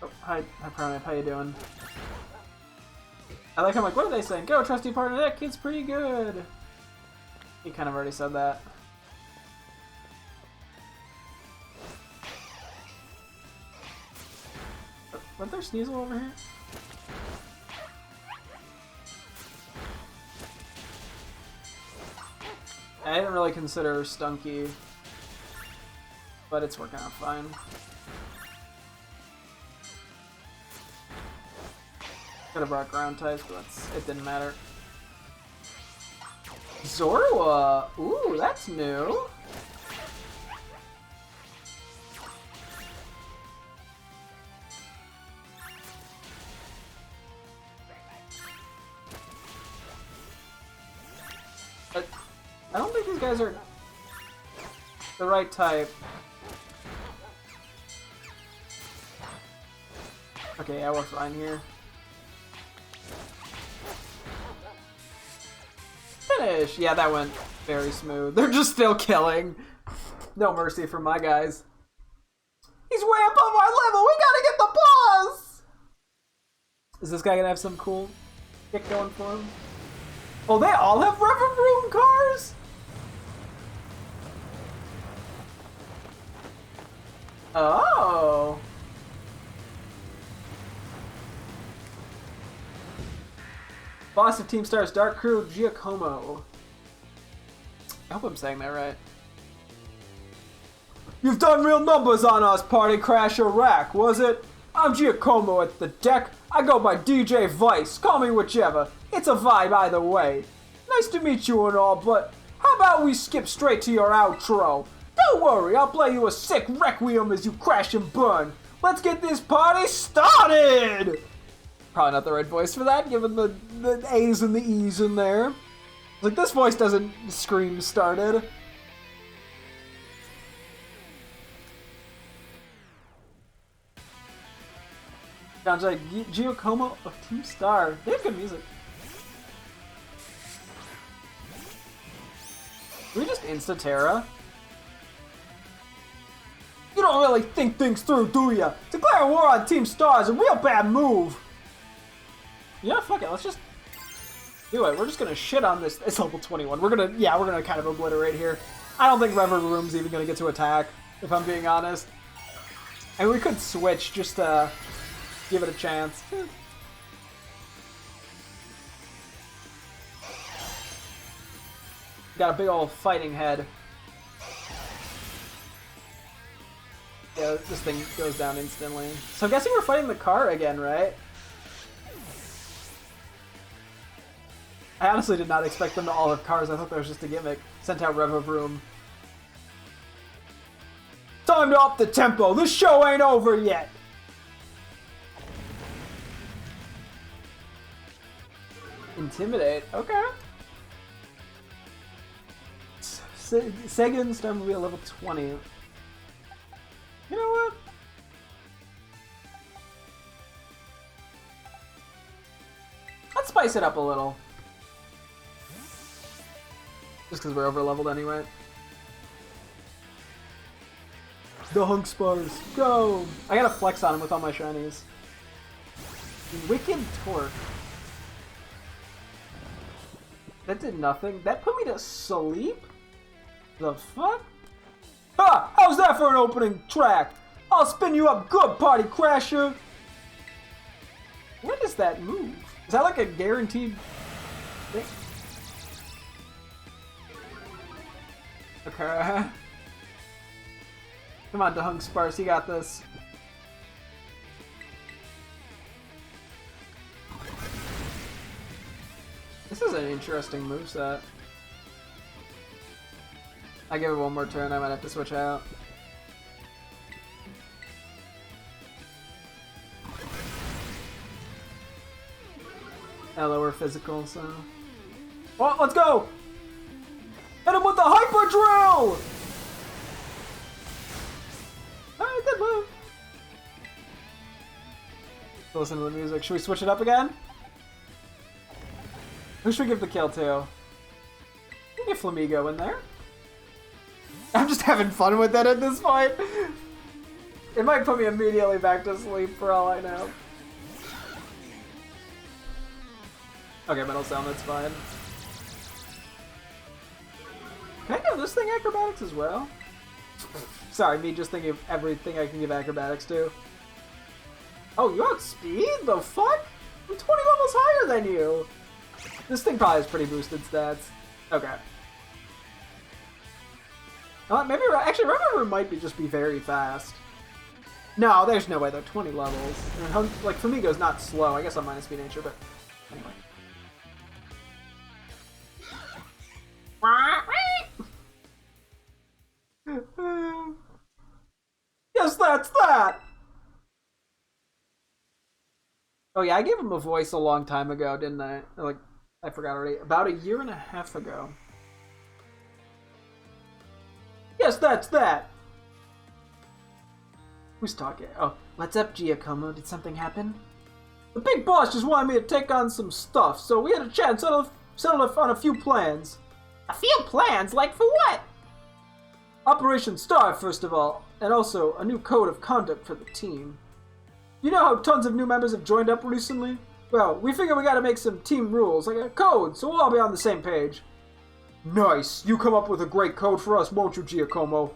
Oh, hi Primate, how you doing? I like how I'm like, what are they saying? Go, Trusty Partner, that kid's pretty good. He kind of already said that. Wasn't there Sneasel over here? I didn't really consider Stunky, but it's working out fine. Could have brought ground types, but it didn't matter. Zorua! Ooh, that's new! I don't think these guys are the right type. Okay, yeah, we're fine here. Finish! Yeah, that went very smooth. They're just still killing. No mercy for my guys. He's way above our level! We gotta get the boss! Is this guy gonna have some cool kick going for him? Oh, they all have River cars? Oh. Boss of Team Star's Dark Crew, Giacomo. I hope I'm saying that right. You've done real numbers on us, Party Crasher Rack, was it? I'm Giacomo at the deck. I go by DJ Vice. Call me whichever. It's a vibe either way. Nice to meet you and all, but how about we skip straight to your outro? Don't worry, I'll play you a sick requiem as you crash and burn. Let's get this party started! Probably not the right voice for that, given the A's and the E's in there. Like, this voice doesn't scream started. Sounds like Giacomo of Team Star. They have good music. Can we just insta-Terra? You don't really think things through, do ya? Declare war on Team Star is a real bad move. Yeah, fuck it. Let's just do it. We're just gonna shit on this. It's level 21. We're gonna kind of obliterate here. I don't think Rever Room's even gonna get to attack, if I'm being honest. And we could switch just to give it a chance. Got a big old fighting head. Yeah, this thing goes down instantly. So I'm guessing we're fighting the car again, right? I honestly did not expect them to all have cars. I thought that was just a gimmick. Sent out Rev of Room. Time to up the tempo. This show ain't over yet. Intimidate. Okay. Sega and Starmobile level 20. You know what? Let's spice it up a little. Just because we're over leveled anyway. The hunk spars. Go! I gotta flex on him with all my shinies. Wicked Torque. That did nothing. That put me to sleep? The fuck? Ha! How's that for an opening track? I'll spin you up good, Party Crasher! When does that move? Is that like a guaranteed thing? Okay. Come on, Dehung Sparse, you got this. This is an interesting moveset. I give it one more turn, I might have to switch out. Lower physical, so... Oh, let's go! Hit him with the Hyper Drill! Alright, good move. Listen to the music. Should we switch it up again? Who should we give the kill to? We can get Flamigo in there. I'm just having fun with it at this point. It might put me immediately back to sleep for all I know. Okay, Metal Sound, that's fine. Can I give this thing acrobatics as well? Sorry, me just thinking of everything I can give acrobatics to. Oh, you outspeed? The fuck? I'm 20 levels higher than you! This thing probably has pretty boosted stats. Okay. Maybe, actually, Rever might just be very fast. No, there's no way, they're 20 levels. And like, Flamigo's not slow. I guess I'm minus speed nature, but anyway. Yes, that's that! Oh yeah, I gave him a voice a long time ago, didn't I? Like, I forgot already. About a year and a half ago. Yes, that's that! Who's talking? Oh, what's up, Giacomo? Did something happen? The big boss just wanted me to take on some stuff, so we had a chat and settled on a few plans. A few plans? Like for what? Operation Star, first of all, and also a new code of conduct for the team. You know how tons of new members have joined up recently? Well, we figure we gotta make some team rules, like a code, so we'll all be on the same page. Nice! You come up with a great code for us, won't you, Giacomo?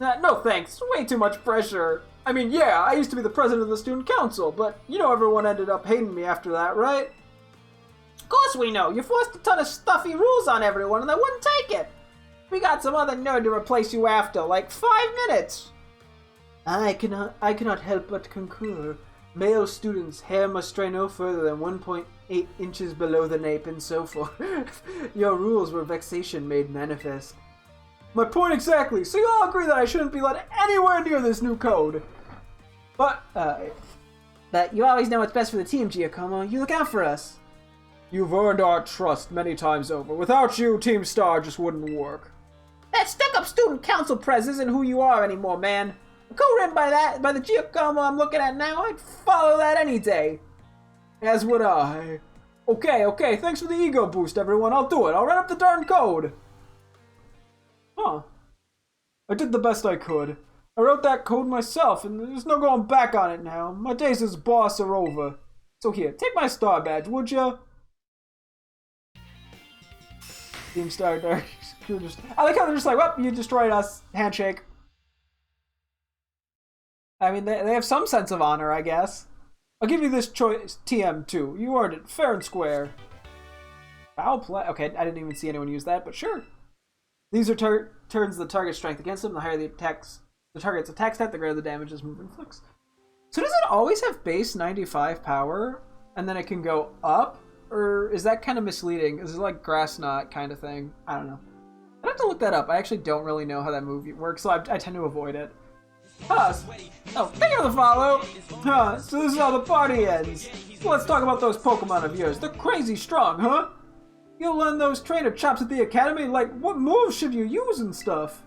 No thanks, way too much pressure. I mean, yeah, I used to be the president of the student council, but you know everyone ended up hating me after that, right? Of course we know! You forced a ton of stuffy rules on everyone and they wouldn't take it! We got some other nerd to replace you after, like 5 minutes! I cannot help but concur. Male students' hair must stray no further than 1.8 inches below the nape and so forth. Your rules were vexation made manifest. My point exactly, so you all agree that I shouldn't be let anywhere near this new code. But you always know what's best for the team, Giacomo. You look out for us. You've earned our trust many times over. Without you, Team Star just wouldn't work. That stuck-up student council prez isn't who you are anymore, man. Co-written by the Giacomo I'm looking at now, I'd follow that any day. As would I. Okay, thanks for the ego boost, everyone. I'll do it. I'll write up the darn code. Huh. I did the best I could. I wrote that code myself, and there's no going back on it now. My days as boss are over. So here, take my star badge, would ya? Team Star Dark. I like how they're just like, well, you destroyed us. Handshake. I mean, they have some sense of honor, I guess. I'll give you this choice, TM2. You earned it, fair and square. Foul play. Okay, I didn't even see anyone use that, but sure. These are turns the target's strength against them. The higher the target's attack stat, the greater the damage this move inflicts. So does it always have base 95 power, and then it can go up? Or is that kind of misleading? Is it like grass knot kind of thing? I don't know. I'd have to look that up. I actually don't really know how that move works, so I tend to avoid it. Huh. Oh, thank you for the follow. Huh, so this is how the party ends. So let's talk about those Pokemon of yours. They're crazy strong, huh? You'll learn those trainer chops at the academy? Like, what moves should you use and stuff?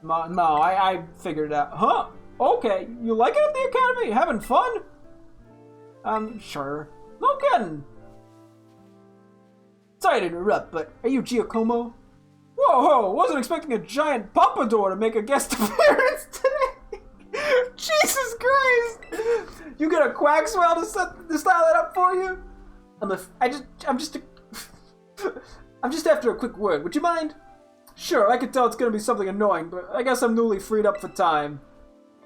No, I figured it out. Huh? Okay, you like it at the academy? Having fun? Sure. No kidding. Sorry to interrupt, but are you Giacomo? Whoa, wasn't expecting a giant pompadour to make a guest appearance today. Jesus Christ! You get a Quaxwell to style that up for you? I'm just after a quick word. Would you mind? Sure, I can tell it's gonna be something annoying, but I guess I'm newly freed up for time.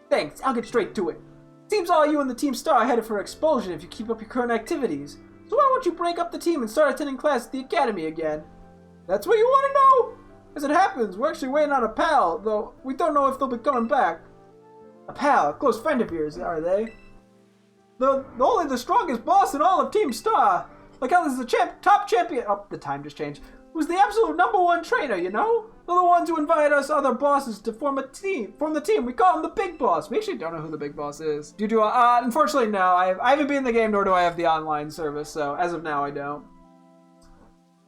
Thanks, I'll get straight to it. Seems all you and the Team Star are headed for expulsion if you keep up your current activities. So why won't you break up the team and start attending class at the academy again? That's what you want to know? As it happens, we're actually waiting on a pal, though we don't know if they'll be coming back. A pal, a close friend of yours, are they? Only the strongest boss in all of Team Star. Like how this is the top champion. Oh, the time just changed. Who's the absolute #1 trainer, you know? They're the ones who invite us other bosses to form the team. We call him the Big Boss. We actually don't know who the Big Boss is. Unfortunately, no. I haven't been in the game, nor do I have the online service. So as of now, I don't.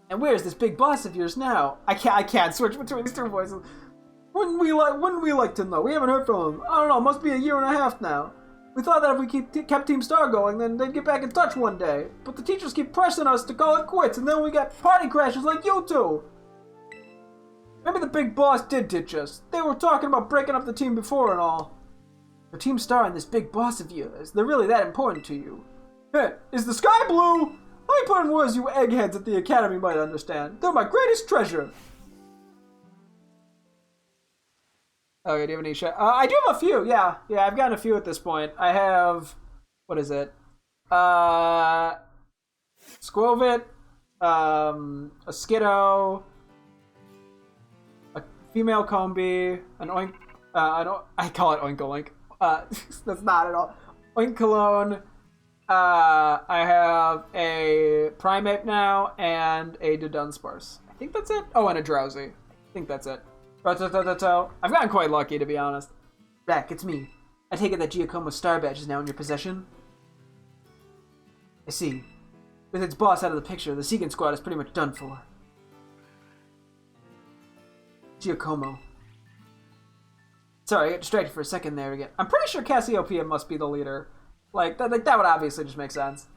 And where's this Big Boss of yours now? I can't switch between these two voices. Wouldn't we like to know? We haven't heard from him. I don't know. Must be a year and a half now. We thought that if we kept Team Star going, then they'd get back in touch one day. But the teachers keep pressing us to call it quits, and then we got party crashers like you two. Maybe the Big Boss did ditch us. They were talking about breaking up the team before and all. The Team Star and this Big Boss of yours, they're really that important to you. Hey, is the sky blue? Let me put in words you eggheads at the academy might understand. They're my greatest treasure. Okay, do you have any shit? I do have a few, yeah. Yeah, I've gotten a few at this point. I have... What is it? Squovit, a Skiddo, a female Combi, an Oink... I call it Oinkoloink. That's not at all. Oinkologne. I have a Primeape now, and a Dunsparce. I think that's it. Oh, and a Drowsy. I think that's it. I've gotten quite lucky, to be honest. Rack, it's me. I take it that Giacomo's star badge is now in your possession? I see. With its boss out of the picture, the Segan squad is pretty much done for. Giacomo. Sorry, I got distracted for a second there again. I'm pretty sure Cassiopeia must be the leader. That would obviously just make sense.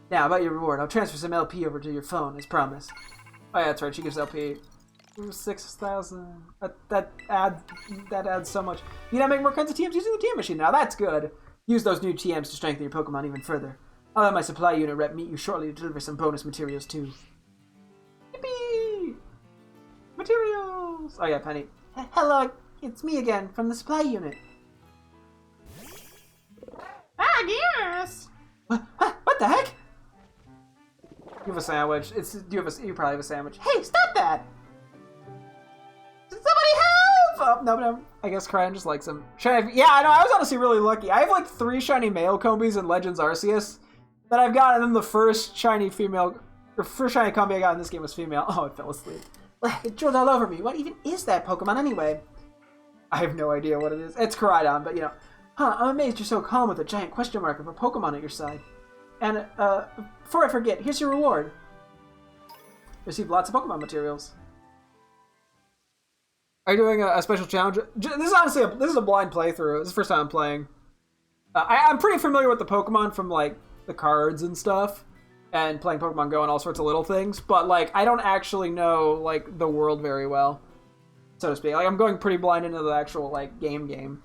Now, about your reward, I'll transfer some LP over to your phone, as promised. Oh yeah, that's right, she gives LP. 6,000. That adds so much. You know, make more kinds of TMs using the TM machine. Now that's good. Use those new TMs to strengthen your Pokemon even further. I'll have my supply unit rep meet you shortly to deliver some bonus materials too. Yippee! Materials! Oh yeah, Penny. Hello, it's me again from the supply unit. Yes. What the heck? You have a sandwich. You probably have a sandwich. Hey, stop that! Somebody help! Oh, no. I guess Cryon just likes him. Yeah, I know. I was honestly really lucky. I have like 3 shiny male Combies in Legends Arceus that I've got, and then the first shiny Combi I got in this game was female. Oh, I fell asleep. It drilled all over me. What even is that Pokemon anyway? I have no idea what it is. It's Koraidon, but you know. Huh, I'm amazed you're so calm with a giant question mark of a Pokemon at your side. And, before I forget, here's your reward. Receive lots of Pokemon materials. Are you doing a special challenge? This is honestly this is a blind playthrough. This is the first time I'm playing. I'm pretty familiar with the Pokemon from like the cards and stuff, and playing Pokemon Go and all sorts of little things. But like, I don't actually know like the world very well, so to speak. Like, I'm going pretty blind into the actual like game.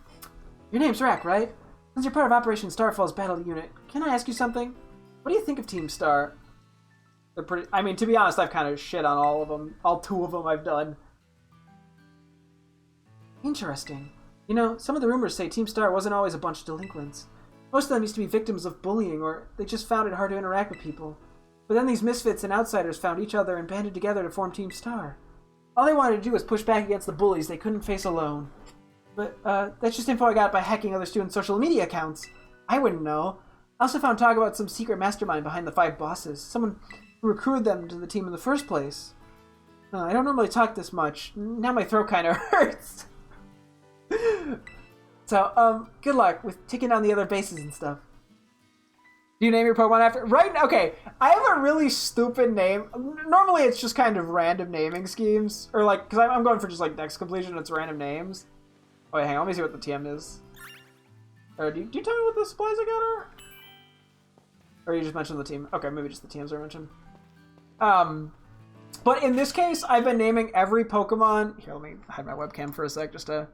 Your name's Rack, right? Since you're part of Operation Starfall's battle unit, can I ask you something? What do you think of Team Star? They're pretty. I mean, to be honest, I've kind of shit on all of them. All 2 of them I've done. Interesting. You know, some of the rumors say Team Star wasn't always a bunch of delinquents. Most of them used to be victims of bullying, or they just found it hard to interact with people. But then these misfits and outsiders found each other and banded together to form Team Star. All they wanted to do was push back against the bullies they couldn't face alone. But, that's just info I got by hacking other students' social media accounts. I wouldn't know. I also found talk about some secret mastermind behind the 5 bosses. Someone who recruited them to the team in the first place. I don't normally talk this much. Now my throat kind of hurts. So, good luck with taking down the other bases and stuff. Do you name your Pokemon after? Right? Okay, I have a really stupid name. Normally it's just kind of random naming schemes. Or like, because I'm going for just like dex completion, it's random names. Oh wait, hang on, let me see what the TM is. Or do you tell me what the supplies I got are? Or you just mentioned the team? Okay, maybe just the TMs are mentioned. But in this case, I've been naming every Pokemon. Here, let me hide my webcam for a sec just to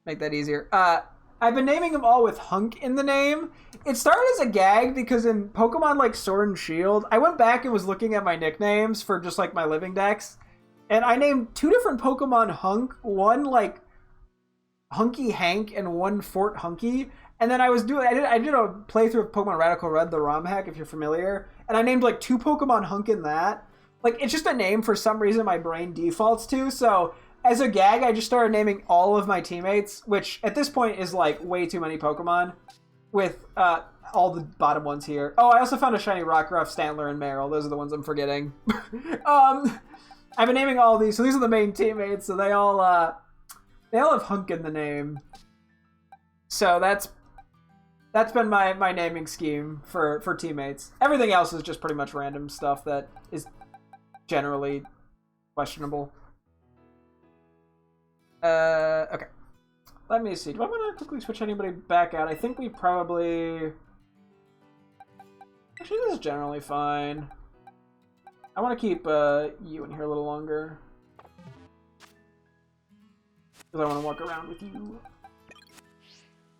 make that easier. I've been naming them all with Hunk in the name. It started as a gag because in Pokemon like Sword and Shield, I went back and was looking at my nicknames for just like my living dex. And I named 2 different Pokemon Hunk. One like Hunky Hank and one Fort Hunky. And then I did a playthrough of Pokemon Radical Red, the ROM hack, if you're familiar. And I named like 2 Pokemon Hunk in that. Like, it's just a name for some reason my brain defaults to. So as a gag, I just started naming all of my teammates, which at this point is like way too many Pokemon, with all the bottom ones here. Oh, I also found a shiny Rockruff, Stantler, and Marill. Those are the ones I'm forgetting. I've been naming all these, so these are the main teammates. So they all have Hunk in the name. So that's been my naming scheme for teammates. Everything else is just pretty much random stuff that is generally questionable. Okay. Let me see. Do I want to quickly switch anybody back out? I think we probably... Actually, this is generally fine. I want to keep you in here a little longer. Because I want to walk around with you.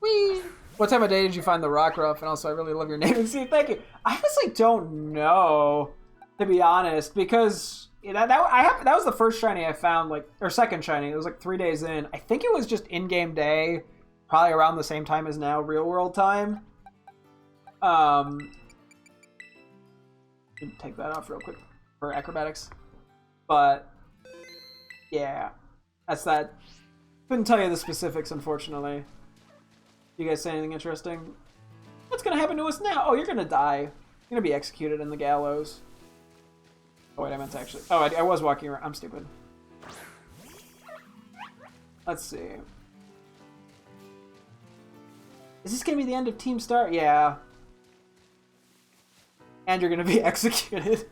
Whee! What time of day did you find the Rockruff? And also, I really love your naming scheme. Thank you. I honestly don't know, to be honest, because... that was the first shiny I found, like, or second shiny. It was like 3 days in. I think it was just in-game day, probably around the same time as now, real world time. Take that off real quick for acrobatics. But yeah, that's that. Couldn't tell you the specifics, unfortunately. You guys say anything interesting? What's gonna happen to us now? Oh, you're gonna die. You're gonna be executed in the gallows. Oh wait, I meant to actually... Oh, I was walking around. I'm stupid. Let's see. Is this gonna be the end of Team Star? Yeah. And you're gonna be executed.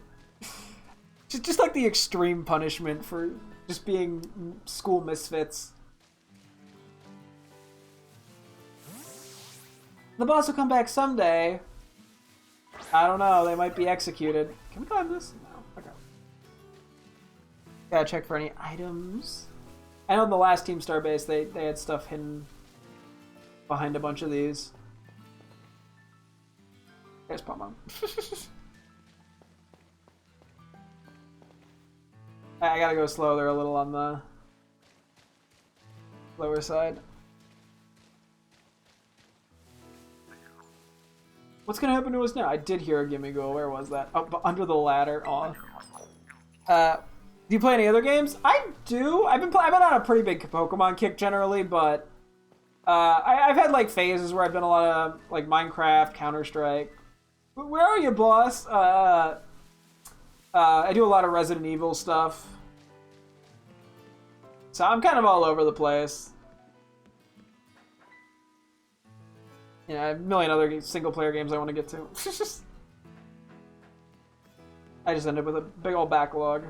just like the extreme punishment for just being school misfits. The boss will come back someday. I don't know. They might be executed. Can we climb this? No. Okay. Gotta check for any items. I know in the last Team Star base they had stuff hidden behind a bunch of these. There's Pokémon. I gotta go slow. They're a little on the lower side. What's gonna happen to us now? I did hear a Gimmighoul. Where was that? Up under the ladder. Aw. Do you play any other games? I do. I've been on a pretty big Pokemon kick generally, but I've had like phases where I've done a lot of like Minecraft, Counter-Strike. Where are you, boss? I do a lot of Resident Evil stuff. So I'm kind of all over the place. Yeah, I have a million other single-player games I want to get to. I just end up with a big old backlog.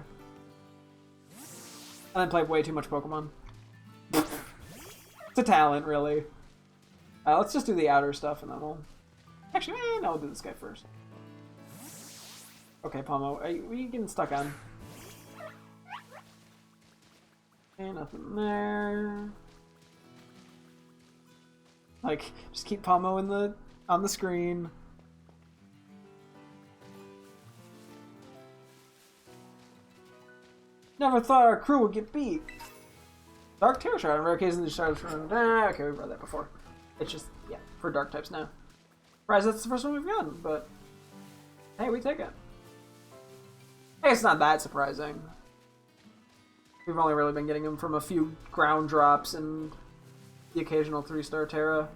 And I played way too much Pokemon. It's a talent, really. Let's just do the outer stuff and then we'll... Actually, no, we'll do this guy first. Okay, Palmo, are you getting stuck on? Okay, nothing there. Like, just keep Palmo on the screen. Never thought our crew would get beat. Dark Terror Shard. On rare occasions, the shards from... okay, we've read that before. It's just, yeah, for dark types now. Surprised that's the first one we've gotten, but... Hey, we take it. I guess it's not that surprising. We've only really been getting them from a few ground drops and the occasional 3-star Terra.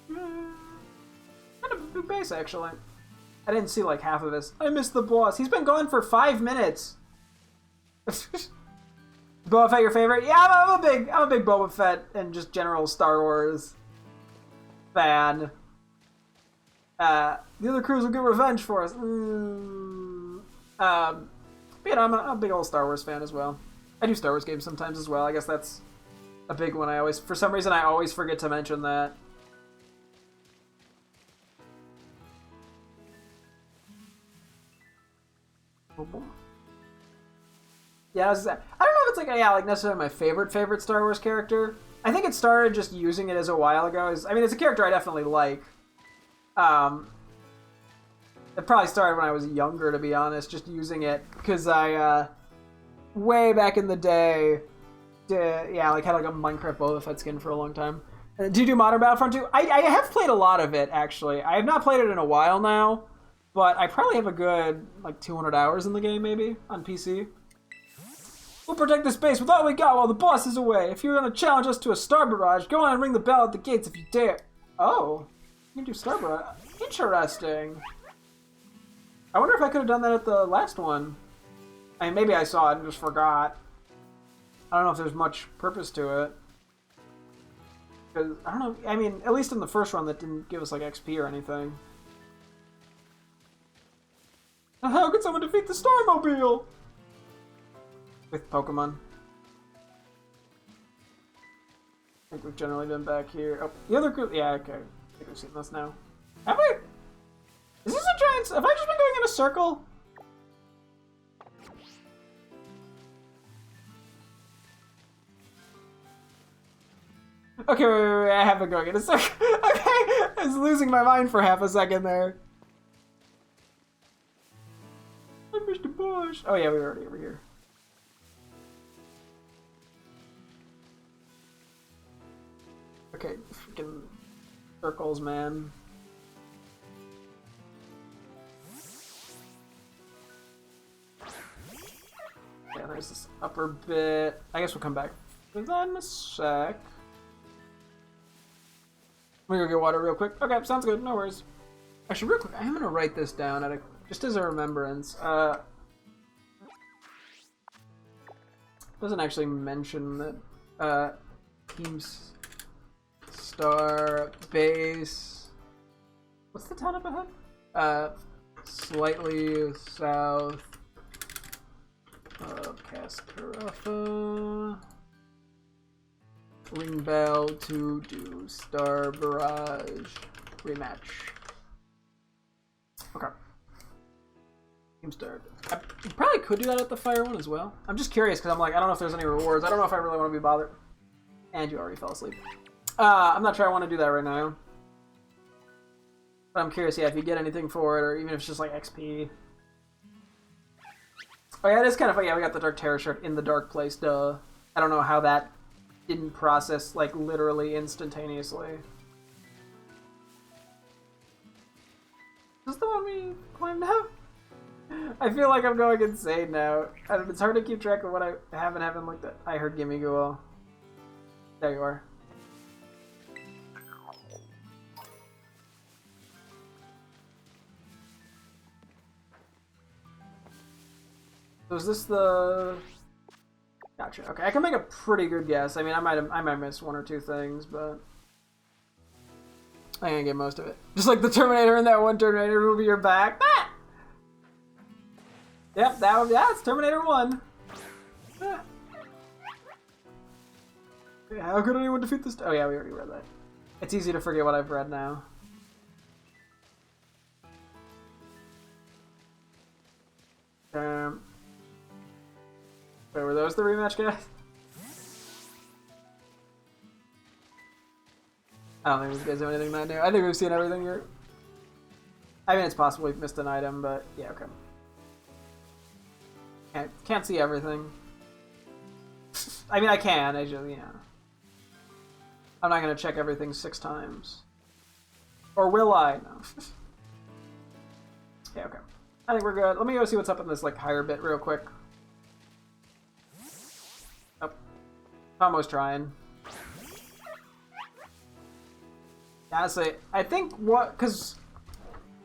Kind of a big base, actually. I didn't see like half of this. I missed the boss. He's been gone for 5 minutes. Boba Fett your favorite? Yeah, I'm a big Boba Fett and just general Star Wars fan. The other crews will get revenge for us. But yeah, I'm a big old Star Wars fan as well. I do Star Wars games sometimes as well. I guess that's a big one. For some reason, I always forget to mention that. Yeah, I don't know if it's like necessarily my favorite Star Wars character. I think it started just using it as a while ago. I mean, it's a character I definitely like. It probably started when I was younger, to be honest, just using it because I way back in the day, had like a Minecraft Boba Fett skin for a long time. Do you do Modern Battlefront 2? I have played a lot of it actually. I have not played it in a while now. But I probably have a good, 200 hours in the game, maybe, on PC. We'll protect this base with all we got while the boss is away. If you're going to challenge us to a Star Barrage, go on and ring the bell at the gates if you dare. Oh, you can do Star Barrage. Interesting. I wonder if I could have done that at the last one. I mean, maybe I saw it and just forgot. I don't know if there's much purpose to it. Because, I don't know, I mean, at least in the first run that didn't give us, XP or anything. How could someone defeat the Starmobile? With Pokemon. I think we've generally been back here. Oh, the other group. Yeah, okay. I think we've seen this now. Have we? Is this a giant... Have I just been going in a circle? Okay, wait, I have been going in a circle. Okay, I was losing my mind for half a second there. Mr. Bush. Oh yeah, we were already over here. Okay, freaking circles, man. Yeah, there's this upper bit. I guess we'll come back to that in a sec. Let me go get water real quick. Okay, sounds good. No worries. Actually, real quick, I am gonna write this down just as a remembrance. Doesn't actually mention that Team Star Base. What's the town up ahead? Slightly south of Cascarafa. Ring bell to do Star Barrage rematch. Okay. Team Star. I probably could do that at the fire one as well. I'm just curious because I'm like, I don't know if there's any rewards. I don't know if I really want to be bothered. And you already fell asleep. I'm not sure I want to do that right now. But I'm curious, yeah, if you get anything for it, or even if it's just like XP. Oh yeah, it is kind of funny. Yeah, we got the Dark Terror shirt in the dark place, duh. I don't know how that didn't process, literally instantaneously. Is this the one we climbed out? I feel like I'm going insane now. It's hard to keep track of what I have and haven't looked at. I heard Gimme Ghoul. There you are. So is this the... Gotcha. Okay, I can make a pretty good guess. I mean, I might miss one or two things, but I can get most of it. Just like the Terminator in that one Terminator movie, you're back. Ah! Yep, that's Terminator 1. How could anyone defeat this? Oh yeah, we already read that. It's easy to forget what I've read now. Wait, were those the rematch guys? I don't think these guys have anything that new. I think we've seen everything here. I mean, it's possible we've missed an item, but yeah, okay. Can't see everything. I mean, I can. I just, I'm not gonna check everything 6 times. Or will I? No. Yeah, okay. I think we're good. Let me go see what's up in this like higher bit real quick. Oh, almost trying. Honestly, I think because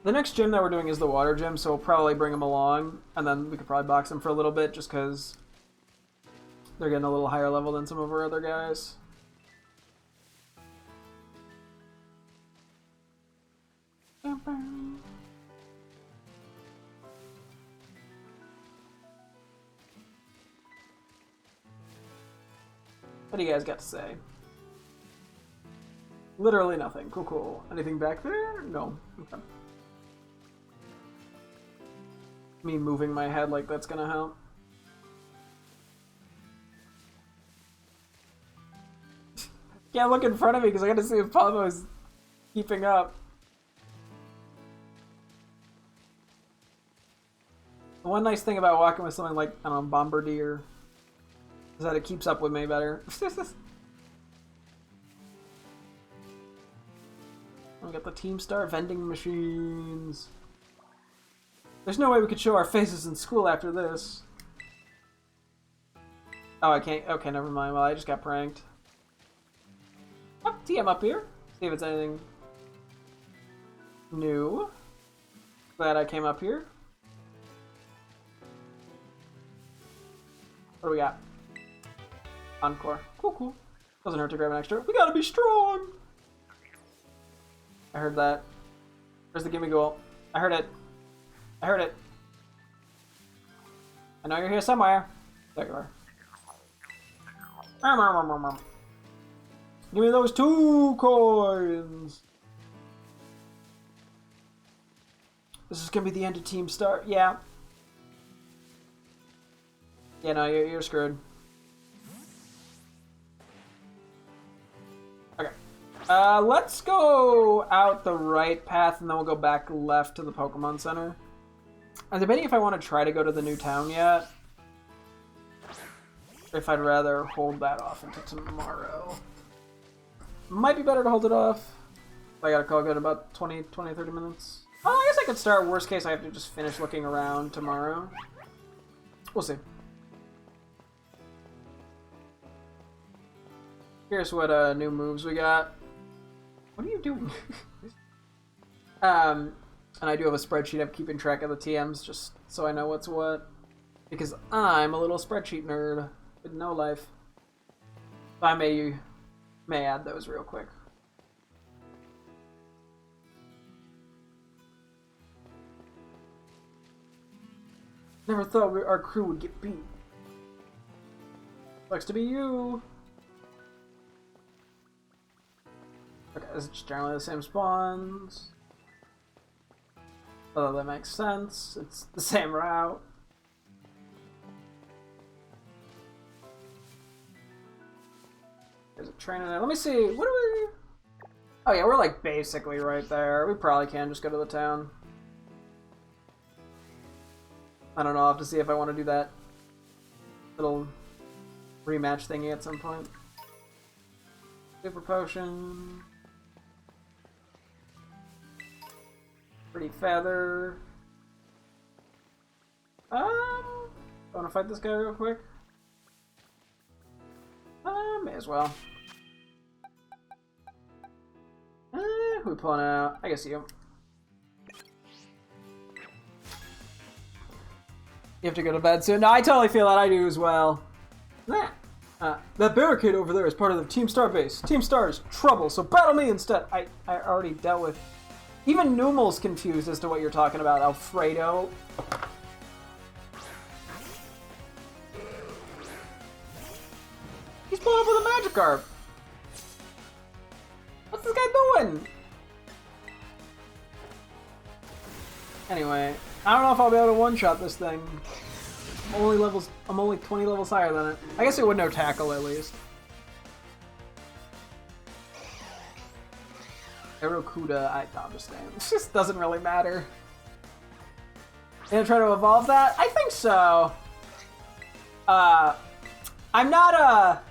the next gym that we're doing is the water gym, so we'll probably bring him along, and then we could probably box him for a little bit, just because they're getting a little higher level than some of our other guys. What do you guys got to say? Literally nothing. Cool, cool. Anything back there? No. Okay. Me moving my head like that's gonna help. Can't look in front of me because I gotta see if Pablo's keeping up. The one nice thing about walking with something like, I don't know, Bombardier is that it keeps up with me better. We got the Team Star vending machines. There's no way we could show our faces in school after this. Oh, I can't. Okay, never mind. Well, I just got pranked. Oh, TM up here. See if it's anything new. Glad I came up here. What do we got? Encore. Cool, cool. Doesn't hurt to grab an extra. We gotta be strong! I heard that. Where's the gimme goal? I heard it. I heard it. I know you're here somewhere. There you are. Give me those 2 coins! This is gonna be the end of Team Star. Yeah. Yeah, no, you're screwed. Okay. Let's go out the right path and then we'll go back left to the Pokemon Center. I'm debating if I want to try to go to the new town yet. Or if I'd rather hold that off until tomorrow. Might be better to hold it off. I gotta call it in about 20, 30 minutes. Oh, I guess I could start. Worst case, I have to just finish looking around tomorrow. We'll see. Here's what new moves we got. What are you doing? And I do have a spreadsheet of keeping track of the TMs just so I know what's what. Because I'm a little spreadsheet nerd with no life. I may add those real quick. Never thought our crew would get beat. Sucks to be you. Okay, this is just generally the same spawns. Although that makes sense. It's the same route. There's a trainer there. Let me see. What do we... Oh yeah, we're like basically right there. We probably can just go to the town. I don't know. I'll have to see if I want to do that little rematch thingy at some point. Super potion. Pretty feather. I want to fight this guy real quick. May as well. Who we pulling out? I guess you. You have to go to bed soon. No, I totally feel that. I do as well. That barricade over there is part of the Team Star base. Team Star is trouble, so battle me instead. I already dealt with... Even Numel's confused as to what you're talking about, Alfredo. He's pulling up with a Magikarp. What's this guy doing? Anyway, I don't know if I'll be able to one-shot this thing. I'm only 20 levels higher than it. I guess it would know Tackle at least. Aerocuda, I understand. It just doesn't really matter. Gonna try to evolve that? I think so. I'm not,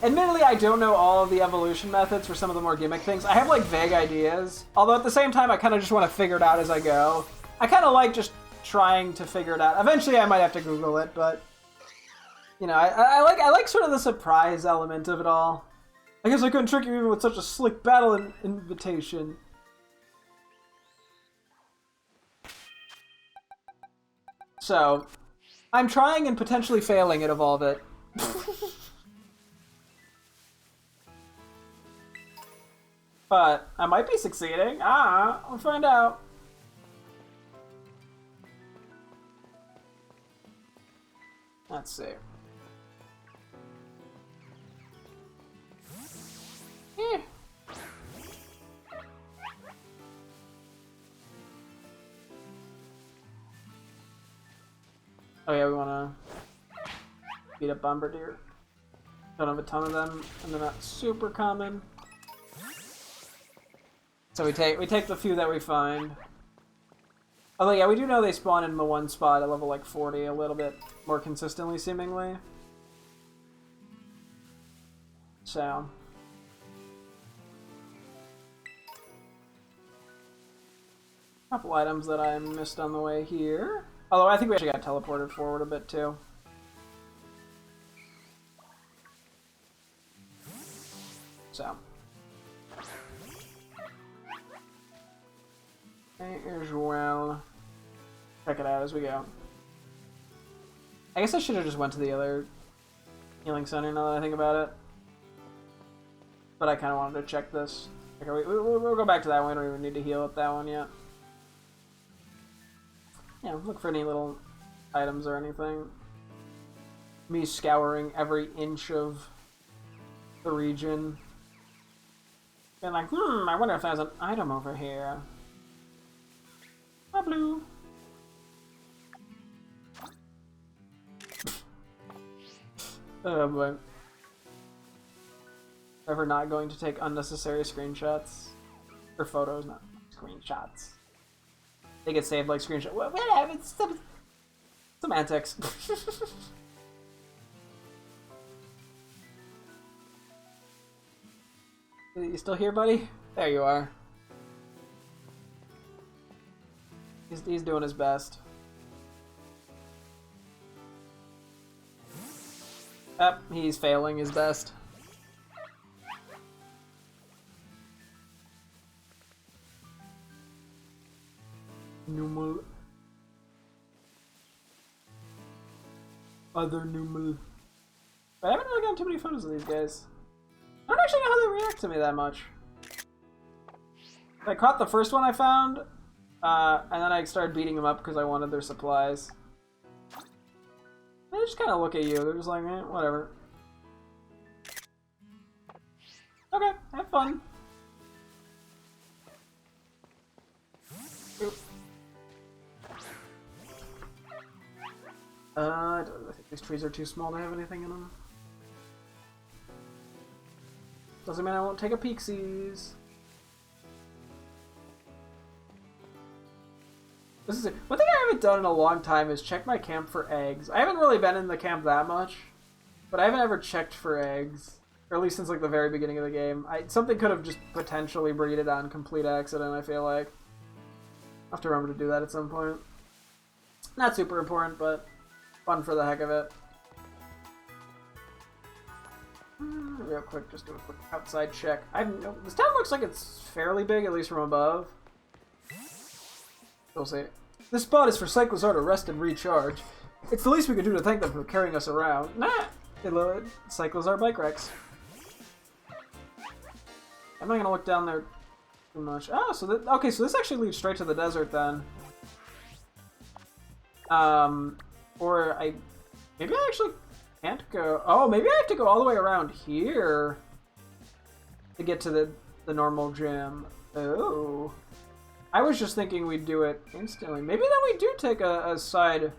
admittedly, I don't know all of the evolution methods for some of the more gimmick things. I have, like, vague ideas. Although, at the same time, I kind of just want to figure it out as I go. I kind of like just trying to figure it out. Eventually, I might have to Google it, but... You know, I like sort of the surprise element of it all. I guess I couldn't trick you even with such a slick battle invitation. So, I'm trying and potentially failing at Evolve It. But I might be succeeding. I'll find out. Let's see. Eh. Oh yeah, we want to beat up Bombardier. Don't have a ton of them, and they're not super common. So we take the few that we find. Although yeah, we do know they spawn in the one spot at level like 40 a little bit more consistently, seemingly. So. Couple items that I missed on the way here. Although I think we actually got teleported forward a bit too. So. May as well check it out as we go. I guess I should have just went to the other healing center now that I think about it. But I kind of wanted to check this. Okay, we'll go back to that one. We don't even need to heal up that one yet. Yeah, look for any little items or anything. Me scouring every inch of the region. And like, I wonder if there's an item over here. Blue. Oh boy. Ever not going to take unnecessary screenshots. Or photos, not screenshots. They get saved like screenshots. Whatever, it's semantics. You still here, buddy? There you are. He's doing his best. Yep, he's failing his best. Numal. Other Numal. But I haven't really gotten too many photos of these guys. I don't actually know how they react to me that much. I caught the first one I found. And then I started beating them up because I wanted their supplies. They just kind of look at you. They're just like, eh, whatever. Okay, have fun. Oop. I think these trees are too small to have anything in them. Doesn't mean I won't take a peeksies. This is it. One thing I haven't done in a long time is check my camp for eggs. I haven't really been in the camp that much, but I haven't ever checked for eggs. Or at least since like the very beginning of the game. Something could have just potentially breeded on complete accident, I feel like. I'll have to remember to do that at some point. Not super important, but fun for the heck of it. Real quick, just do a quick outside check. This town looks like it's fairly big, at least from above. We'll see. This spot is for Cyclozar to rest and recharge. It's the least we can do to thank them for carrying us around. Nah! They lowered Cyclozar bike wrecks. I'm not gonna look down there too much. Oh, so okay, so this actually leads straight to the desert then. Maybe I actually Can't go. Oh, maybe I have to go all the way around here to get to the normal gym. Oh. I was just thinking we'd do it instantly. Maybe then we do take a side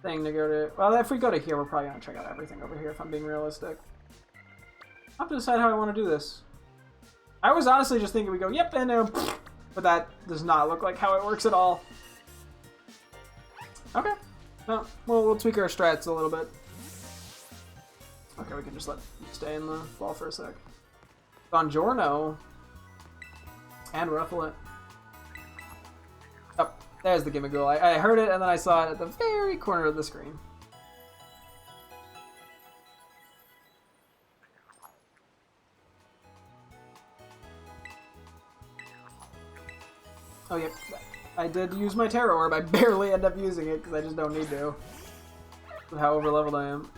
thing to go to. Well, if we go to here, we're probably going to check out everything over here if I'm being realistic. I'll have to decide how I want to do this. I was honestly just thinking we go, yep, and but that does not look like how it works at all. Okay. No, we'll tweak our strats a little bit. Okay, we can just let you stay in the ball for a sec. Buongiorno. And ruffle it. Oh, there's the Gimmighoul. I heard it and then I saw it at the very corner of the screen. Oh, yep. I did use my Terror Orb. I barely end up using it because I just don't need to. With how overleveled I am.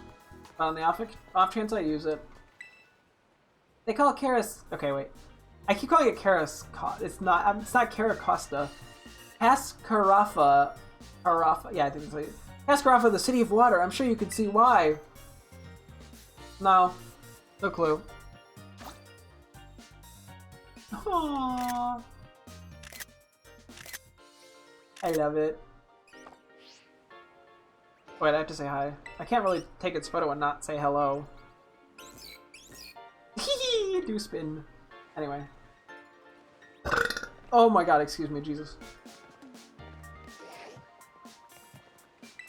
On the off chance I use it. They call it Karas... Okay, wait. I keep calling it Karas... It's not Karakosta. Kaskarafa. Yeah, I think it's like... Kaskarafa, the City of Water. I'm sure you can see why. No. No clue. Aww. I love it. Wait, I have to say hi. I can't really take its photo and not say hello. Hee do spin. Anyway. Oh my god, excuse me, Jesus.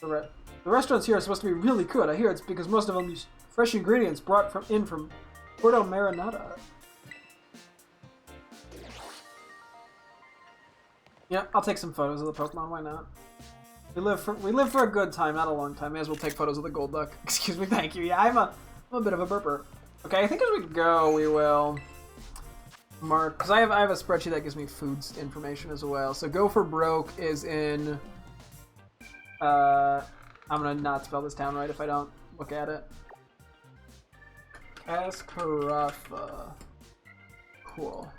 The restaurants here are supposed to be really good. I hear it's because most of them use fresh ingredients brought from Puerto Marinada. Yeah, I'll take some photos of the Pokemon, why not? We live for a good time, not a long time. May as well take photos of the Golduck. Excuse me, thank you. Yeah, I'm a bit of a burper. Okay, I think as we go, we will mark, because I have a spreadsheet that gives me foods information as well. So Go for Broke is in, I'm gonna not spell this town right if I don't look at it. Kaskarafa. Cool.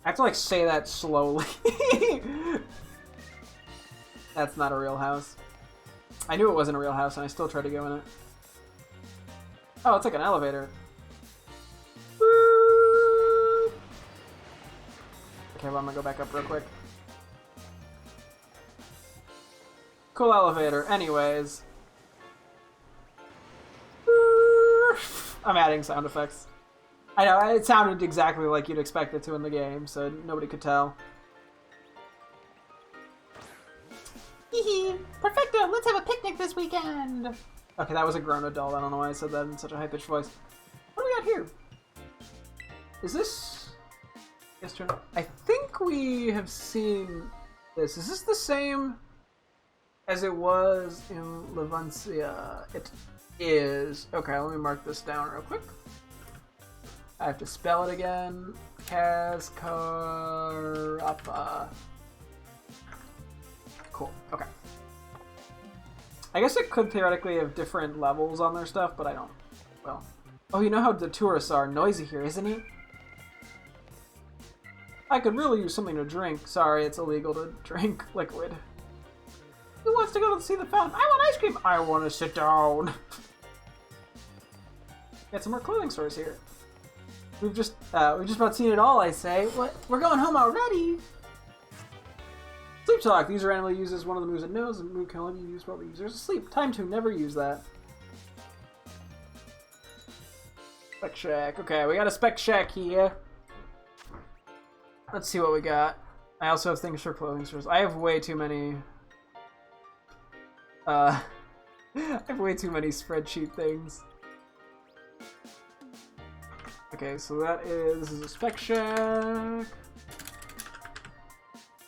I have to, like, say that slowly. That's not a real house. I knew it wasn't a real house, and I still tried to go in it. Oh, it's like an elevator. Woo! Okay, well, I'm gonna go back up real quick. Cool elevator. Anyways. Woo! I'm adding sound effects. I know, it sounded exactly like you'd expect it to in the game, so nobody could tell. Hehe, perfecto, let's have a picnic this weekend! Okay, that was a grown adult, I don't know why I said that in such a high-pitched voice. What do we got here? Is this... Yes, turn. I think we have seen this. Is this the same as it was in Levancia? It is. Okay, let me mark this down real quick. I have to spell it again. Kaskarafa. Cool. Okay. I guess it could theoretically have different levels on their stuff, but I don't. Well. Oh, you know how the tourists are noisy here, isn't it? I could really use something to drink. Sorry, it's illegal to drink liquid. Who wants to go to see the fountain? I want ice cream. I want to sit down. Got some more clothing stores here. We've just about seen it all, I say. What? We're going home already! Sleep Talk. These are randomly used as one of the moves it knows. The move can only be used while the user is asleep. Time to never use that. Spec Shack. Okay, we got a Spec Shack here. Let's see what we got. I also have things for clothing stores. I have way too many... I have way too many spreadsheet things. Okay, so this is a Spec Shack.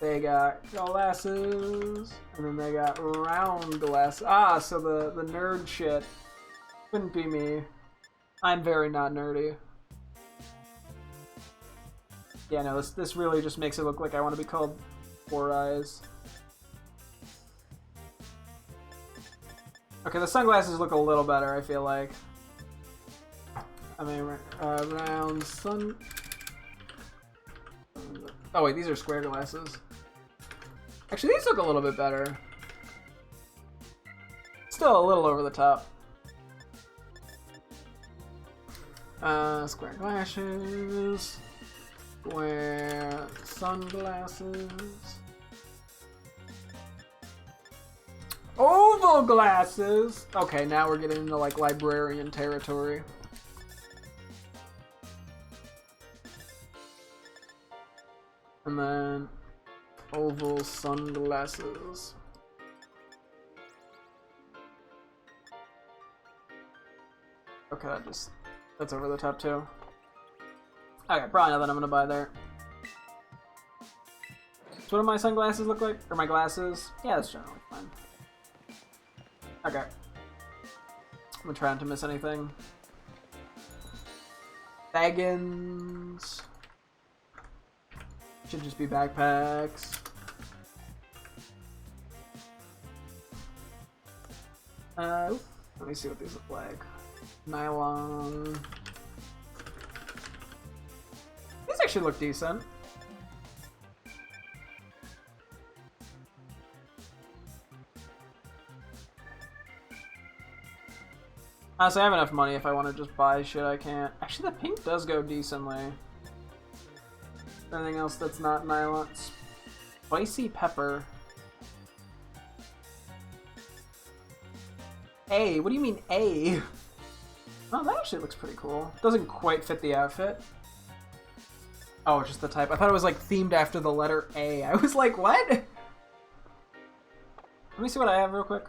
They got glasses, and then they got round glasses. Ah, so the nerd shit couldn't be me. I'm very not nerdy. Yeah, no, this really just makes it look like I want to be called Four Eyes. Okay, the sunglasses look a little better, I feel like. I mean, round sun... Oh wait, these are square glasses. Actually, these look a little bit better. still a little over the top. Square glasses. Square sunglasses. Oval glasses! Okay, now we're getting into like librarian territory. And then oval sunglasses. Okay, that's over the top too. Okay, probably nothing I'm gonna buy there. So what do my sunglasses look like? Or my glasses? Yeah, that's generally fine. Okay. I'm gonna try not to miss anything. Baggins. Should just be backpacks. Let me see what these look like. Nylon. These actually look decent. Honestly, I have enough money if I want to just buy shit I can't. Actually, the pink does go decently. Anything else that's not nylon? Spicy pepper. A? What do you mean A? Oh, that actually looks pretty cool. Doesn't quite fit the outfit. Oh, just the type. I thought it was like themed after the letter A. I was like, what? Let me see what I have real quick.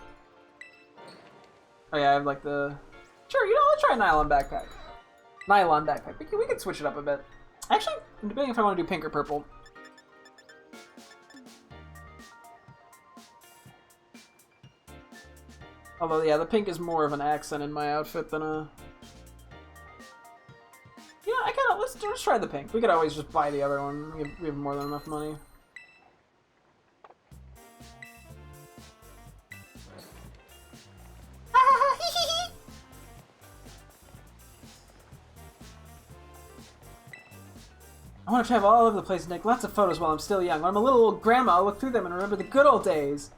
Oh yeah, I have like the... Sure, you know, let's try a nylon backpack. Nylon backpack. We can switch it up a bit. Actually, I'm debating if I want to do pink or purple. Although, yeah, the pink is more of an accent in my outfit than a... Yeah, I kind of... Let's try the pink. We could always just buy the other one. We have more than enough money. I want to travel all over the place and take lots of photos while I'm still young. When I'm a little old grandma, I'll look through them and remember the good old days.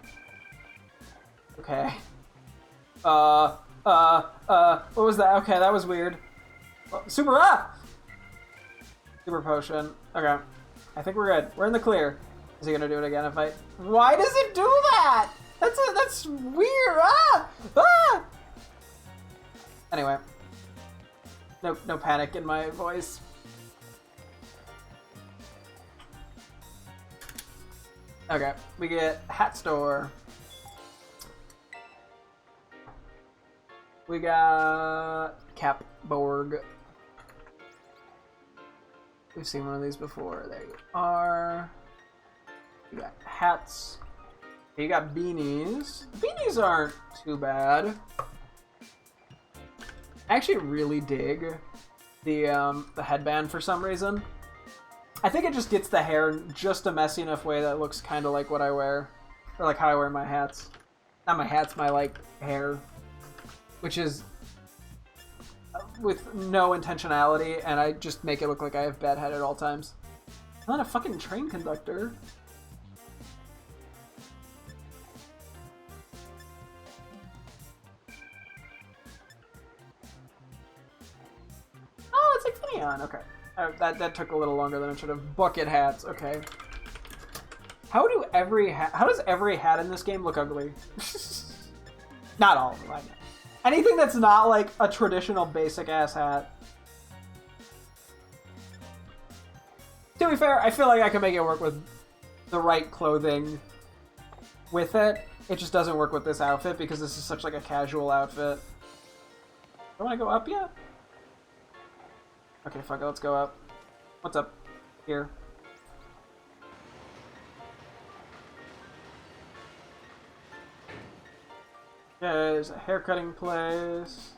Okay. What was that? Okay, that was weird. Super potion. Okay. I think we're good. We're in the clear. Is he gonna do it again if I... Why does it do that? That's weird. Anyway. No panic in my voice. Okay, we get hat store. We got Capborg. We've seen one of these before. There you are. You got hats. You got beanies. Beanies aren't too bad. I actually really dig the headband for some reason. I think it just gets the hair in just a messy enough way that looks kind of like what I wear. Or like how I wear my hats. Not my hats, my like hair. Which is with no intentionality, and I just make it look like I have bad head at all times. I'm not a fucking train conductor. Oh, it's like Finion. Okay. That took a little longer than it should have. Bucket hats. Okay. How does every hat in this game look ugly? Not all of them. I know. Anything that's not like a traditional basic ass hat. To be fair, I feel like I can make it work with the right clothing with it. It just doesn't work with this outfit because this is such like a casual outfit. Do I want to go up yet? Okay, fuck it, let's go up. What's up here? Yeah, there's a haircutting place.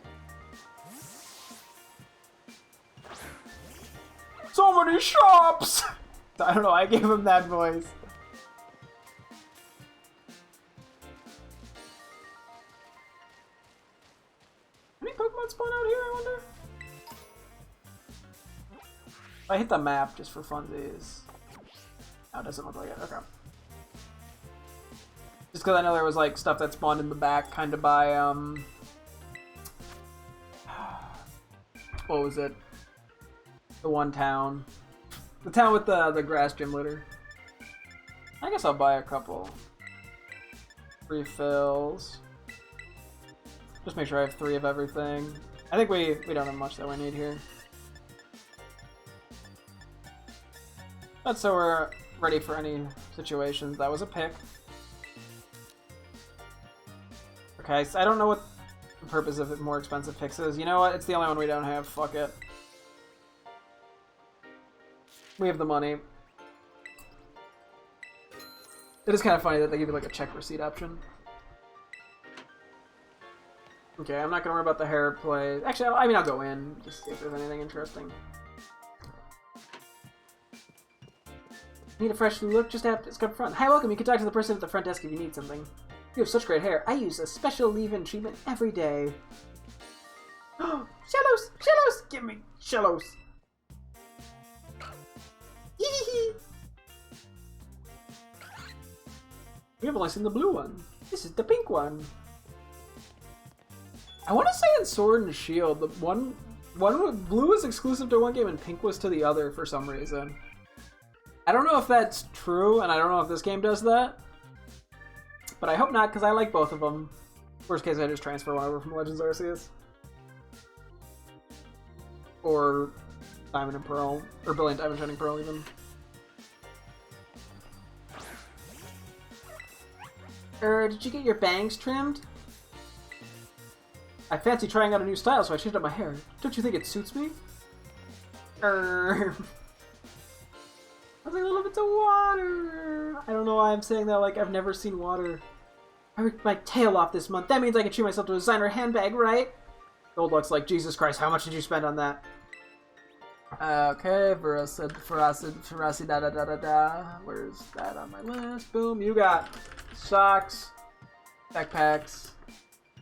So many shops! I don't know, I gave him that voice. Any Pokemon spawn out here, I wonder? I hit the map just for funsies. Oh, it doesn't look like it. Okay. Just because I know there was like stuff that spawned in the back, kind of by what was it? The one town, the town with the grass gym litter. I guess I'll buy a couple refills. Just make sure I have 3 of everything. I think we don't have much that we need here. But so we're ready for any situations. That was a pick. Okay, so I don't know what the purpose of it more expensive picks is. You know what? It's the only one we don't have. Fuck it. We have the money. It is kind of funny that they give you like a check receipt option. Okay, I'm not gonna worry about the hair play. Actually, I mean, I'll go in, just see if there's anything interesting. Need a fresh look? Just come front. Hi, welcome. You can talk to the person at the front desk if you need something. You have such great hair. I use a special leave-in treatment every day. Oh, shallows! Shallows! Give me shallows! We have only seen the blue one. This is the pink one. I want to say in Sword and Shield, the one blue was exclusive to one game and pink was to the other for some reason. I don't know if that's true, and I don't know if this game does that. But I hope not, because I like both of them. Worst case, I just transfer one over from Legends Arceus. Or Diamond and Pearl. Or Brilliant Diamond Shining Pearl, even. Did you get your bangs trimmed? I fancy trying out a new style, so I changed up my hair. Don't you think it suits me? I was like, a little bit of water. I don't know why I'm saying that like I've never seen water. I ripped my tail off this month. That means I can treat myself to a designer handbag, right? Goldluck's like, Jesus Christ, how much did you spend on that? Okay, Veracid, da. Where's that on my list? Boom, you got socks, backpacks,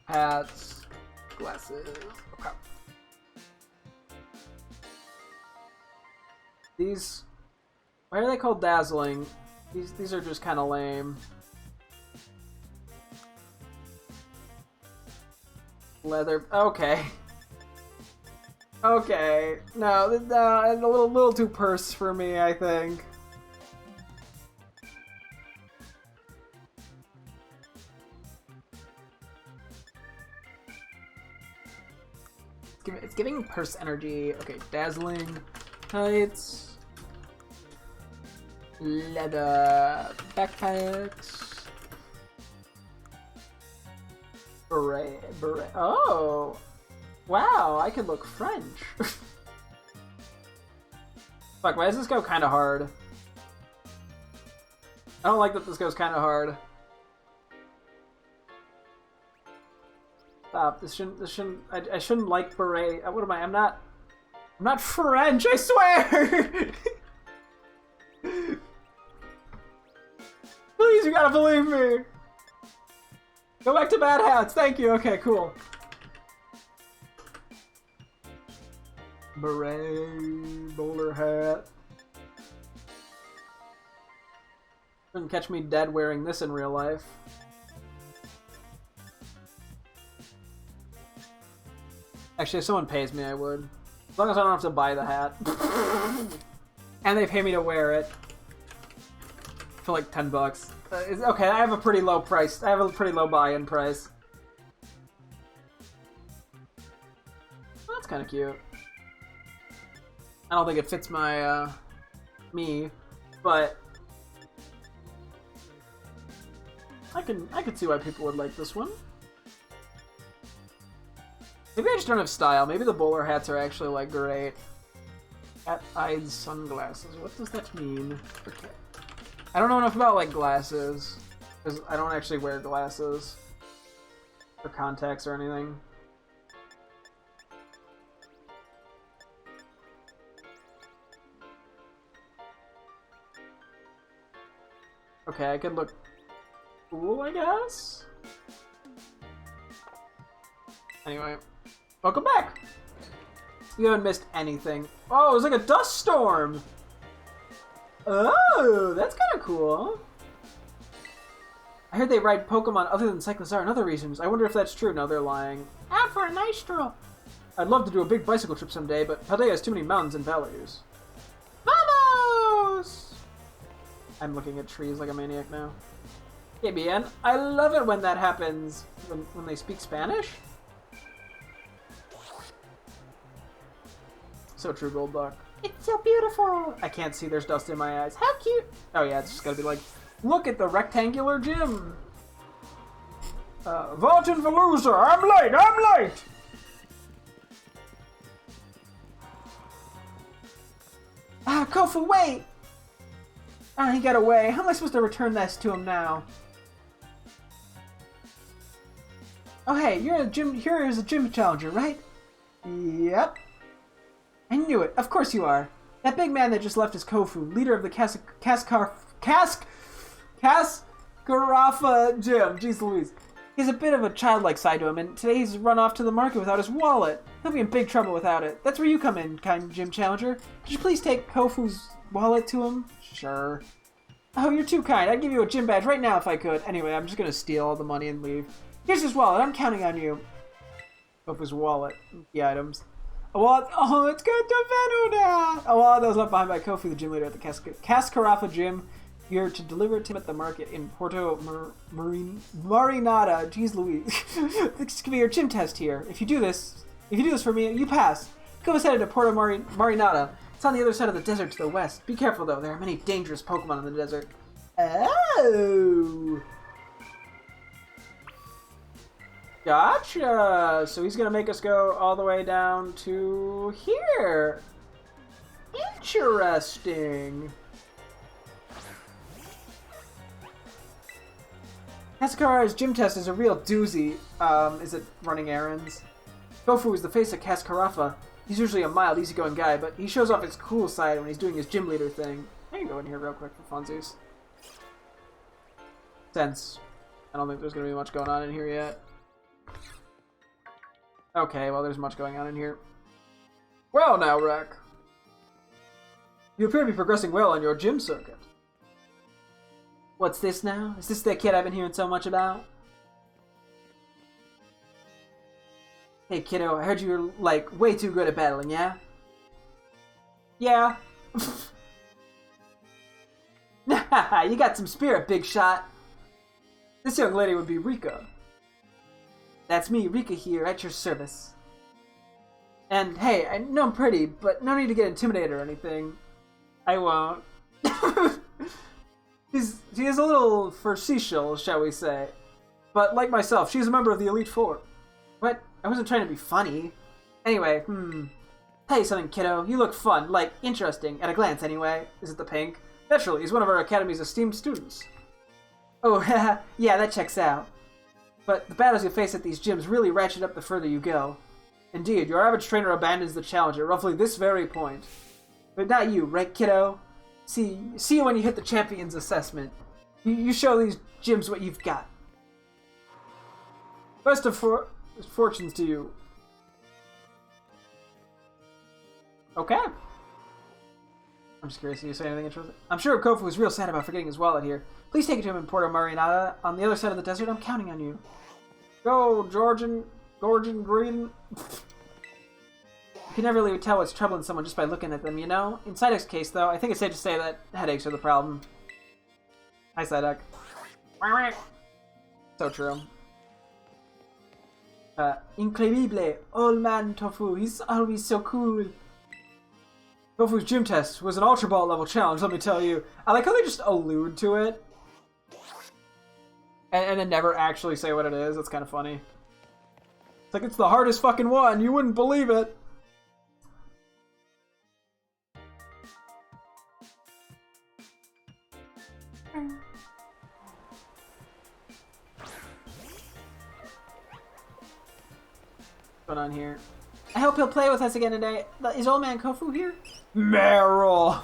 hats, glasses. Okay. These, why are they called dazzling? These are just kind of lame. Leather. Okay. Okay. No, a little too purse for me, I think. It's giving purse energy. Okay, dazzling tights, leather backpacks, beret. Oh, wow! I could look French. Fuck, why does this go kind of hard? I don't like that this goes kind of hard. Stop. This shouldn't. I shouldn't like beret. What am I? I'm not French. I swear. Please, you gotta believe me. Go back to bad hats. Thank you. Okay, cool. Beret, bowler hat. Couldn't catch me dead wearing this in real life. Actually, if someone pays me, I would. As long as I don't have to buy the hat. And they pay me to wear it. For like 10 bucks. Okay, I have a pretty low price. I have a pretty low buy-in price. Well, that's kind of cute. I don't think it fits my, me, but I can see why people would like this one. Maybe I just don't have style. Maybe the bowler hats are actually, like, great. Cat-eyed sunglasses. What does that mean? Okay. I don't know enough about, like, glasses. Because I don't actually wear glasses. Or contacts or anything. Okay, I could look cool, I guess? Anyway. Welcome back! You haven't missed anything. Oh, it was like a dust storm! Oh, that's kind of cool. I heard they ride Pokemon other than Cyclizar in other regions. I wonder if that's true. No, they're lying. Out for a nice stroll. I'd love to do a big bicycle trip someday, but Paldea has too many mountains and valleys. Vamos! I'm looking at trees like a maniac now. Hey, bien. I love it when that happens. When they speak Spanish. So true, Golduck. It's so beautiful. I can't see. There's dust in my eyes. How cute. Oh yeah, it's just gotta be like, look at the rectangular gym. Vaultin Veluza, I'm late. Ah, Kofu, wait. Ah, he got away. How am I supposed to return this to him now? Oh hey, you're a gym. Here is a gym challenger, right? Yep. I knew it. Of course you are. That big man that just left is Kofu, leader of the Cascarafa gym. Jeez Louise. He has a bit of a childlike side to him, and today he's run off to the market without his wallet. He'll be in big trouble without it. That's where you come in, kind gym challenger. Could you please take Kofu's wallet to him? Sure. Oh, you're too kind. I'd give you a gym badge right now if I could. Anyway, I'm just gonna steal all the money and leave. Here's his wallet. I'm counting on you. Kofu's wallet. The items. A wallet. Oh, it's good to Venuda! A wallet that was left behind by Kofu, the gym leader at the Cascarafa gym. Here to deliver it to him at the market in Porto Marinada. Jeez Louise. This could be your gym test here. If you do this for me, you pass. Kofu's headed to Porto Marinada. It's on the other side of the desert to the west. Be careful though, there are many dangerous Pokemon in the desert. Oh! Gotcha! So he's gonna make us go all the way down to here. Interesting. Cascara's gym test is a real doozy. Is it running errands? Kofu is the face of Cascarafa. He's usually a mild, easygoing guy, but he shows off his cool side when he's doing his gym leader thing. I can go in here real quick for funsies. Since I don't think there's going to be much going on in here yet. Okay, well, there's much going on in here. Well now, Rek. You appear to be progressing well on your gym circuit. What's this now? Is this the kid I've been hearing so much about? Hey kiddo, I heard you were, like, way too good at battling, yeah? Yeah. You got some spirit, big shot. This young lady would be Rika. That's me, Rika here, at your service. And hey, I know I'm pretty, but no need to get intimidated or anything. I won't. She is a little facetious, shall we say. But like myself, she's a member of the Elite Four. What? I wasn't trying to be funny. Anyway, Tell you something, kiddo. You look fun, like, interesting, at a glance anyway. Is it the pink? Naturally, he's one of our Academy's esteemed students. Oh, yeah, that checks out. But the battles you face at these gyms really ratchet up the further you go. Indeed, your average trainer abandons the challenge at roughly this very point. But not you, right, kiddo? See you when you hit the champion's assessment. You show these gyms what you've got. Best of fortunes to you. Okay. I'm just curious, do you say anything interesting? I'm sure Kofu was real sad about forgetting his wallet here. Please take it to him in Porto Marinada. On the other side of the desert, I'm counting on you. Go, Georgian Green. You can never really tell what's troubling someone just by looking at them, you know? In Psyduck's case, though, I think it's safe to say that headaches are the problem. Hi, Psyduck. So true. Increíble. Old man Tofu. He's always so cool. Tofu's gym test was an Ultra Ball level challenge, let me tell you. I like how they just allude to it. And then never actually say what it is. That's kind of funny. It's like, it's the hardest fucking one. You wouldn't believe it. What's going on here? I hope he'll play with us again today. Is old man Kofu here? Meryl!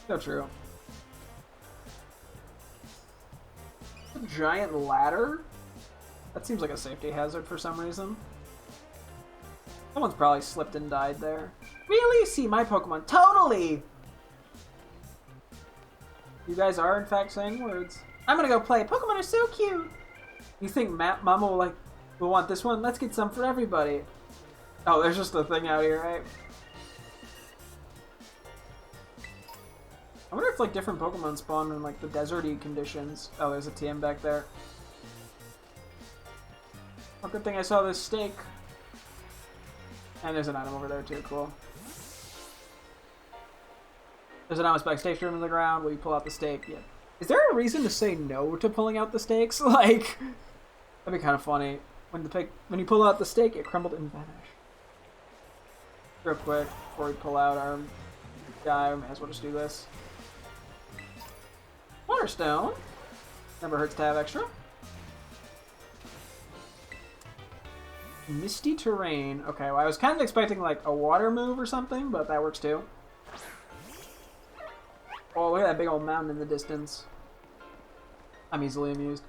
So true. A giant ladder? That seems like a safety hazard for some reason. Someone's probably slipped and died there. Really? See my Pokemon? Totally! You guys are, in fact, saying words. I'm gonna go play. Pokemon are so cute. You think Mama will want this one? Let's get some for everybody. Oh, there's just a thing out here, right? I wonder if, like, different Pokemon spawn in, like, the deserty conditions. Oh, there's a TM back there. Oh, good thing I saw this steak. And there's an item over there, too. Cool. There's an item spike steak driven in the ground. Will you pull out the steak? Yeah. Is there a reason to say no to pulling out the steaks? Like, that'd be kind of funny. When you pull out the steak, it crumbled and vanished. Real quick, before we pull out our guy, we may as well just do this. Waterstone. Never hurts to have extra. Misty terrain. Okay, well, I was kind of expecting like a water move or something, but that works too. Oh, look at that big old mountain in the distance. I'm easily amused.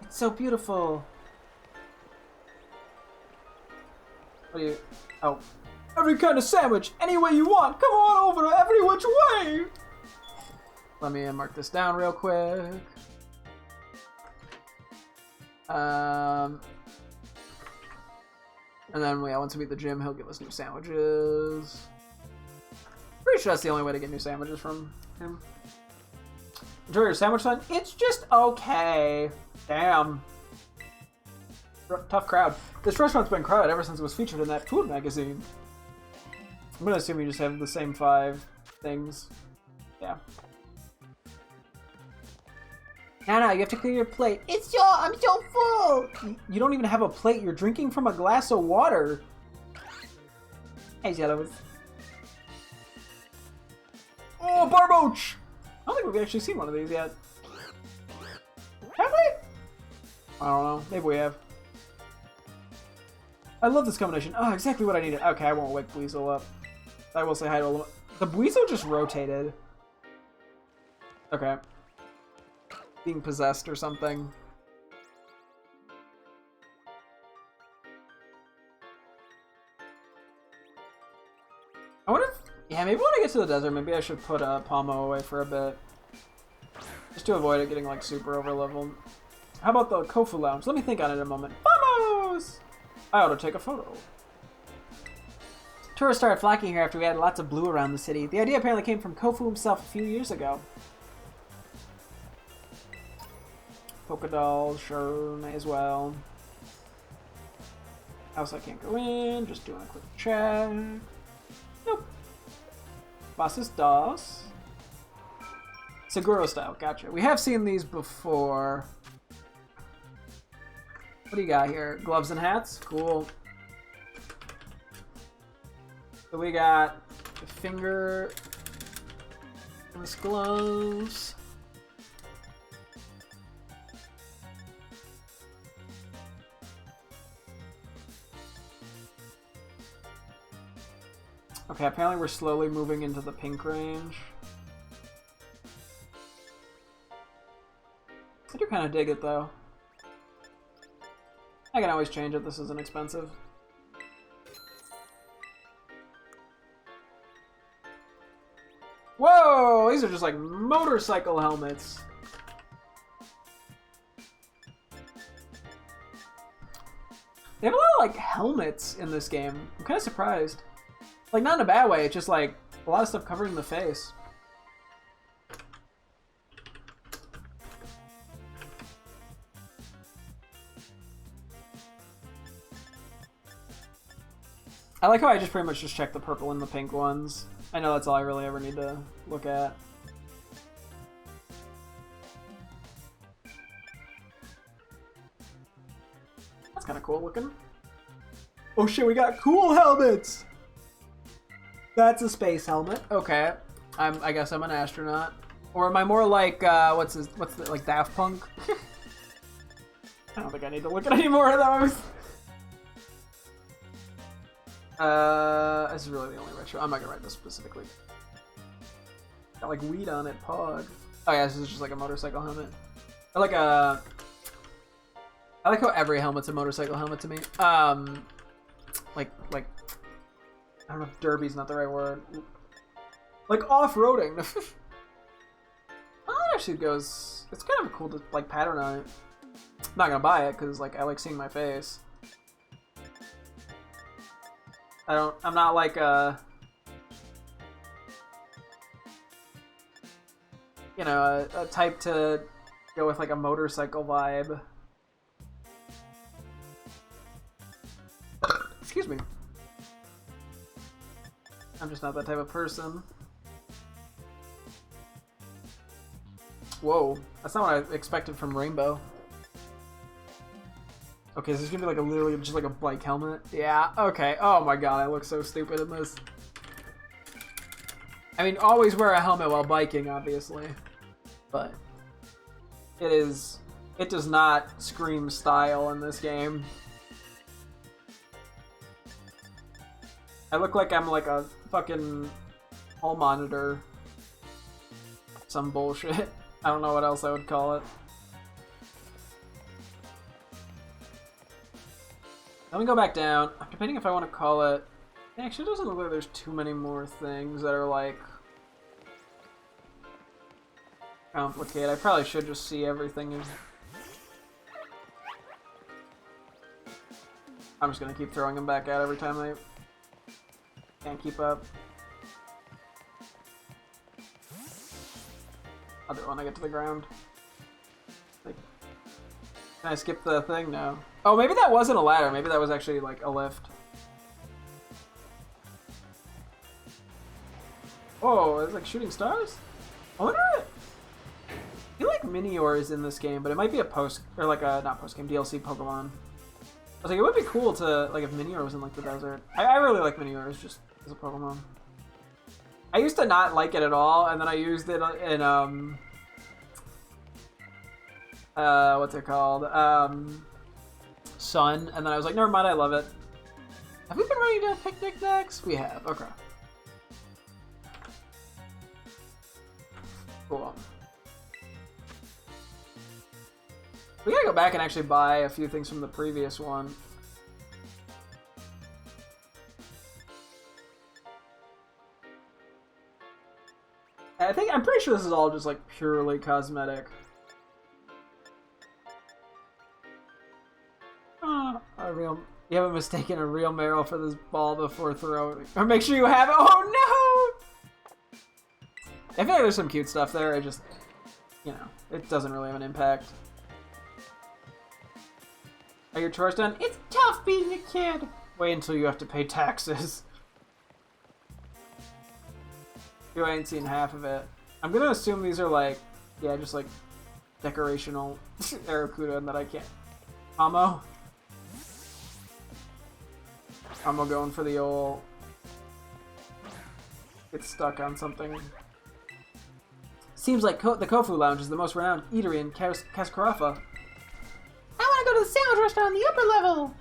It's so beautiful. What do you... Oh. Every kind of sandwich, any way you want. Come on over every which way. Let me mark this down real quick. And then, yeah, once we beat the gym, he'll give us new sandwiches. Pretty sure that's the only way to get new sandwiches from him. Enjoy your sandwich, son? It's just okay. Damn. Tough crowd. This restaurant's been crowded ever since it was featured in that food magazine. I'm gonna assume you just have the same 5 things. Yeah. No, you have to clear your plate. I'm so full! You don't even have a plate. You're drinking from a glass of water. Hey, Yellows. Oh, Barboach! I don't think we've actually seen one of these yet. Have we? I don't know. Maybe we have. I love this combination. Oh, exactly what I needed. Okay, I won't wake Weasel up. I will say hi to a... The Weasel just rotated. Okay. Being possessed or something. I wonder if... Yeah, maybe when I get to the desert, maybe I should put Palmo away for a bit. Just to avoid it getting, like, super over-leveled. How about the Kofu Lounge? Let me think on it a moment. Vamos! I ought to take a photo. Tourists started flocking here after we had lots of blue around the city. The idea apparently came from Kofu himself a few years ago. Polka dolls, sure, may as well. House I can't go in, just doing a quick check. Nope. Bosses DOS. Seguro style, gotcha. We have seen these before. What do you got here? Gloves and hats? Cool. So we got the finger gloves. Okay, apparently we're slowly moving into the pink range. I do kind of dig it though. I can always change it, this isn't expensive. Whoa! These are just like motorcycle helmets. They have a lot of like helmets in this game. I'm kind of surprised. Like, not in a bad way, it's just like a lot of stuff covering the face. I like how I just pretty much just check the purple and the pink ones. I know that's all I really ever need to look at. That's kind of cool looking. Oh shit, we got cool helmets! That's a space helmet. Okay. I guess I'm an astronaut. Or am I more like, like Daft Punk? I don't think I need to look at any more of those. This is really the only retro. I'm not gonna write this specifically. Got like weed on it, pog. Oh yeah, this is just like a motorcycle helmet. I like how every helmet's a motorcycle helmet to me. Like I don't know if derby's not the right word. Like off-roading. Oh, parachute goes... It's kind of a cool, like, pattern on it. I'm not gonna buy it, because, like, I like seeing my face. I'm not like you know, a type to go with like a motorcycle vibe. Excuse me. I'm just not that type of person. Whoa, that's not what I expected from Rainbow. Okay, is this gonna be like a literally just like a bike helmet? Yeah, okay. Oh my god, I look so stupid in this. I mean, always wear a helmet while biking, obviously. But it does not scream style in this game. I look like I'm like a fucking hall monitor. Some bullshit. I don't know what else I would call it. Let me go back down. I'm debating if I want to call it... Actually, it doesn't look like there's too many more things that are, like... complicated. I probably should just see everything. I'm just gonna keep throwing them back out every time I can't keep up. I'll do it when I get to the ground. Like, can I skip the thing? No. Oh, maybe that wasn't a ladder. Maybe that was actually, like, a lift. Oh, it's like shooting stars? I wonder... I feel like Minior is in this game, but it might be a post... Or, like, a... Not post-game, DLC Pokemon. I was like, it would be cool to... Like, if Minior was in, like, the desert. I really like Minior as just... as a Pokemon. I used to not like it at all, and then I used it in, what's it called? Sun, and then I was like, never mind, I love it. Have we been ready to picnic next? We have, okay. Cool. We gotta go back and actually buy a few things from the previous one. I'm pretty sure this is all just like purely cosmetic. You haven't mistaken a real Meryl for this ball before throwing. Or make sure you have it. Oh no! I feel like there's some cute stuff there. I just, you know, it doesn't really have an impact. Are your chores done? It's tough being a kid. Wait until you have to pay taxes. You ain't seen half of it. I'm gonna assume these are like, yeah, just like decorational Aracuda and that I can't. Amo going for the old get stuck on something. Seems like the Kofu Lounge is the most renowned eatery in Kaskarafa. I want to go to the sandwich restaurant on the upper level.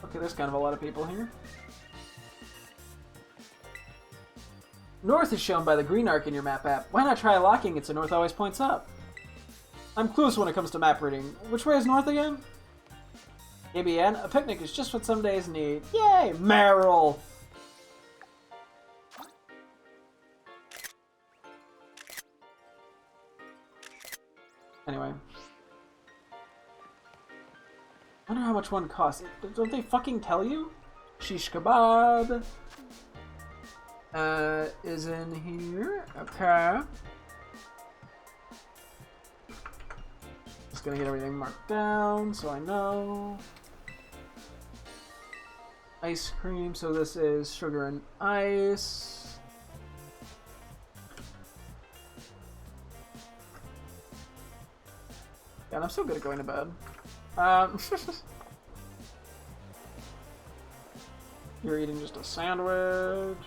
Okay, there's kind of a lot of people here. North is shown by the green arc in your map app. Why not try locking it so north always points up? I'm clueless when it comes to map reading. Which way is north again? ABN, a picnic is just what some days need. Yay, Meryl! Anyway. I wonder how much one costs. Don't they fucking tell you? Shish kebab. Is in here. Okay. Just gonna get everything marked down so I know. Ice cream, so this is sugar and ice. God, I'm so good at going to bed. You're eating just a sandwich.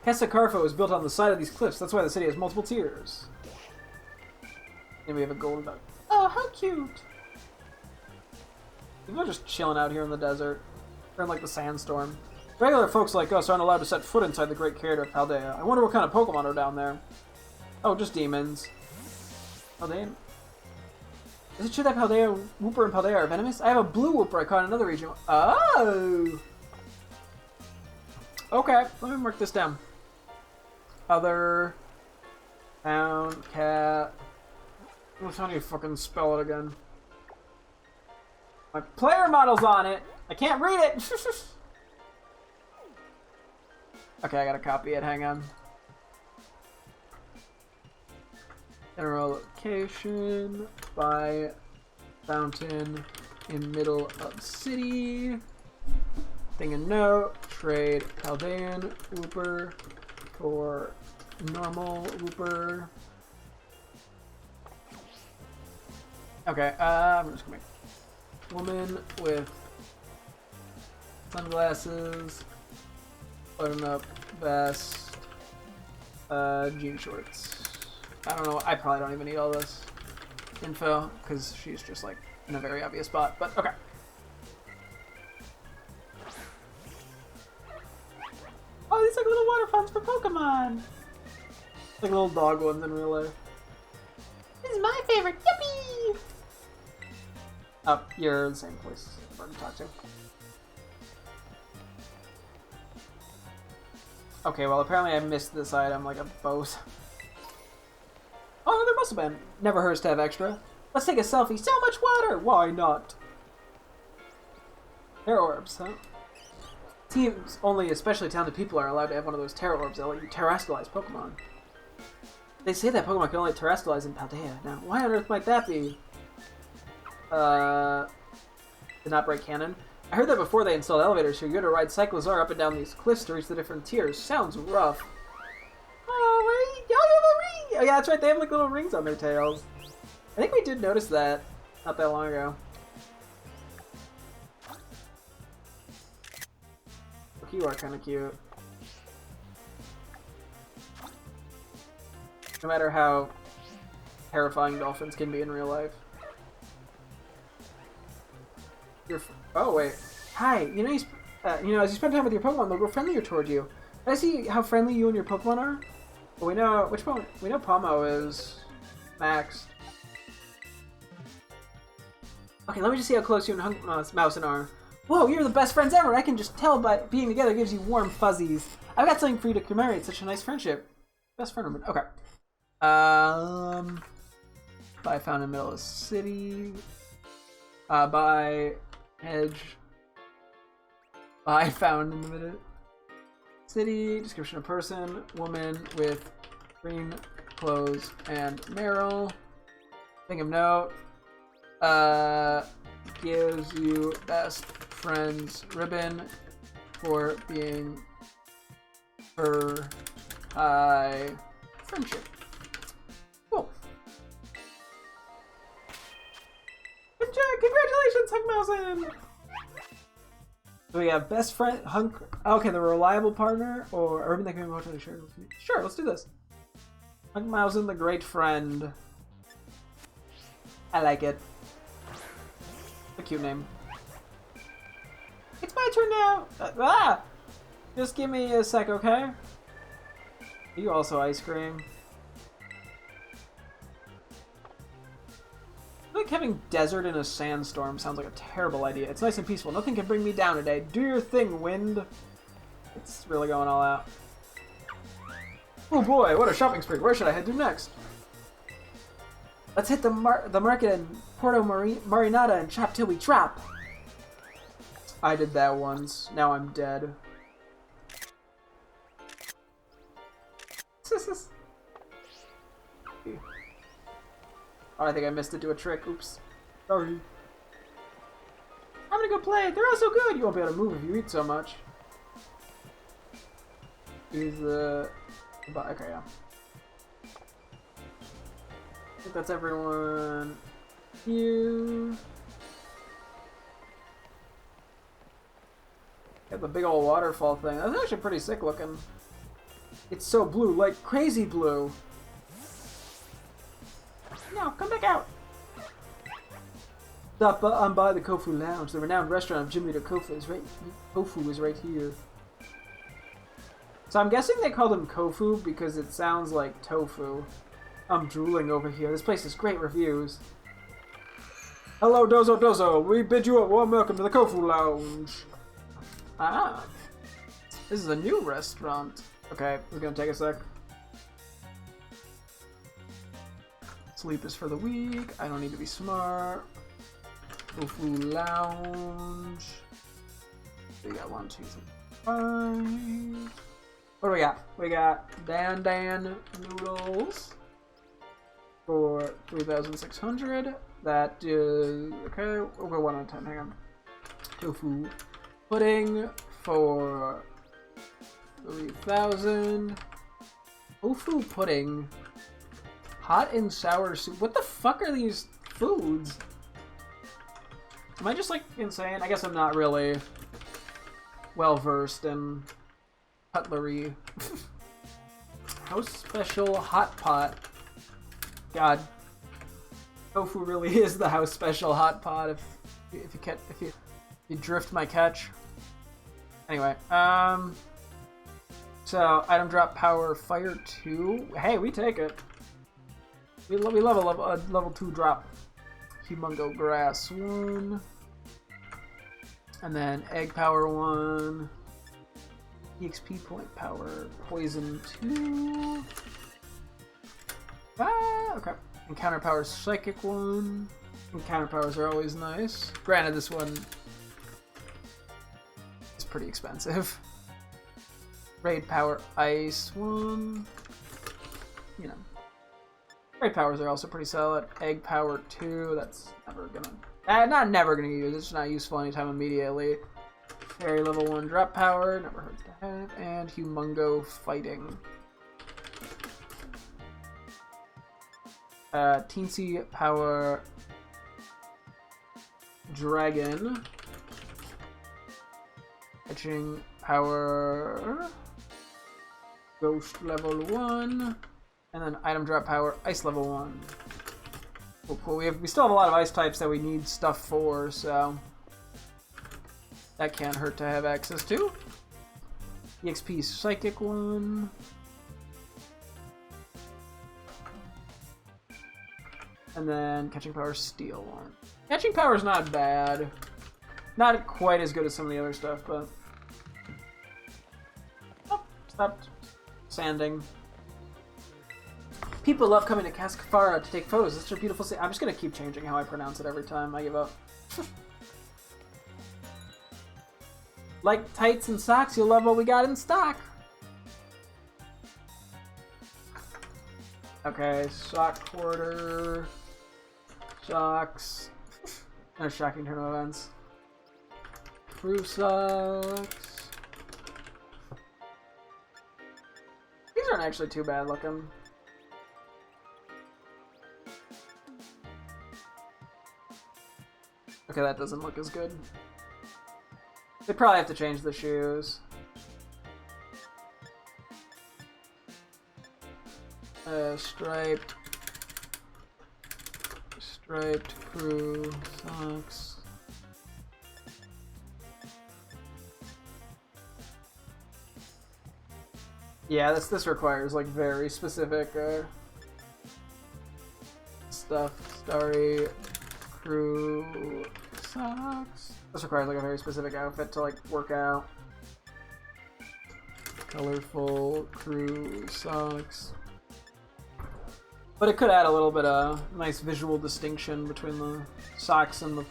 Hesakarfo is built on the side of these cliffs. That's why the city has multiple tiers. And we have a golden duck. Oh, how cute! People are just chilling out here in the desert. Or in, like, the sandstorm. Regular folks like us aren't allowed to set foot inside the Great Crater of Paldea. I wonder what kind of Pokemon are down there. Oh, just demons. Paldea? Is it true that Paldea, Wooper and Paldea are venomous? I have a blue Wooper I caught in another region. Oh! Okay, let me mark this down. Other town cat. How do you fucking spell it again? My player model's on it. I can't read it. Okay, I gotta copy it. Hang on. General location by fountain in middle of city. Thing and note. Trade Chaldean Whooper for normal Whooper. Okay, I'm just gonna make woman with sunglasses, button-up vest, jean shorts. I don't know. I probably don't even need all this info because she's just like in a very obvious spot. But okay. Oh, these are little water fountains for Pokemon. Like little dog ones in real life. This is my favorite. Yippee! Oh, you're the same place I'm to talk to. Okay, well apparently I missed this item like a boat. Oh, there must have been. Never hurts to have extra. Let's take a selfie. So much water! Why not? Terra orbs, huh? Seems only especially talented people are allowed to have one of those Terra orbs that let you terrestrialize Pokemon. They say that Pokemon can only terrestrialize in Paldea. Now, why on earth might that be? Did not break canon. I heard that before they installed elevators here, you had to ride Cyclozar up and down these cliffs to reach the different tiers. Sounds rough. Oh, wait, y'all have a ring! Oh yeah, that's right, they have like little rings on their tails. I think we did notice that not that long ago. Look, you are kind of cute. No matter how terrifying dolphins can be in real life. Oh wait, hi. You know, as you spend time with your Pokemon, they'll grow friendlier toward you. Can I see how friendly you and your Pokemon are? Well, we know which one. We know Pomo is maxed. Okay, let me just see how close you and Mousin are. Whoa, you're the best friends ever. I can just tell by being together gives you warm fuzzies. I've got something for you to commemorate such a nice friendship. Best friend. Okay. By found in the middle of the city. By edge. By found in the middle. City. Description of person. Woman with green clothes and Meryl. Thing of note. Gives you best friend's ribbon for being her high friendship. Cool. Congratulations, Hunkmausen! So we have best friend, Hunk. Okay, the reliable partner, or a ribbon that can be emotionally shared with me. Sure, let's do this. Hunkmausen, the great friend. I like it. A cute name. It's my turn now! Just give me a sec, okay? You also ice cream. I think having desert in a sandstorm sounds like a terrible idea. It's nice and peaceful. Nothing can bring me down today. Do your thing, wind. It's really going all out. Oh boy, what a shopping spree. Where should I head to next? Let's hit the market in Porto Marinata and chop till we drop. I did that once. Now I'm dead. Oh, I think I missed it. Do a trick. Oops. Sorry. I'm gonna go play. They're all so good. You won't be able to move if you eat so much. He's okay, yeah. I think that's everyone here. Got the big old waterfall thing. That's actually pretty sick looking. It's so blue, like crazy blue. No, come back out. Stop on by the Kofu Lounge. The renowned restaurant of Gym Leader Kofu is right here. So I'm guessing they called him Kofu because it sounds like tofu. I'm drooling over here. This place has great reviews. Hello, Dozo Dozo. We bid you a warm welcome to the Kofu Lounge. Ah. This is a new restaurant. Okay, it's gonna take a sec. Sleep is for the weak. I don't need to be smart. Tofu Lounge. We got 1, 2, 3, 5. What do we got? We got Dan noodles for 3,600. That is okay. We'll go 1 out of 10. Hang on. Tofu pudding for 3,000. Tofu pudding. Hot and sour soup. What the fuck are these foods? Am I just like insane? I guess I'm not really well versed in cutlery. House special hot pot. God, tofu really is the house special hot pot. If you drift my catch. Anyway, so item drop power fire 2. Hey, we take it. We love a level 2 drop. Humongo grass 1. And then egg power 1. EXP point power poison 2. Ah, okay. Encounter power psychic 1. Encounter powers are always nice. Granted, this one is pretty expensive. Raid power ice 1. You know. Raid powers are also pretty solid. Egg power 2. That's never gonna... not never gonna use. It's not useful anytime immediately. Fairy level 1 drop power. Never hurts to have. And Humongo fighting. Teensy power dragon. Etching power ghost level 1. And then item drop power ice level 1. Cool. We still have a lot of ice types that we need stuff for, so that can't hurt to have access to. EXP psychic 1. And then catching power steel 1. Catching power is not bad. Not quite as good as some of the other stuff, but... Oh, stopped sanding. People love coming to Cascafara to take photos. It's a beautiful city. I'm just gonna keep changing how I pronounce it every time. I give up. Like tights and socks, you'll love what we got in stock. Okay, sock quarter. Socks. No shocking turn of events. Crew socks. These aren't actually too bad looking. Okay, that doesn't look as good. They probably have to change the shoes. Striped crew socks. Yeah, this requires like very specific stuff. Starry crew socks. This requires like a very specific outfit to like work out. Colorful crew socks. But it could add a little bit of nice visual distinction between the socks and the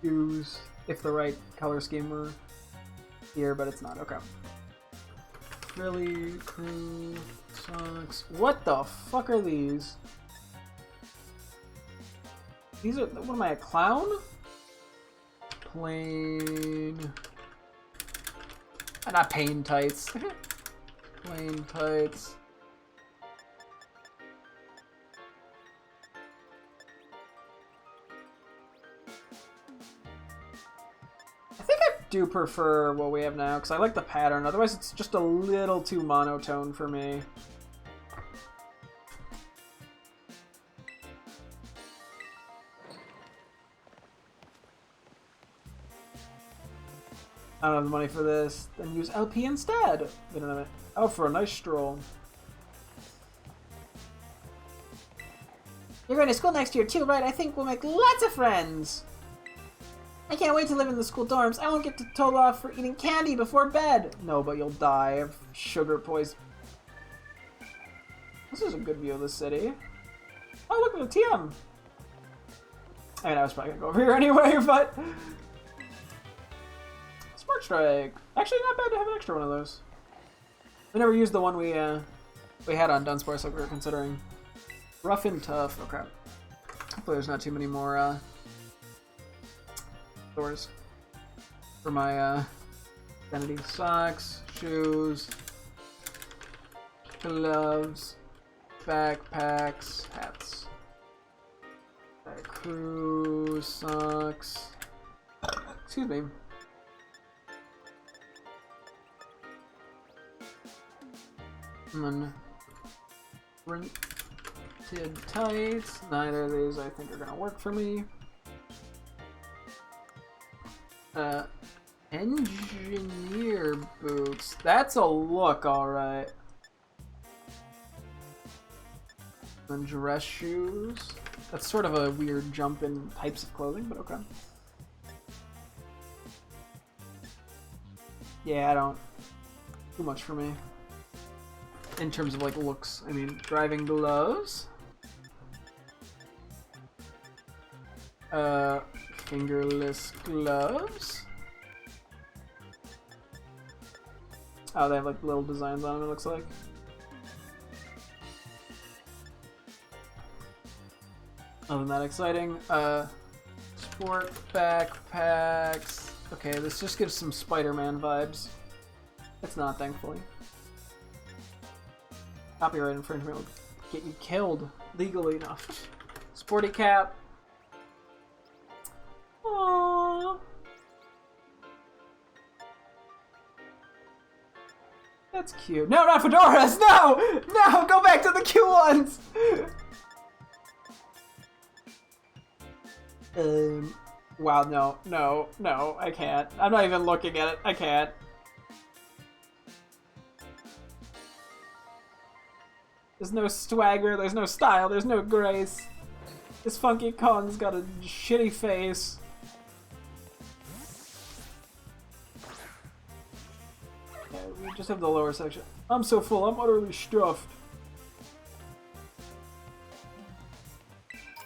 shoes if the right color scheme were here, but it's not. Okay. Frilly crew socks. What the fuck are these? These are... What am I, a clown? Plain... not pain tights. Plain tights. I think I do prefer what we have now, because I like the pattern. Otherwise, it's just a little too monotone for me. I don't have the money for this. Then use LP instead. We don't have it. Out for a nice stroll. You're going to school next year too, right? I think we'll make lots of friends. I can't wait to live in the school dorms. I won't get told off for eating candy before bed. No, but you'll die of sugar poison. This is a good view of the city. Oh, look at the TM. I mean, I was probably gonna go over here anyway, but... Spark Strike. Actually, not bad to have an extra one of those. We never used the one we had on Dunsparce like we were considering. Rough and tough. Oh crap. Hopefully there's not too many more doors for my identity. Socks, shoes, gloves, backpacks, hats. Crew, socks. Excuse me. And then printed tights. Neither of these I think are gonna work for me. Engineer boots. That's a look, alright. Then dress shoes. That's sort of a weird jump in types of clothing, but okay. Yeah, I don't... Too much for me. In terms of, like, looks. I mean, driving gloves. Fingerless gloves. Oh, they have, like, little designs on them, it looks like. Nothing that exciting. Sport backpacks. Okay, this just gives some Spider-Man vibes. It's not, thankfully. Copyright infringement will get you killed legally enough. Sporty cap. Aww. That's cute. No, not fedoras! No! No! Go back to the cute ones! Wow, no, I can't. I'm not even looking at it. I can't. There's no swagger, there's no style, there's no grace. This Funky Kong's got a shitty face. Yeah, we just have the lower section. I'm so full, I'm utterly stuffed.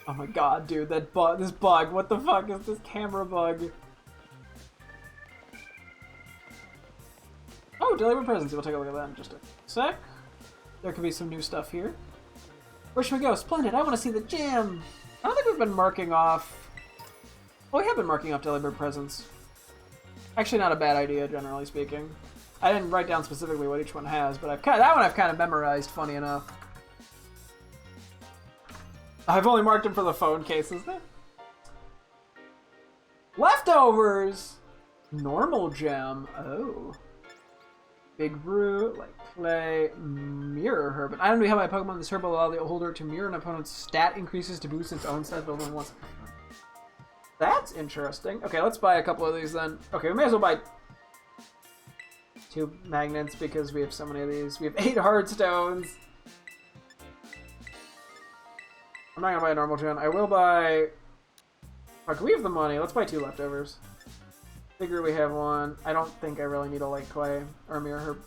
Oh my god, dude, that bug, this bug, what the fuck is this camera bug? Oh, deliver presents, we'll take a look at that in just a sec. There could be some new stuff here. Where should we go? Splendid, I want to see the gym! I don't think we've been marking off... Well, we have been marking off delivered presents. Actually, not a bad idea, generally speaking. I didn't write down specifically what each one has, but that one I've kind of memorized, funny enough. I've only marked them for the phone cases. Leftovers! Normal gem. Oh. Big Brute, like play, mirror her. But I don't know how my Pokemon this herb will allow the holder to mirror an opponent's stat increases to boost its own stat building once. That's interesting. Okay, let's buy a couple of these then. Okay, we may as well buy 2 magnets because we have so many of these. We have 8 hard stones. I'm not gonna buy a normal gen. I will buy... Okay, we have the money. Let's buy 2 leftovers. Figure we have 1. I don't think I really need a light clay or mirror herb.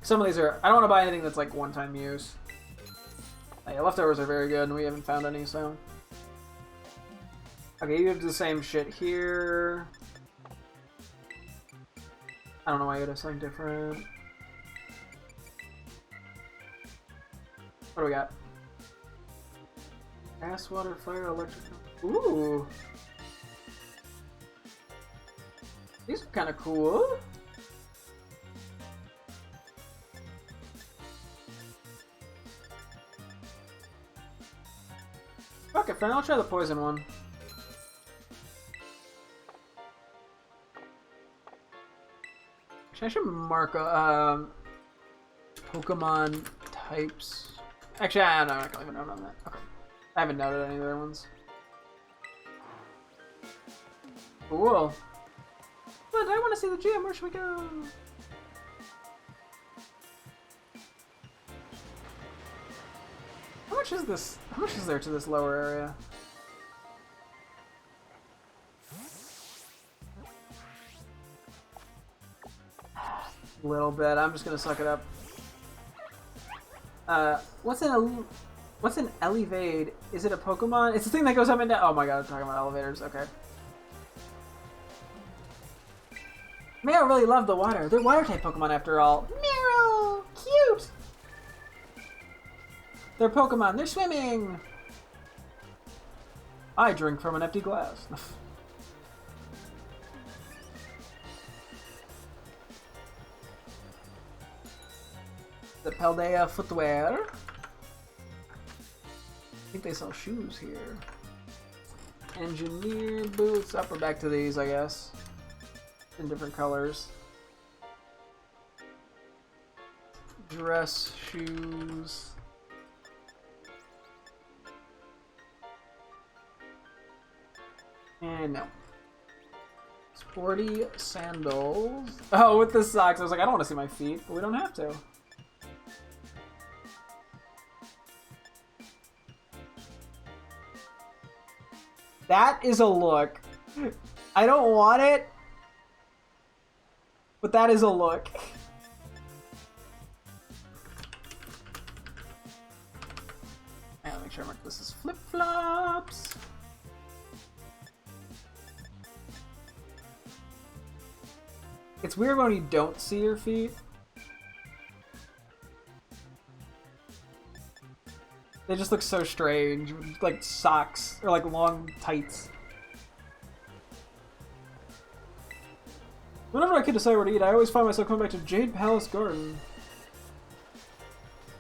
Some of these are... I don't want to buy anything that's like one-time use. Yeah, leftovers are very good and we haven't found any, so... Okay, you have the same shit here. I don't know why you would have something different. What do we got? Gas, water, fire, electric... Ooh! These are kind of cool. Fuck it, friend. I'll try the poison one. Actually, I should mark Pokemon types. Actually, I don't know. I can't even note on that. Okay. I haven't noted any other ones. Cool. But I want to see the gym. Where should we go? How much is this? How much is there to this lower area? A little bit. I'm just gonna suck it up. What's an Elevade? Is it a Pokemon? It's the thing that goes up and down. Oh my god, I'm talking about elevators. Okay. Meryl really loved the water. They're water type Pokemon after all. Meryl! Cute! They're Pokemon. They're swimming! I drink from an empty glass. The Paldea footwear. I think they sell shoes here. Engineer boots. Up, we're back to these, I guess. In different colors. Dress shoes. And no. Sporty sandals. Oh, with the socks. I was like, I don't want to see my feet, but we don't have to. That is a look. I don't want it, but that is a look. And make sure I mark this as flip-flops. It's weird when you don't see your feet. They just look so strange, like socks, or like long tights. Whenever I can decide where to eat, I always find myself coming back to Jade Palace Garden.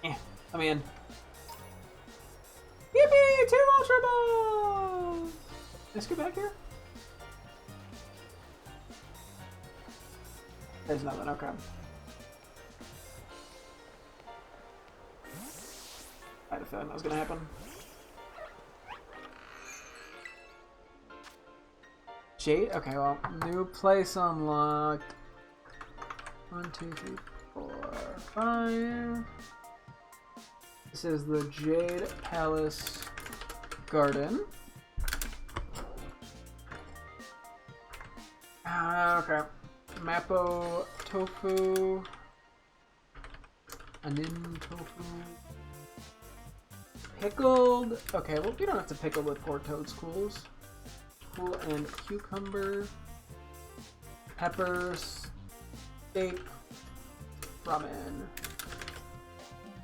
I'm in. Yippee! 2 Ultra Balls! Let's go back here. There's nothing, okay. I had a feeling that was gonna happen. Jade? Okay, well, new place unlocked. 1, 2, 3, 4, 5. This is the Jade Palace Garden. Okay. Mappo Tofu. Anin Tofu. Pickled. Okay, well, we don't have to pickle with 4 toad schools. Cool, and cucumber. Peppers. Steak. Ramen.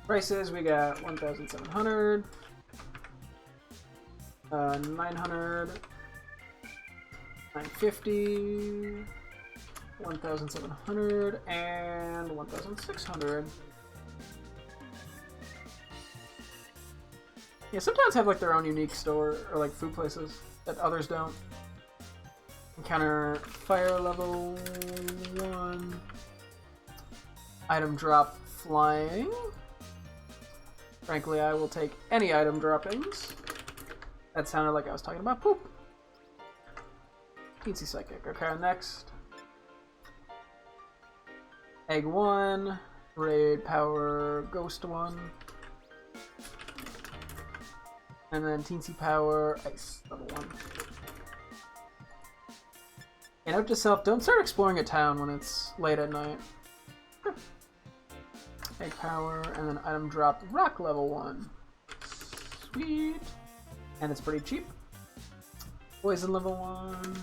Prices, we got 1,700. 900. 950. 1,700 and 1,600. Yeah, sometimes have like their own unique store or like food places that others don't. Encounter fire level 1. Item drop flying. Frankly, I will take any item droppings. That sounded like I was talking about poop. Teensy Psychic. Okay, next. Egg 1. Raid Power Ghost 1. And then Teensy Power Ice level 1. And note to self, don't start exploring a town when it's late at night. Egg Power, and then item drop Rock level 1. Sweet. And it's pretty cheap. Poison level 1.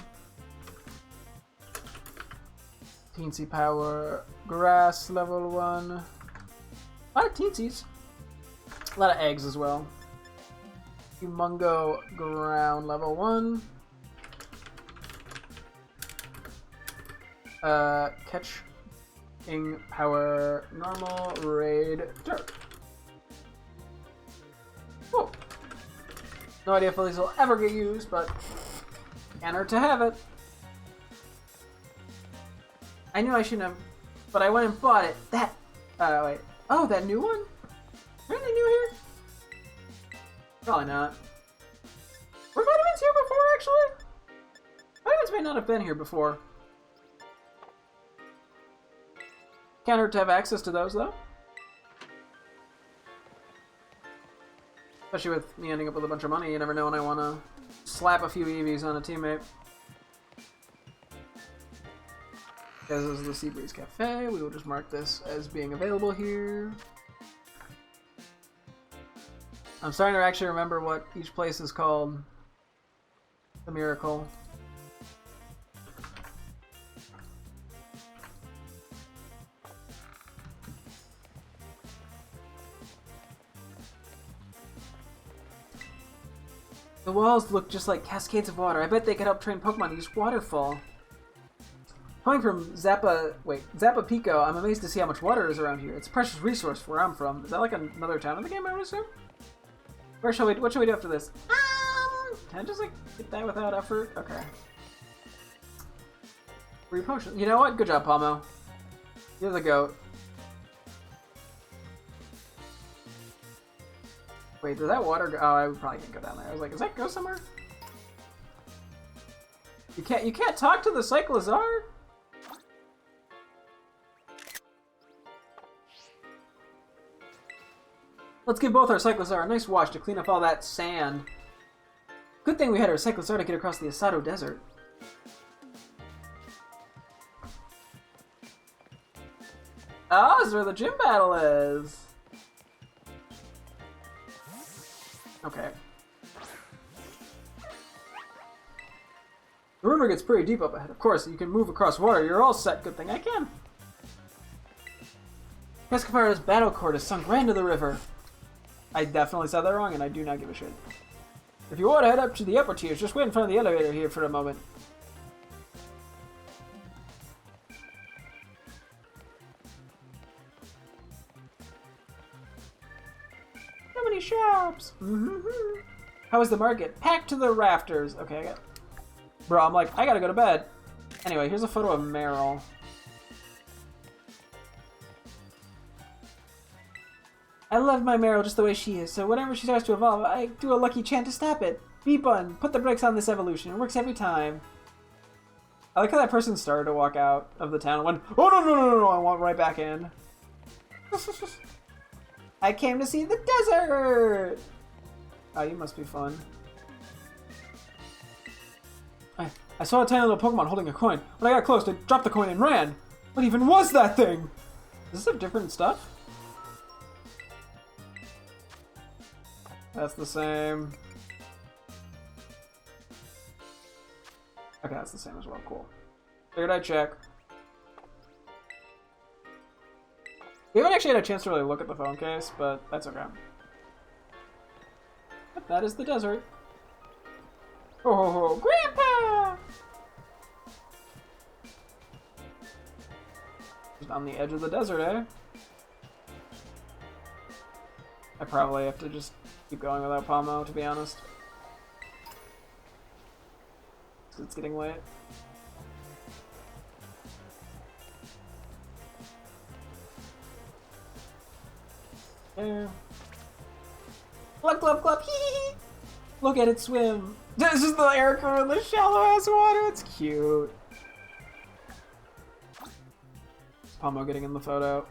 Teensy Power Grass level 1. A lot of teensies. A lot of eggs as well. Humongo Ground level 1. Catching Power Normal Raid Dirt. Whoa. No idea if these will ever get used, but can't hurt to have it. I knew I shouldn't have, but I went and bought it. That, wait. Oh, that new one? Are they new here? Probably not. Were vitamins here before, actually? Vitamins may not have been here before. Can't hurt to have access to those, though. Especially with me ending up with a bunch of money, you never know when I want to slap a few EVs on a teammate. This is the Seabreeze Cafe. We will just mark this as being available here. I'm starting to actually remember what each place is called. The Miracle. The walls look just like cascades of water. I bet they could help train Pokemon to use waterfall. Coming from Zappa Pico, I'm amazed to see how much water is around here. It's a precious resource where I'm from. Is that like another town in the game, I would assume? What shall we do after this? Can I just like get that without effort? Okay. Free potion. You know what? Good job, Palmo. You're the goat. Wait, did that water go? Oh, I probably can't go down there. I was like, does that go somewhere? You can't talk to the Cyclizar? Let's give both our Cyclizar a nice wash to clean up all that sand. Good thing we had our Cyclizar to get across the Asado Desert. Oh, this is where the gym battle is. Okay. The river gets pretty deep up ahead. Of course, you can move across water. You're all set. Good thing I can. Pescafara's battle cord is sunk right into the river. I definitely said that wrong, and I do not give a shit. If you want to head up to the upper tiers, just wait in front of the elevator here for a moment. How many shops? How was the market? Packed to the rafters. Okay, I got... Bro, I'm like, I gotta go to bed. Anyway, here's a photo of Meryl. I love my Meryl just the way she is, so whenever she starts to evolve, I do a lucky chant to stop it. B-Bun, put the brakes on this evolution. It works every time. I like how that person started to walk out of the town and went, oh no, I want right back in. I came to see the desert! Oh, you must be fun. I saw a tiny little Pokemon holding a coin. When I got close, I dropped the coin and ran. What even was that thing? Is this have different stuff? That's the same. Okay, that's the same as well. Cool. Figured I'd check. We haven't actually had a chance to really look at the phone case, but that's okay. But that is the desert. Oh, Grandpa! Just on the edge of the desert, eh? I probably have to just keep going without Palmo, to be honest. It's getting late. Yeah. Glub, glub, glub, hee hee hee! Look at it swim! This is the Erica in the shallow-ass water! It's cute! Is Palmo getting in the photo?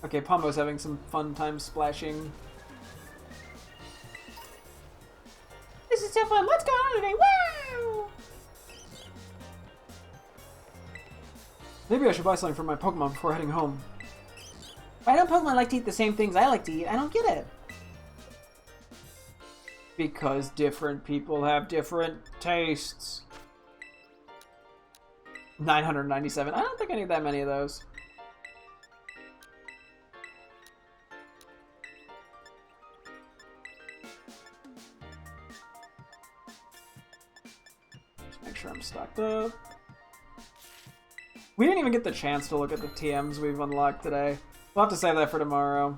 Okay, Palmo's having some fun time splashing. This is so fun. Let's go on today. Wow! Maybe I should buy something for my Pokemon before heading home. Why don't Pokemon like to eat the same things I like to eat? I don't get it. Because different people have different tastes. 997. I don't think I need that many of those. Just make sure I'm stocked up. We didn't even get the chance to look at the TMs we've unlocked today. We'll have to save that for tomorrow.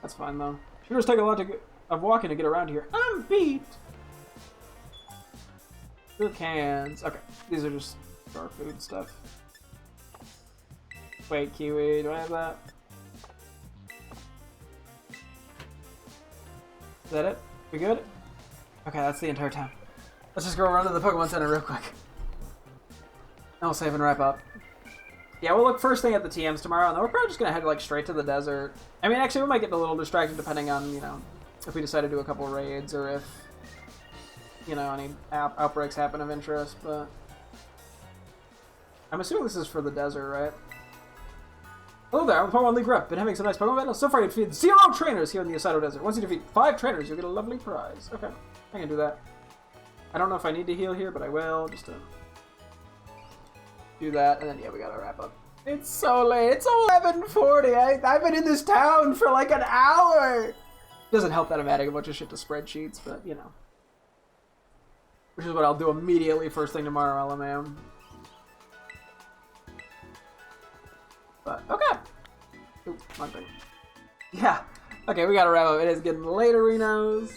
That's fine though. Should just take a lot of walking to get around here. I'm beat! Your cans. Okay, these are just store food stuff. Wait, Kiwi, do I have that? Is that it? We good? Okay, that's the entire town. Let's just go run to the Pokemon Center real quick. And we'll save and wrap up. Yeah, we'll look first thing at the TMs tomorrow, and then we're probably just gonna head like straight to the desert. I mean, actually, we might get a little distracted depending on, you know, if we decide to do a couple raids or if, you know, any outbreaks happen of interest, but I'm assuming this is for the desert, right? Hello there, I'm Pokemon League Rep. Been having some nice Pokemon battles. So far, you defeated 0 trainers here in the Asado Desert. Once you defeat 5 trainers, you'll get a lovely prize. Okay, I can do that. I don't know if I need to heal here, but I will, just to do that, and then, yeah, we gotta wrap up. It's so late. It's 11:40. I've been in this town for like an hour. Doesn't help that I'm adding a bunch of shit to spreadsheets, but, you know. Which is what I'll do immediately first thing tomorrow, LMAO. But, okay. Ooh, one thing. Yeah. Okay, we gotta wrap up. It is getting late, Arenos.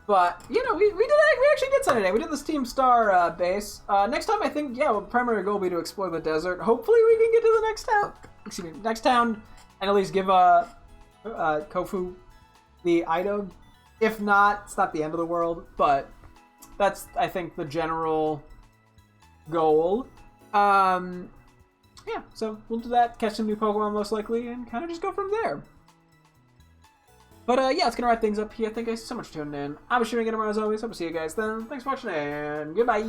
But, you know, we actually did something today. We did this Team Star base. Next time, I think, yeah, well, the primary goal will be to explore the desert. Hopefully we can get to the next town. Excuse me, next town, and at least give Kofu the item. If not, it's not the end of the world, but that's, I think, the general goal. Yeah, so we'll do that, catch some new Pokemon most likely, and kind of just go from there. But yeah, it's going to wrap things up here. Thank you guys so much for tuning in. I'm streaming again tomorrow as always. Hope to see you guys then. Thanks for watching, and goodbye!